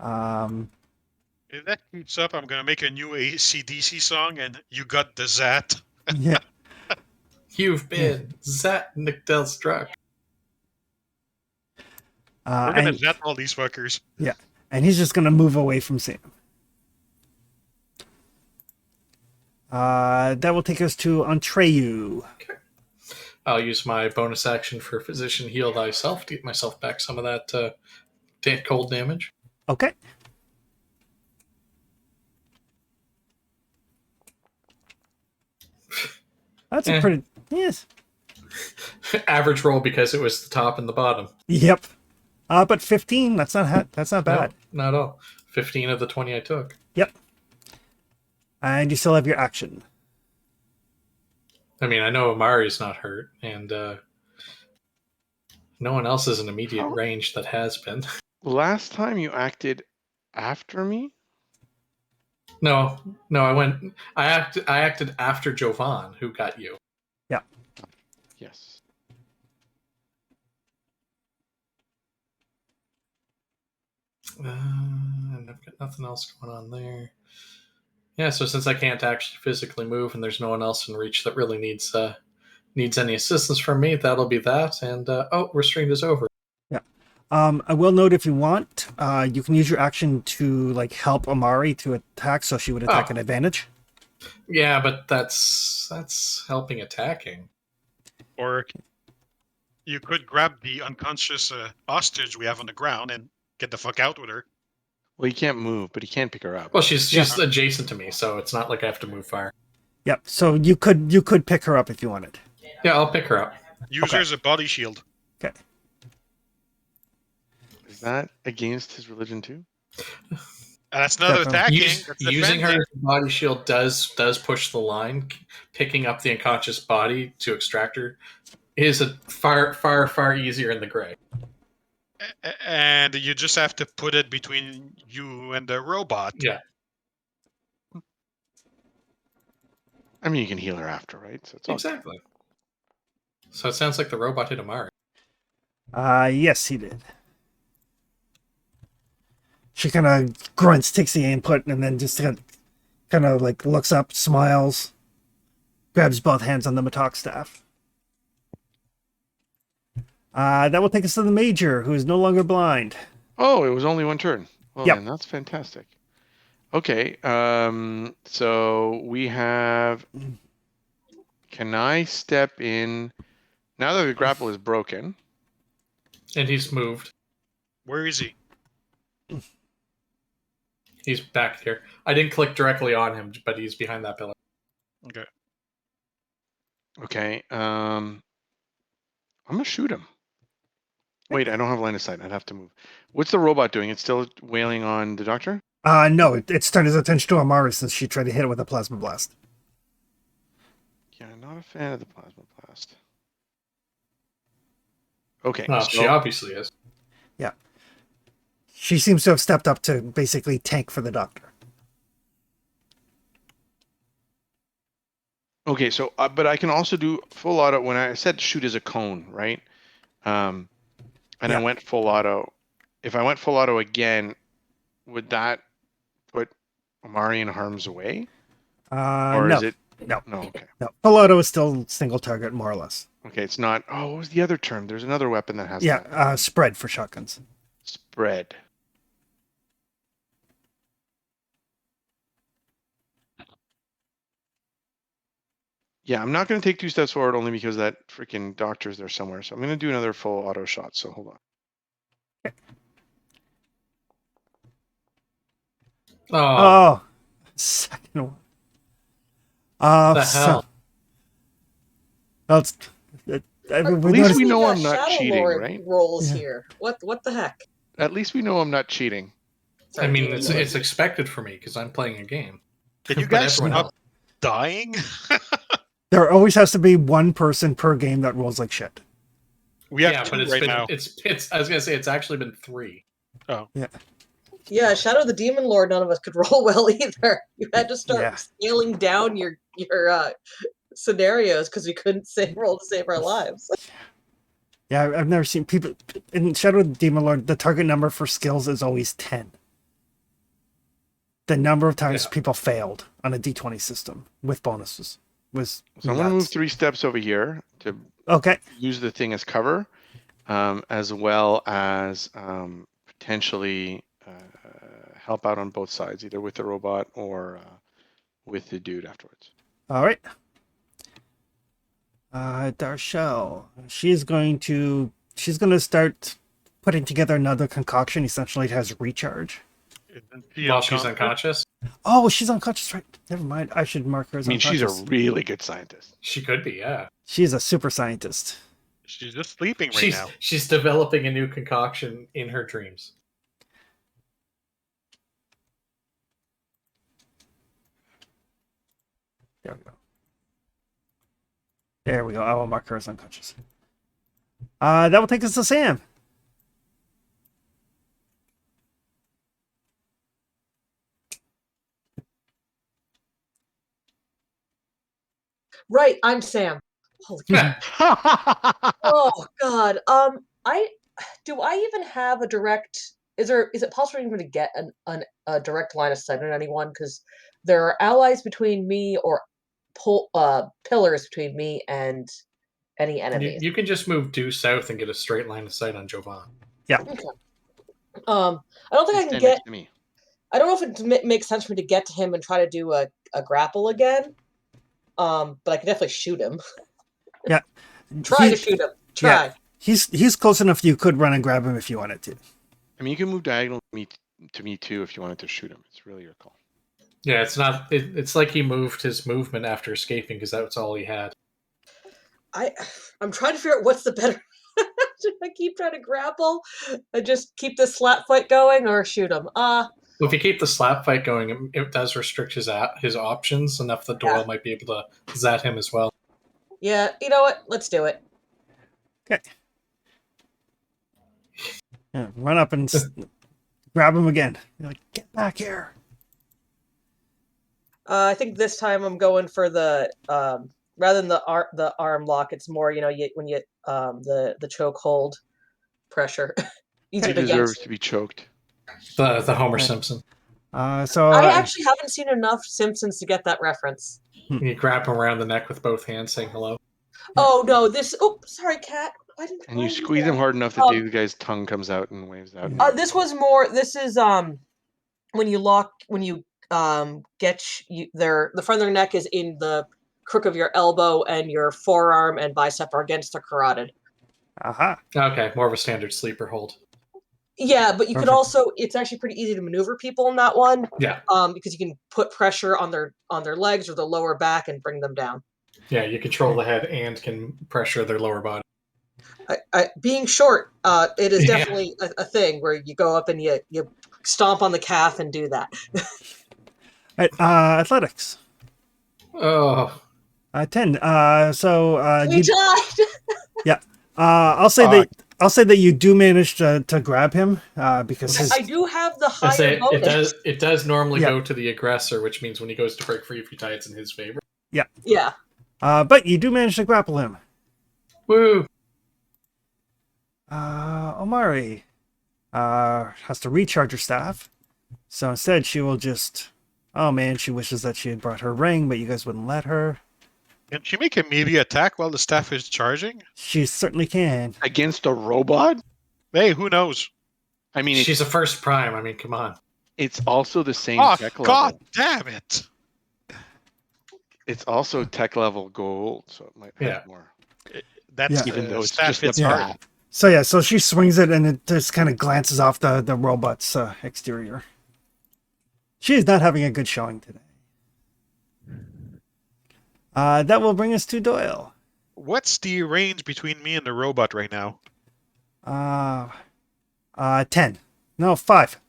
If that keeps up, I'm gonna make a new AC/DC song, and you got the Zat. Yeah. You've been Zat Nictel-struck. We're gonna And, Zat all these fuckers. yeah. And he's just going to move away from Sam. That will take us to Antreyu. I'll use my bonus action for Physician Heal Thyself to get myself back some of that cold damage. Okay. That's a pretty... Yes. Average roll because it was the top and the bottom. Yep. But 15, that's not bad. No, not at all. 15 of the 20 I took. Yep. And you still have your action. I mean, I know Amari's not hurt, and no one else is in immediate range that has been. Last time you acted after me? No, I acted after Jovan, who got you. Yeah. Yes. And I've got nothing else going on there. Yeah, so since I can't actually physically move and there's no one else in reach that really needs any assistance from me, that'll be that. And restraint is over. Yeah. I will note if you want, you can use your action to like help Amari to attack, so she would attack at advantage. Yeah, but that's helping attacking. Or you could grab the unconscious hostage we have on the ground and get the fuck out with her. Well, he can't move, but he can pick her up. Well, she's adjacent to me, so it's not like I have to move far. Yep. So you could pick her up if you wanted. Yeah, I'll pick her up. Use her as a body shield. Okay. Is that against his religion too? That's not attacking. Using her as a body shield does push the line. Picking up the unconscious body to extract her is a far easier in the gray. And you just have to put it between you and the robot. Yeah. I mean, you can heal her after, right? So it's all Exactly. So it sounds like the robot hit Amari. Yes, he did. She kind of grunts, takes the input, and then just kind of like looks up, smiles, grabs both hands on the Matok staff. That will take us to the Major, who is no longer blind. Oh, it was only one turn. Well, Yep. then that's fantastic. Okay, so we have... Can I step in... Now that the grapple is broken... And he's moved. Where is he? He's back here. I didn't click directly on him, but he's behind that pillar. Okay. Okay, I'm going to shoot him. Wait, I don't have line of sight. I'd have to move. What's the robot doing? It's still wailing on the doctor? No, it's turned his attention to Amari since she tried to hit it with a plasma blast. Yeah, I'm not a fan of the plasma blast. Okay. Well, she obviously is. Yeah. She seems to have stepped up to basically tank for the doctor. Okay, so, but I can also do full auto. When I said shoot as a cone, right? And I went full auto. If I went full auto again, would that put Amari in harm's way? Or no. is it? No. No, okay. No. Full auto is still single target, more or less. Okay, it's not. Oh, what was the other term? There's another weapon that has that. Spread for shotguns. Spread. Yeah, I'm not going to take 2 steps forward only because that freaking doctor's there somewhere. So I'm going to do another full auto shot. So hold on. Oh. Second one. The hell? At least we know I'm not Shadow cheating, Lord right? rolls here. What the heck? At least we know I'm not cheating. I mean, it's expected for me because I'm playing a game. Can you But guys everyone stop else- dying? There always has to be one person per game that rolls like shit. We have Yeah, two but it's right been now. it's. I was gonna say it's actually been 3. Yeah, Shadow the Demon Lord, none of us could roll well either. You had to start Yeah. scaling down your scenarios because we couldn't roll to save our lives. Yeah, I've never seen people in Shadow of the Demon Lord. The target number for skills is always 10. The number of times people failed on a D20 system with bonuses was So I'm going to move nuts. 3 steps over here to Okay. use the thing as cover, as well as potentially help out on both sides, either with the robot or with the dude afterwards. All right. Darshell, she's going to start putting together another concoction. Essentially, it has recharge. Isn't she While she's unconscious? unconscious, Oh, she's unconscious, right? Never mind. I should mark her as I mean, she's unconscious. a really good scientist. she could be. Yeah, She's a super scientist. She's just sleeping right now. she's developing a new concoction in her dreams. There we go. There we go. I will mark her as unconscious. That will take us to Sam. Right, I'm Sam. Holy crap. Oh God. I even have a direct? Is it possible even to get a direct line of sight on anyone? Because there are allies between me or pillars between me and any enemies. You can just move due south and get a straight line of sight on Jovan. Okay. I don't think I can Stand get. next to me. I don't know if it makes sense for me to get to him and try to do a grapple again. But I can definitely shoot him. Yeah. Try to shoot him. Try. Yeah. He's close enough. You could run and grab him if you wanted to. I mean, you can move diagonal to me too if you wanted to shoot him. It's really your call. Yeah, it's not. It's like he moved his movement after escaping because that's all he had. I'm trying to figure out what's the better. Should I keep trying to grapple and just keep this slap fight going, or shoot him? Well, if you keep the slap fight going, it does restrict his options enough that Doyle might be able to zat him as well. Yeah, you know what? Let's do it. Okay. Yeah, run up and grab him again. You're like, get back here. I think this time I'm going for the rather than the arm lock. It's more when you the choke hold pressure. Easier He to get. deserves to be choked. The Homer Simpson. So I actually haven't seen enough Simpsons to get that reference. You grab him around the neck with both hands, saying hello. Oh no! Oh, sorry, cat. And you squeeze him hard enough that the guy's tongue comes out and waves out. This was more. This is when you get the front of their neck is in the crook of your elbow, and your forearm and bicep are against the carotid. Aha. Okay, more of a standard sleeper hold. Yeah, but you could also. It's actually pretty easy to maneuver people in that one. Yeah. Because you can put pressure on their legs or the lower back and bring them down. Yeah, you control the head and can pressure their lower body. Being short, it is definitely a thing where you go up and you stomp on the calf and do that. Right, athletics. Oh. 10. We died. Yeah. I'll say that you do manage to grab him because I do have the higher bonus. It does normally go to the aggressor, which means when he goes to break free, if you tie, it's in his favor. Yeah. Yeah. But you do manage to grapple him. Woo! Omari has to recharge her staff. So instead, she will just... Oh man, she wishes that she had brought her ring, but you guys wouldn't let her. Can she make a melee attack while the staff is charging? She certainly can. Against a robot? Hey, who knows? I mean, she's a first prime. I mean, come on. It's also the same tech level. God damn it! It's also tech level gold, so it might have more. That's even though it's staff just hits the hard. bat. So she swings it and it just kind of glances off the robot's exterior. She is not having a good showing today. That will bring us to Doyle. What's the range between me and the robot right now? 10. No, 5.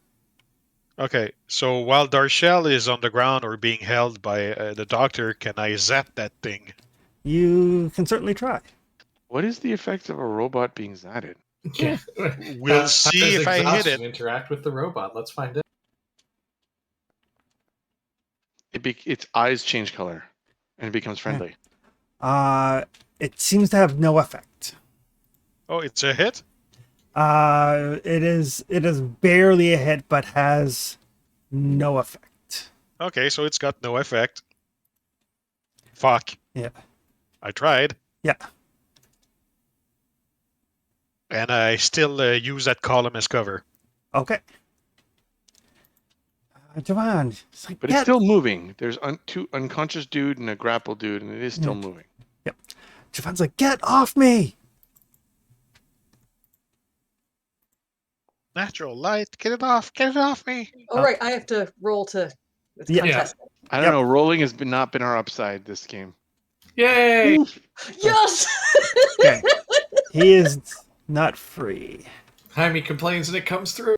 Okay, so while Darshell is on the ground or being held by the doctor, can I zap that thing? You can certainly try. What is the effect of a robot being zatted? Yeah. We'll see if I hit it. Interact with the robot. Let's find out. Its eyes change color and it becomes friendly. It seems to have no effect. Oh, it's a hit? It is barely a hit, but has no effect. Okay, so it's got no effect. Fuck. Yeah. I tried. Yeah. And I still use that column as cover. Okay. Javon, it's like, But it's still moving. There's two unconscious dude and a grapple dude, and it is still moving. Yep. Javon's like, get off me! Natural light, get it off me. Oh, right, I have to roll to Yeah. contest. I don't know. Rolling has not been our upside this game. Yay! Yes! Okay. He is not free. Jaime complains and it comes through.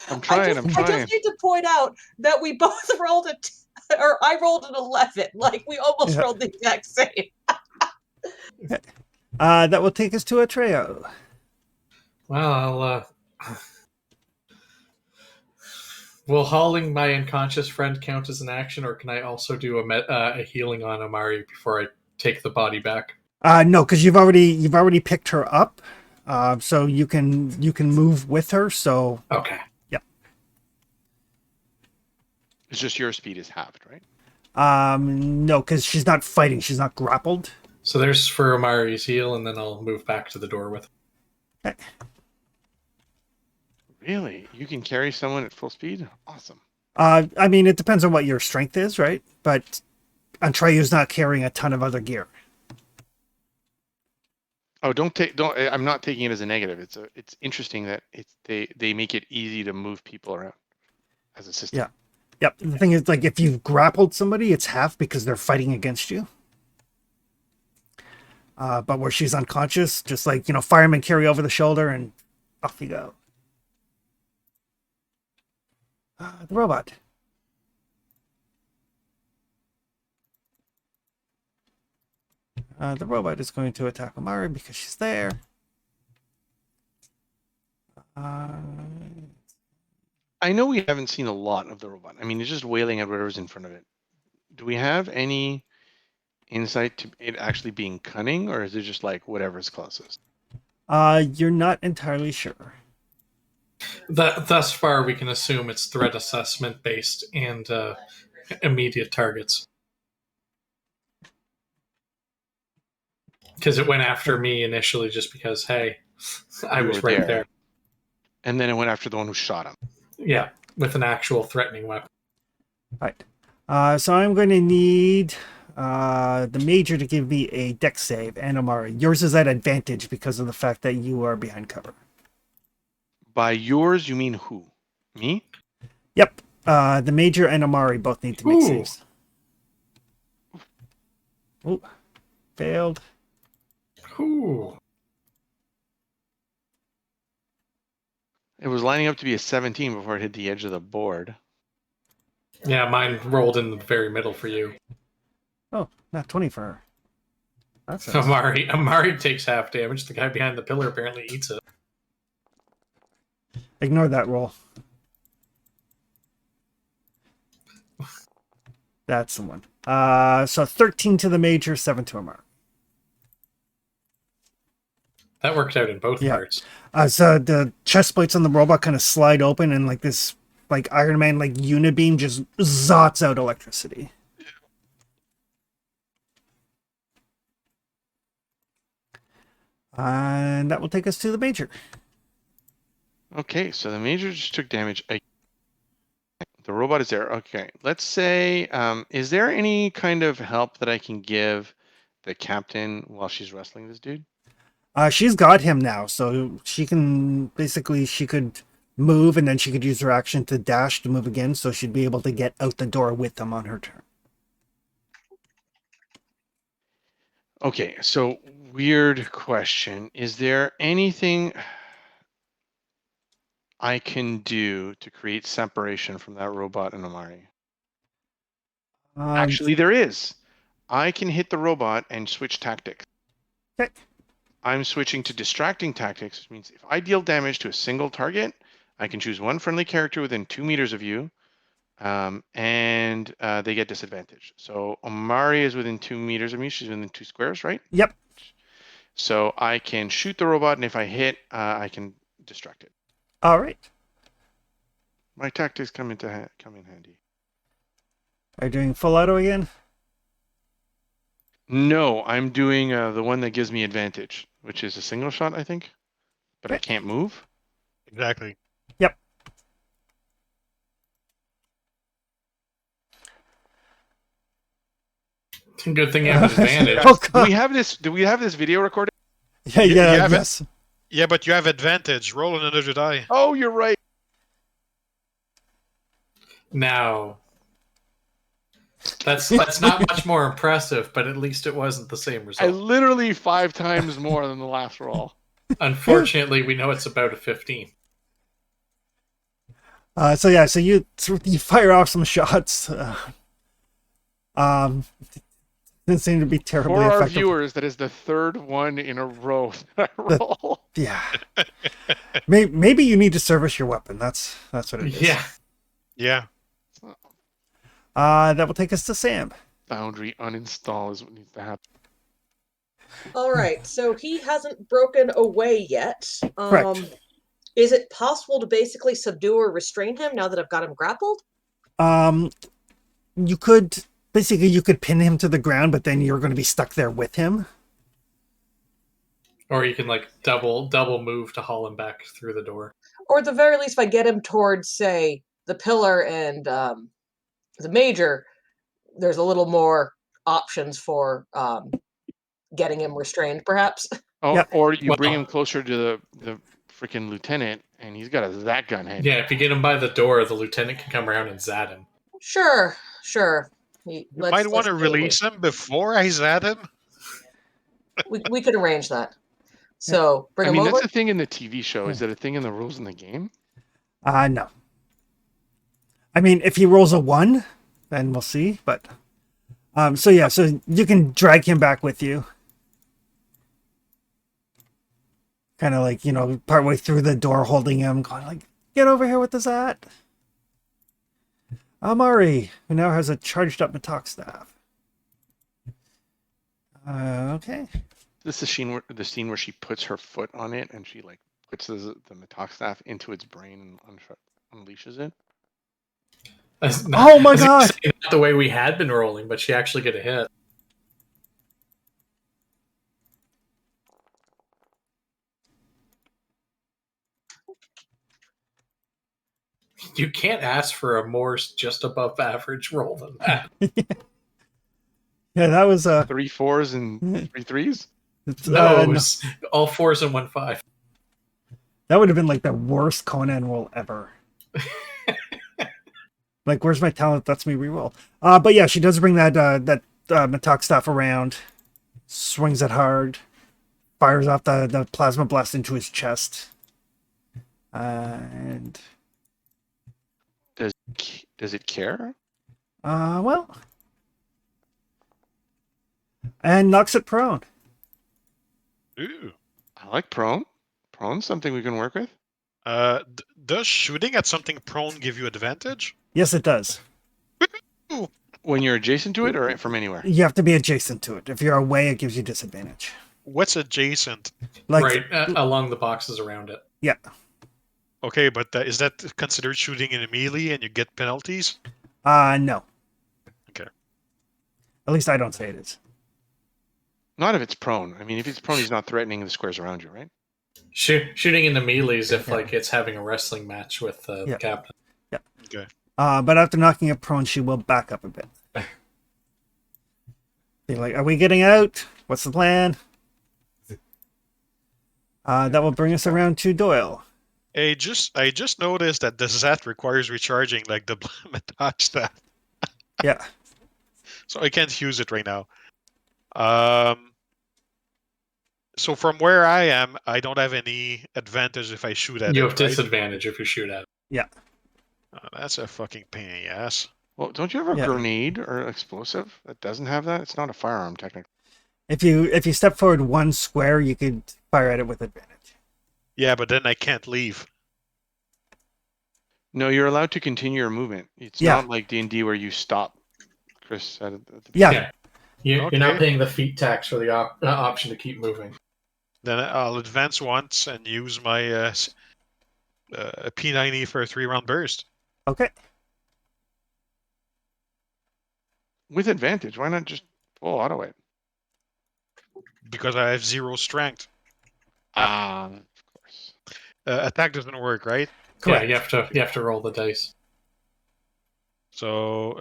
I'm trying. I just need to point out that we both rolled or I rolled an 11. Like, we almost rolled the exact same. That will take us to Atreo. Well, will hauling my unconscious friend count as an action, or can I also do a healing on Amari before I take the body back? No, because you've already picked her up, so you can move with her. So Okay. It's just your speed is halved, right? no, because she's not fighting. She's not grappled. So there's for Amari's heal, and then I'll move back to the door with her. Really? You can carry someone at full speed? Awesome. I mean, it depends on what your strength is, right? But Antreyu's not carrying a ton of other gear. Oh, don't. I'm not taking it as a negative. It's interesting that they make it easy to move people around as a system. Yeah. Yep. The thing is, like, if you've grappled somebody, it's half because they're fighting against you. But where she's unconscious, just like, firemen carry over the shoulder and off you go. The robot. The robot is going to attack Amari because she's there. I know we haven't seen a lot of the robot. I mean, it's just wailing at whatever's in front of it. Do we have any insight to it actually being cunning, or is it just like whatever's closest? You're not entirely sure. Thus far, we can assume it's threat assessment based and immediate targets. Because it went after me initially just because, hey, I You was were right there. And then it went after the one who shot him. Yeah, with an actual threatening weapon. Right. So I'm going to need the Major to give me a dex save, and Amari. Yours is at advantage because of the fact that you are behind cover. By yours, you mean who? Me? Yep. The Major and Amari both need to make saves. Ooh. Failed. Ooh. It was lining up to be a 17 before it hit the edge of the board. Yeah, mine rolled in the very middle for you. Oh, not 20 for her. That's nice. Amari takes half damage. The guy behind the pillar apparently eats it. Ignore that roll. That's the one. So 13 to the Major, 7 to Amari. That worked out in both parts. So the chest plates on the robot kind of slide open, and like this, like Iron Man, like unibeam just zots out electricity. And that will take us to the Major. Okay, so the Major just took damage. The robot is there. Okay, let's say, is there any kind of help that I can give the captain while she's wrestling this dude? She's got him now, so she could move, and then she could use her action to dash to move again, so she'd be able to get out the door with him on her turn. Okay, so weird question. Is there anything I can do to create separation from that robot and Amari? Actually, there is. I can hit the robot and switch tactics. Okay. I'm switching to distracting tactics, which means if I deal damage to a single target, I can choose one friendly character within 2 meters of you, and they get disadvantage. So Amari is within 2 meters of me. She's within 2 squares, right? Yep. So I can shoot the robot, and if I hit, I can distract it. All right. My tactics come in handy. Are you doing full auto again? No, I'm doing the one that gives me advantage, which is a single shot, I think. But I can't move. Exactly. Yep. Good thing you have advantage. Oh, Do God. we have this? Do we have this video recorded? Yeah, You have it? yes. Yeah, but you have advantage. Roll another die. Oh, you're right. Now, that's not much more impressive, but at least it wasn't the same I result. literally 5 times more than the last roll. Unfortunately, we know it's about a 15. So you fire off some shots. Didn't seem to be terribly For our effective. viewers, that is the 3rd one in a row that I roll. Yeah. Maybe you need to service your weapon. That's what it is. Yeah. Yeah. That will take us to Sam. Boundary uninstall is what needs to happen. All right, so he hasn't broken away yet. Correct. Is it possible to basically subdue or restrain him now that I've got him grappled? You could pin him to the ground, but then you're going to be stuck there with him. Or you can like double move to haul him back through the door. Or at the very least, if I get him towards, say, the pillar and the major, there's a little more options for getting him restrained, perhaps. Oh, Yep. or you bring Well- him closer to the freaking lieutenant, and he's got a Zat gun head. Yeah, if you get him by the door, the lieutenant can come around and zat him. Sure. You might want to release him before I zat him. We could arrange that. So bring I him mean, over. that's a thing in the TV show. Is that a thing in the rules in the game? No. I mean, if he rolls a 1, then we'll see. But so you can drag him back with you. Kind of like, partway through the door, holding him, going like, "Get over here with the Zat." Amari, who now has a charged up Matok staff. Okay. This is the scene where she puts her foot on it and she like puts the Matok staff into its brain and unleashes it. Oh my God! Not the way we had been rolling, but she actually get a hit. You can't ask for a more just above average roll than that. Yeah, that was 3 4s and 3 3s. No, it no. was all 4s and 1 5. That would have been like the worst Conan roll ever. Like, where's my talent? That's me reroll. But yeah, she does bring that Matok staff around, swings it hard, fires off the plasma blast into his chest, and Does it care? well, and knocks it prone. Ooh. I like prone. Prone's something we can work with. Does shooting at something prone give you advantage? Yes, it does. When you're adjacent to it or from anywhere? You have to be adjacent to it. If you're away, it gives you disadvantage. What's adjacent? Like, Right, along the boxes around it. yeah. Okay, but is that considered shooting in a melee and you get penalties? No. Okay. At least I don't say it is. Not if it's prone. I mean, if it's prone, he's not threatening the squares around you, right? Shooting in the melees if like it's having a wrestling match with the captain. Okay. But after knocking it prone, she will back up a bit. Be like, "Are we getting out? What's the plan?" That will bring us around to Doyle. I just noticed that the Zat requires recharging like the Matok staff, Yeah. so I can't use it right now. So from where I am, I don't have any advantage if I shoot at You it, have right? disadvantage if you shoot at it. Yeah. That's a fucking pain in the ass. Well, don't you have a Yeah. grenade or explosive that doesn't have that? It's not a firearm, technically. If you step forward 1 square, you could fire at it with advantage. Yeah, but then I can't leave. No, you're allowed to continue your movement. It's Yeah. not like D&D where you stop. Chris said at the Yeah. You're not Okay. paying the feet tax for the option to keep moving. Then I'll advance once and use my P90 for a 3-round burst. Okay. With advantage. Why not just full auto it? Because I have 0 strength. Of course. Attack doesn't work, right? Correct. Yeah, you have to roll the dice. So,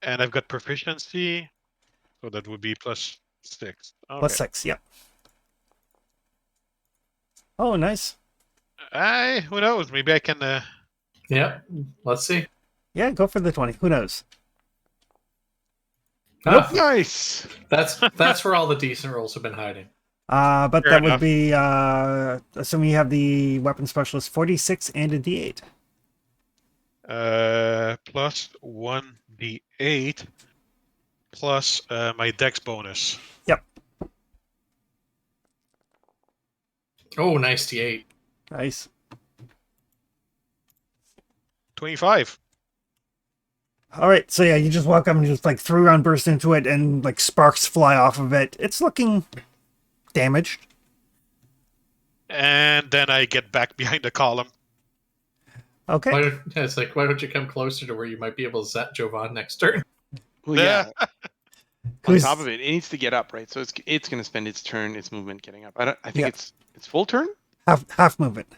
and I've got proficiency. So that would be +6. Okay. +6, yep. Oh, nice. Who knows? Maybe I can. Yep. Let's see. Yeah, go for the 20. Who knows? Ah, Nice. that's where all the decent rolls have been hiding. But Fair that enough. would be, assuming you have the weapon specialist, 46 and a D8. Plus 1d8 plus my dex bonus. Yep. Oh, nice D8. Nice. 25. All right, so yeah, you just walk up and just like 3-round burst into it, and like sparks fly off of it. It's looking damaged. And then I get back behind the column. Okay. It's like, why don't you come closer to where you might be able to zap Jovan next turn? Well, yeah. On Who's- top of it, it needs to get up, right? So it's going to spend its turn, its movement getting up. I think Yeah. it's full turn. Half movement.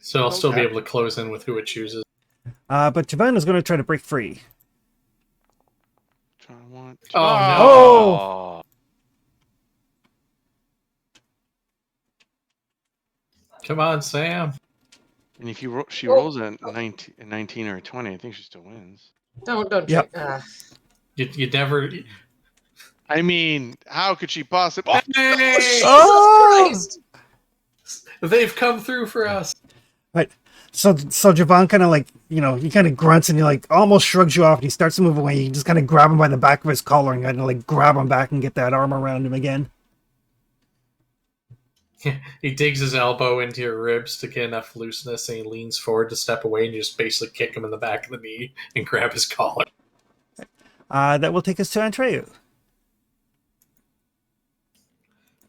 So I'll still be Okay. able to close in with who it chooses. But Javan is going to try to break free. Try one, two. Oh, no. Oh! Come on, Sam. And if she Oh. rolls a 19 or a 20, I think she still wins. Don't. Yep. You never. I mean, how could she possibly? Oh, Hey! Jesus Oh! Christ! They've come through for us. Right. So Javan kind of like, he kind of grunts and he like almost shrugs you off, and he starts to move away. You just kind of grab him by the back of his collar and kind of like grab him back and get that arm around him again. He digs his elbow into your ribs to get enough looseness, and he leans forward to step away, and you just basically kick him in the back of the knee and grab his collar. That will take us to Antreyu.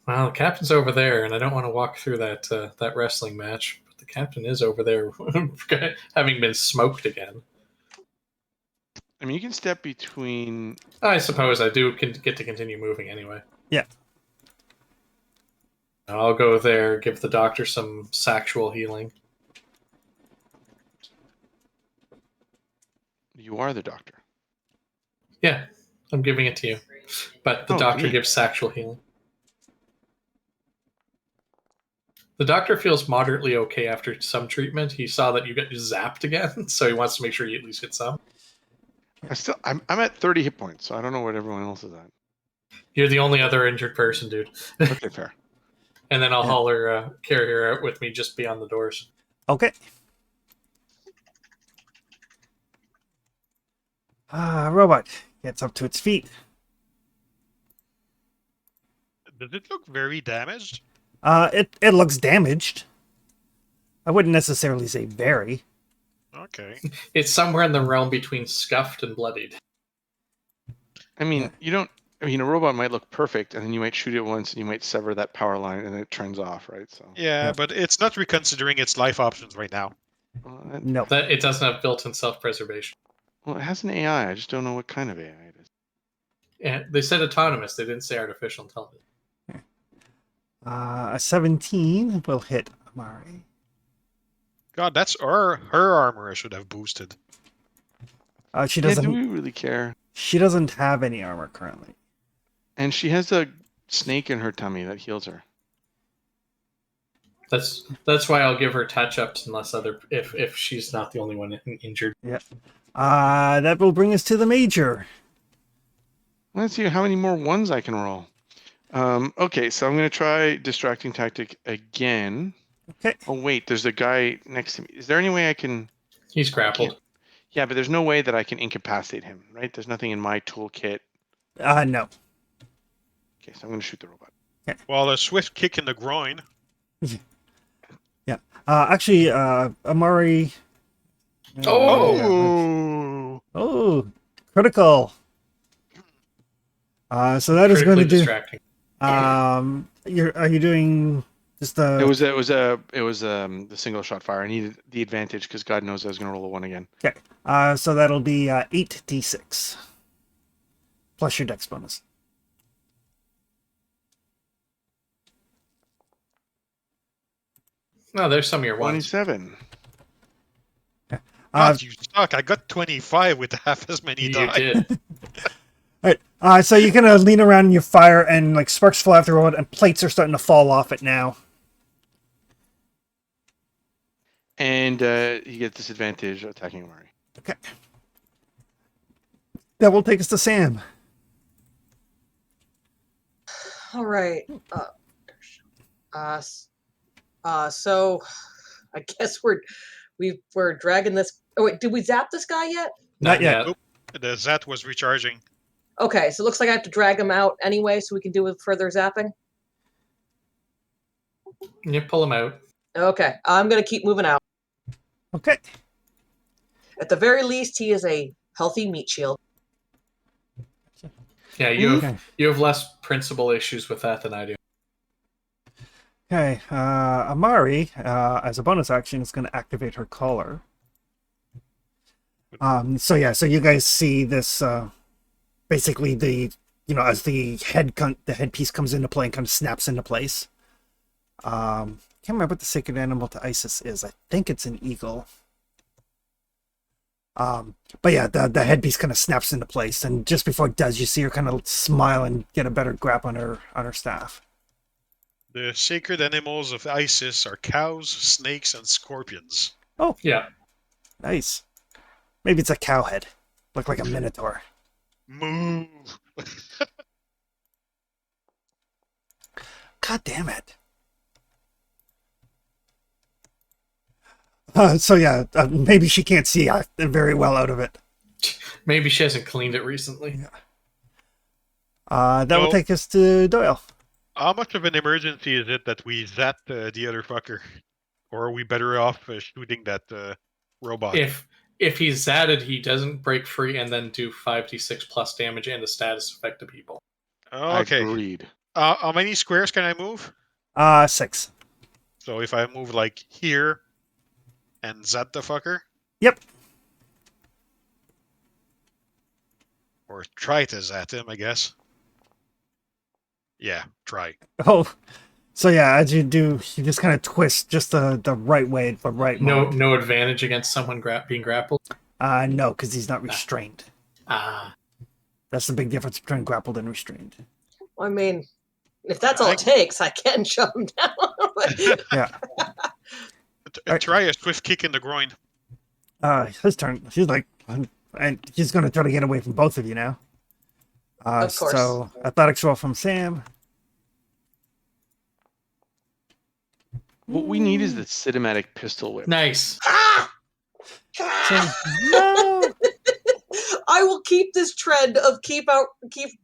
Well, the captain's over there, and I don't want to walk through that wrestling match. But the captain is over there, having been smoked again. I mean, you can step between. I suppose I do get to continue moving anyway. Yeah. I'll go there, give the doctor some sexual healing. You are the doctor. Yeah, I'm giving it to you. But the Oh, doctor neat. gives sexual healing. The doctor feels moderately okay after some treatment. He saw that you got zapped again, so he wants to make sure you at least get some. I'm at 30 hit points, so I don't know what everyone else is at. You're the only other injured person, dude. Okay, fair. And then I'll carry her out with me just beyond the doors. Okay. Robot gets up to its feet. Does it look very damaged? It looks damaged. I wouldn't necessarily say very. Okay. It's somewhere in the realm between scuffed and bloodied. I mean, a robot might look perfect, and then you might shoot it once, and you might sever that power line, and then it turns off, right? So. Yeah, but it's not reconsidering its life options right now. No. That it doesn't have built-in self-preservation. Well, it has an AI. I just don't know what kind of AI it is. And they said autonomous. They didn't say artificial intelligence. A 17 will hit Amari. God, that's her armor I should have boosted. She Yeah, doesn't. do we really care? She doesn't have any armor currently. And she has a snake in her tummy that heals her. That's why I'll give her touch-ups if she's not the only one injured. That will bring us to the major. Let's see how many more ones I can roll. Okay, so I'm going to try distracting tactic again. Okay. Oh, wait, there's a guy next to me. Is there any way I can... He's grappled. Yeah, but there's no way that I can incapacitate him, right? There's nothing in my toolkit. No. Okay, so I'm going to shoot the robot. Well, a swift kick in the groin. Yeah. Actually, Amari. Oh! Oh, critical. So that is going to Critically do. distracting. Are you doing just the? It was the single shot fire. I needed the advantage because God knows I was going to roll a 1 again. Okay. So that'll be 8d6 plus your dex bonus. No, there's some of your ones. 27. God, you suck. I got 25 with half as many You die. did. Alright, so you're gonna lean around in your fire, and like sparks fly off the road, and plates are starting to fall off it now. And he gets disadvantage attacking Amari. Okay. That will take us to Sam. All right. So I guess we're dragging this. Oh wait, did we zap this guy yet? Not yet. Nope. The Zat was recharging. Okay, so it looks like I have to drag him out anyway, so we can do with further zapping. You pull him out. Okay, I'm gonna keep moving out. Okay. At the very least, he is a healthy meat shield. Yeah, you Okay. have less principal issues with that than I do. Okay. Amari, as a bonus action, is going to activate her collar. So you guys see this. Basically, as the headpiece comes into play and kind of snaps into place. Can't remember what the sacred animal to Isis is. I think it's an eagle. But yeah, the headpiece kind of snaps into place, and just before it does, you see her kind of smile and get a better grip on her staff. The sacred animals of Isis are cows, snakes, and scorpions. Oh, Yeah. nice. Maybe it's a cow head. Look like a minotaur. Move. God damn it. Maybe she can't see very well out of it. Maybe she hasn't cleaned it recently. That will take us to Doyle. How much of an emergency is it that we zap the other fucker? Or are we better off shooting that robot? If he's zatted, he doesn't break free and then do 5d6 plus damage and a status effect to people. Okay. Agreed. How many squares can I move? 6. So if I move like here and zap the fucker? Yep. Or try to zap him, I guess. Yeah, try. Oh, so yeah, as you do, you just kind of twist just the right way, the right moment. No advantage against someone being grappled? No, because he's not restrained. That's the big difference between grappled and restrained. I mean, if that's all it takes, I can shut him down. Yeah. Try a swift kick in the groin. His turn. He's like, and he's going to try to get away from both of you now. Of course. So, athletics roll from Sam. What we need is the cinematic pistol whip. Nice. So, no! I will keep this trend of keep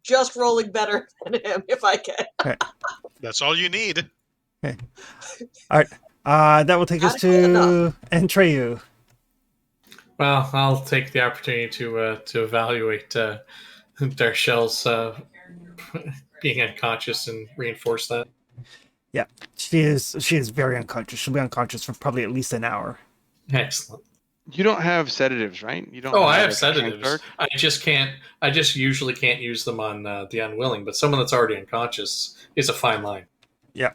just rolling better than him if I can. Okay. That's all you need. Okay. All right. That will take us to Entreyu. Well, I'll take the opportunity to evaluate Darshell's being unconscious and reinforce that. Yeah, she is very unconscious. She'll be unconscious for probably at least an hour. Excellent. You don't have sedatives, right? You don't. I have like, sedatives. I just usually can't use them on the unwilling. But someone that's already unconscious is a fine line. Yeah.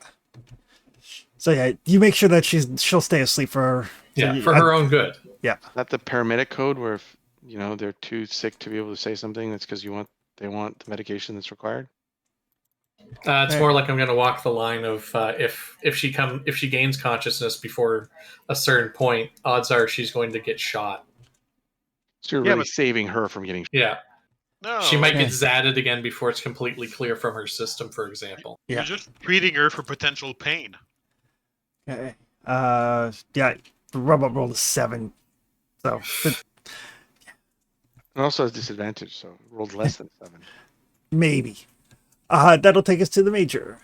So yeah, you make sure that she'll stay asleep for her own good. Yeah. Is that the paramedic code where if they're too sick to be able to say something, that's because they want the medication that's required? It's more like I'm going to walk the line of if she gains consciousness before a certain point, odds are she's going to get shot. So you're really saving her from getting shot. Yeah. No. She might get zatted again before it's completely clear from her system, for example. You're just treating her for potential pain. Okay. The robot rolled a 7. So It also has disadvantage, so it rolled less than 7. maybe. That'll take us to the Major.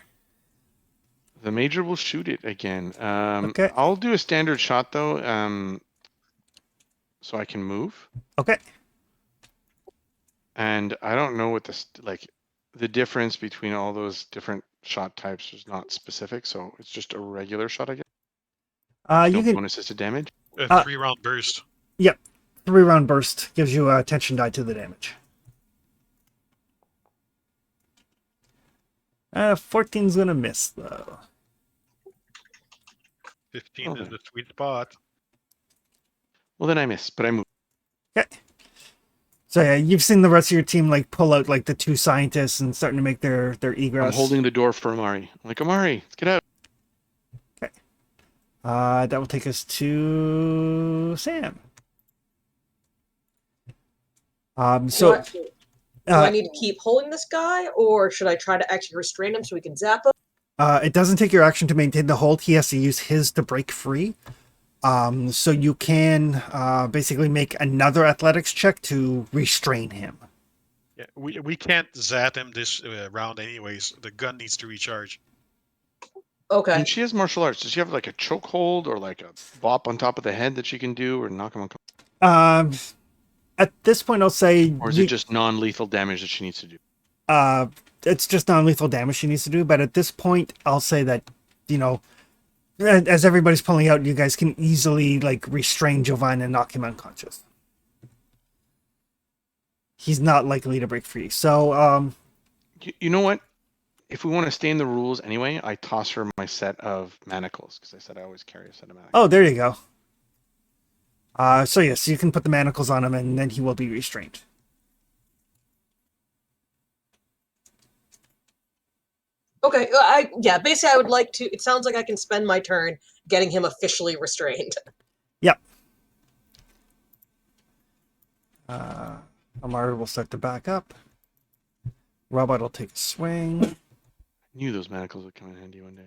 The Major will shoot it again. Okay. I'll do a standard shot though, so I can move. Okay. And I don't know what the difference between all those different shot types is not specific, so it's just a regular shot, I guess. You can bonuses to damage. A 3-round burst. Yep. 3-round burst gives you a tension die to the damage. 14's gonna miss though. 15 is the sweet spot. Well, then I miss, but I move. Okay. So yeah, you've seen the rest of your team like pull out like the two scientists and starting to make their egress. I'm holding the door for Amari. I'm like, Amari, let's get out. That will take us to Sam. So Do I need to keep holding this guy, or should I try to actually restrain him so we can zap him? it doesn't take your action to maintain the hold. He has to use his to break free. So you can basically make another athletics check to restrain him. Yeah, we can't zap him this round anyways. The gun needs to recharge. Okay. And she has martial arts. Does she have like a chokehold or like a bop on top of the head that she can do or knock him unconscious? At this point, I'll say... Or is it just non-lethal damage that she needs to do? It's just non-lethal damage she needs to do, but at this point, I'll say that, you know, as everybody's pulling out, you guys can easily, like, restrain Jovan and knock him unconscious. He's not likely to break free. So, You know what? If we want to stay in the rules anyway, I toss her my set of manacles because I said I always carry a set of manacles. oh, there you go. So yes, you can put the manacles on him and then he will be restrained. Okay. Basically, I would like to. It sounds like I can spend my turn getting him officially restrained. Yep. Amara will start to back up. Robot will take a swing. I knew those manacles would come in handy one day.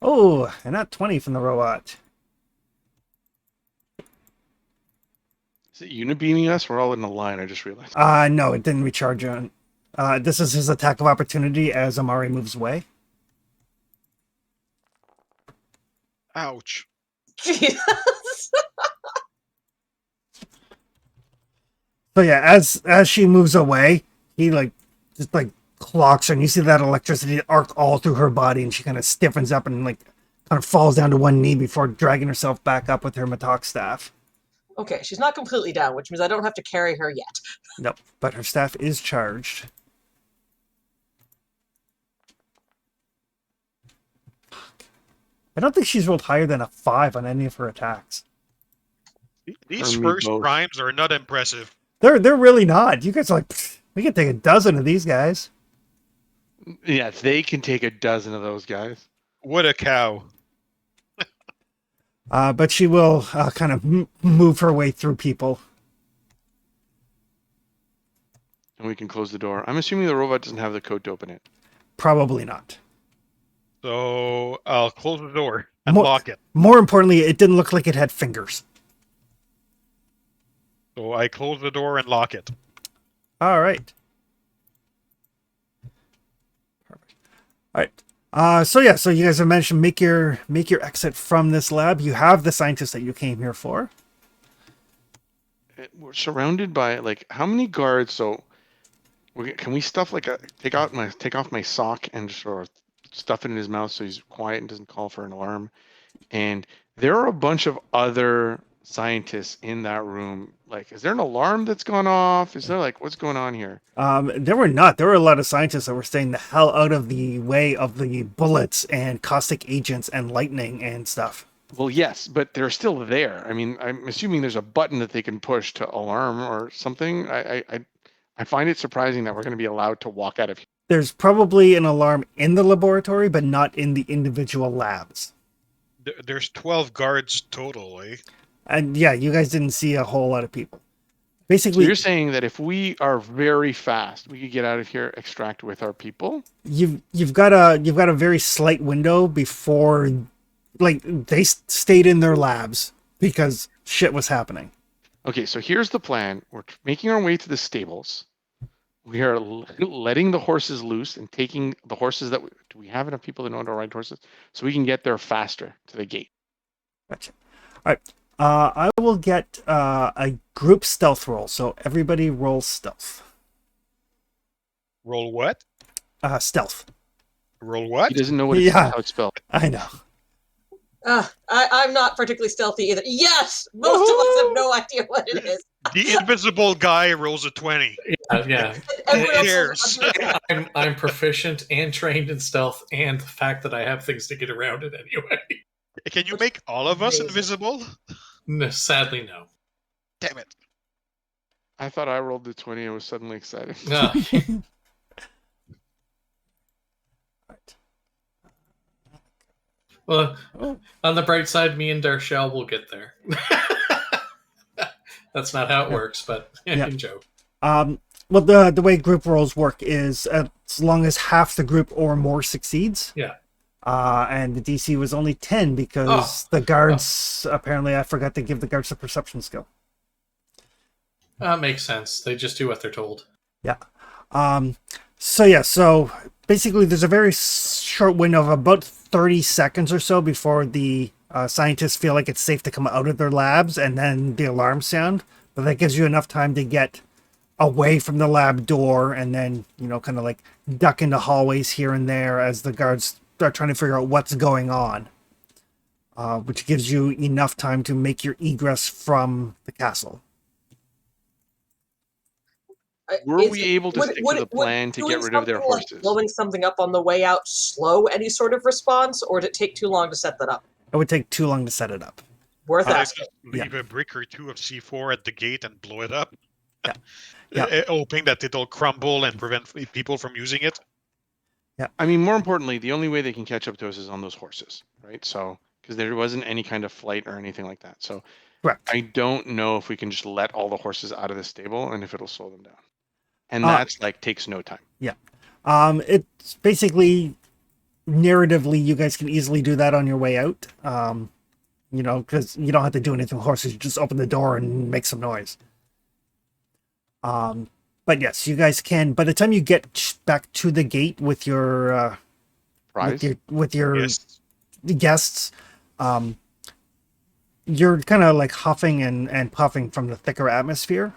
Oh, and not 20 from the robot. Is it unibeaming us? We're all in a line, I just realized. No, it didn't recharge on. This is his attack of opportunity as Amari moves away. Ouch. Jesus. So yeah, as she moves away, he just clocks her, and you see that electricity arc all through her body, and she kind of stiffens up and kind of falls down to one knee before dragging herself back up with her Matok staff. Okay, she's not completely down, which means I don't have to carry her yet. Nope, but her staff is charged. I don't think she's rolled higher than a 5 on any of her attacks. These Or me first both. primes are not impressive. They're really not. You guys are like, we can take a dozen of these guys. Yeah, they can take a dozen of those guys. What a cow. But she will kind of move her way through people. And we can close the door. I'm assuming the robot doesn't have the code to open it. Probably not. So I'll close the door and More- lock it. More importantly, it didn't look like it had fingers. So I close the door and lock it. All right. Perfect. All right. So yeah, so you guys have mentioned make your exit from this lab. You have the scientists that you came here for. We're surrounded by how many guards? So can we stuff take off my sock and just sort of stuff it in his mouth so he's quiet and doesn't call for an alarm? And there are a bunch of other scientists in that room. Is there an alarm that's gone off? Is there what's going on here? There were not. There were a lot of scientists that were staying the hell out of the way of the bullets and caustic agents and lightning and stuff. Well, yes, but they're still there. I mean, I'm assuming there's a button that they can push to alarm or something. I find it surprising that we're going to be allowed to walk out of here. There's probably an alarm in the laboratory, but not in the individual labs. There's 12 guards total, eh? And yeah, you guys didn't see a whole lot of people. So Basically, you're saying that if we are very fast, we could get out of here, extract with our people? you've got a very slight window before, they stayed in their labs because shit was happening. Okay, so here's the plan. We're making our way to the stables. We are letting the horses loose and taking the horses do we have enough people that know how to ride horses so we can get there faster to the gate? Gotcha. All right. I will get a group stealth roll. So everybody roll stealth. Roll what? Stealth. Roll what? He doesn't know what Yeah. how it's spelled. I know. I'm not particularly stealthy either. Yes! Most of us have no idea what it is. The invisible guy rolls a 20. Yeah. Everyone cares? else is I'm proficient and trained in stealth, and the fact that I have things to get around it anyway. Can you make all of us Amazing. invisible? No, sadly, no. Damn it. I thought I rolled the 20. I was suddenly excited. Ah, Right. well, Oh. on the bright side, me and Darshell will get there. That's not how it Yeah. works, but Yeah. in joke. Well, the way group roles work is as long as half the group or more succeeds. Yeah. And the DC was only 10 because the guards, apparently I forgot to give the guards the perception skill. That makes sense. They just do what they're told. Yeah. So basically there's a very short window of about 30 seconds or so before the scientists feel like it's safe to come out of their labs, and then the alarms sound. But that gives you enough time to get away from the lab door and then, kind of like duck into hallways here and there as the guards start trying to figure out what's going on, which gives you enough time to make your egress from the castle. Were we able to stick to the plan to get rid of their horses? Like blowing something up on the way out slow any sort of response, or did it take too long to set that up? It would take too long to set it up. Worth I'd asking. just leave a brick or two of C4 at the gate and blow it up. Yeah. Hoping that it'll crumble and prevent people from using it. I mean, more importantly, the only way they can catch up to us is on those horses, right? So, because there wasn't any kind of flight or anything like that. So, Correct. I don't know if we can just let all the horses out of the stable and if it'll slow them down. And that's takes no time. Yeah. It's basically narratively, you guys can easily do that on your way out. Because you don't have to do anything with horses. You just open the door and make some noise. But yes, you guys can. By the time you get back to the gate with your with your Yes. guests, you're kind of like huffing and puffing from the thicker atmosphere.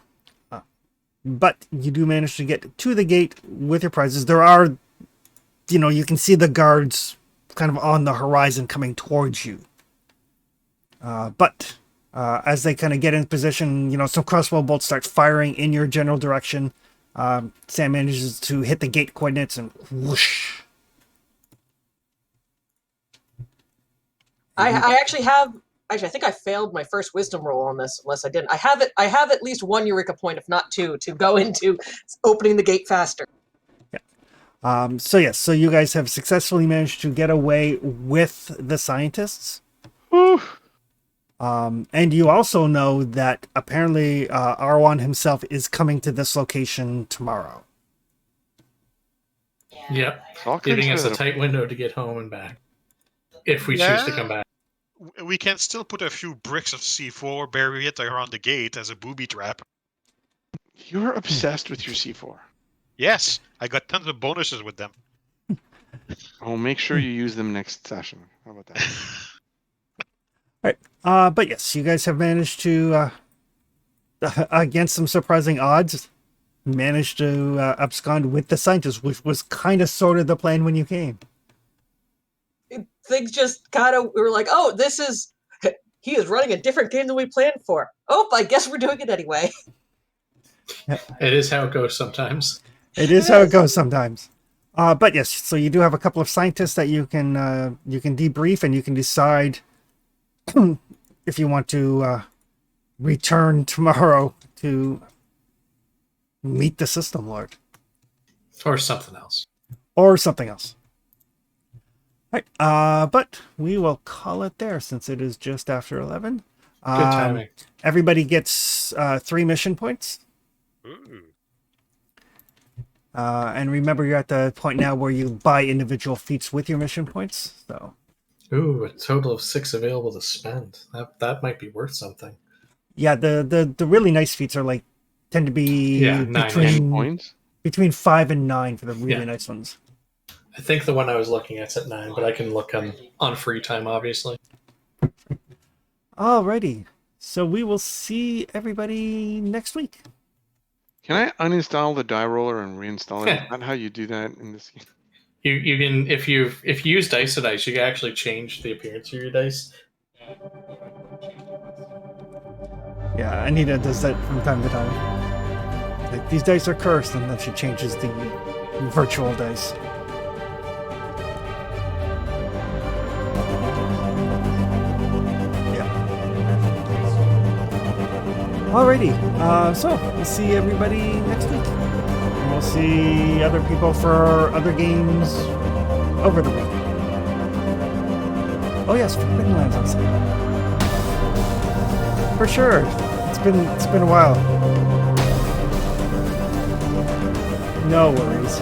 But you do manage to get to the gate with your prizes. There are, you can see the guards kind of on the horizon coming towards you. But as they kind of get in position, some crossbow bolts start firing in your general direction. Sam manages to hit the gate coordinates and whoosh. I actually have. Actually, I think I failed my first wisdom roll on this, unless I didn't. I have at least one Eureka point, if not two, to go into opening the gate faster. So you guys have successfully managed to get away with the scientists. Whew. And you also know that apparently Arwan himself is coming to this location tomorrow. Yep. All Giving us a kinds of- tight window to get home and back. If we choose to come back. We can still put a few bricks of C4, bury it around the gate as a booby trap. You're obsessed with your C4. Yes, I got tons of bonuses with them. Oh, make sure you use them next session. How about that? But yes, you guys have managed to, against some surprising odds, managed to abscond with the scientists, which was kind of sort of the plan when you came. Things just kind of, we were like, oh, he is running a different game than we planned for. Oh, I guess we're doing it anyway. It is how it goes sometimes. It is how it goes sometimes. But yes, so you do have a couple of scientists that you can debrief, and you can decide if you want to return tomorrow to meet the System Lord. Or something else. Or something else. Right, but we will call it there since it is just after 11. Good timing. Everybody gets 3 mission points. Ooh. And remember, you're at the point now where you buy individual feats with your mission points. So, Ooh, a total of 6 available to spend. That might be worth something. yeah, the really nice feats are tend to be 9 points? between 5 and 9 for the really Yeah. nice ones. I think the one I was looking at's at 9, but I can look on free time, obviously. Alrighty, so we will see everybody next week. Can I uninstall the die roller and reinstall it? Is that how you do that in this game? You can if you use dice to dice, you can actually change the appearance of your dice. Yeah, Anita does that from time to time. These dice are cursed, and then she changes the virtual dice. Yeah. Alrighty. So we'll see everybody next week. And we'll see other people for other games over the week. Oh yes, Forbidden Lands on sale. For sure. It's been a while. No worries.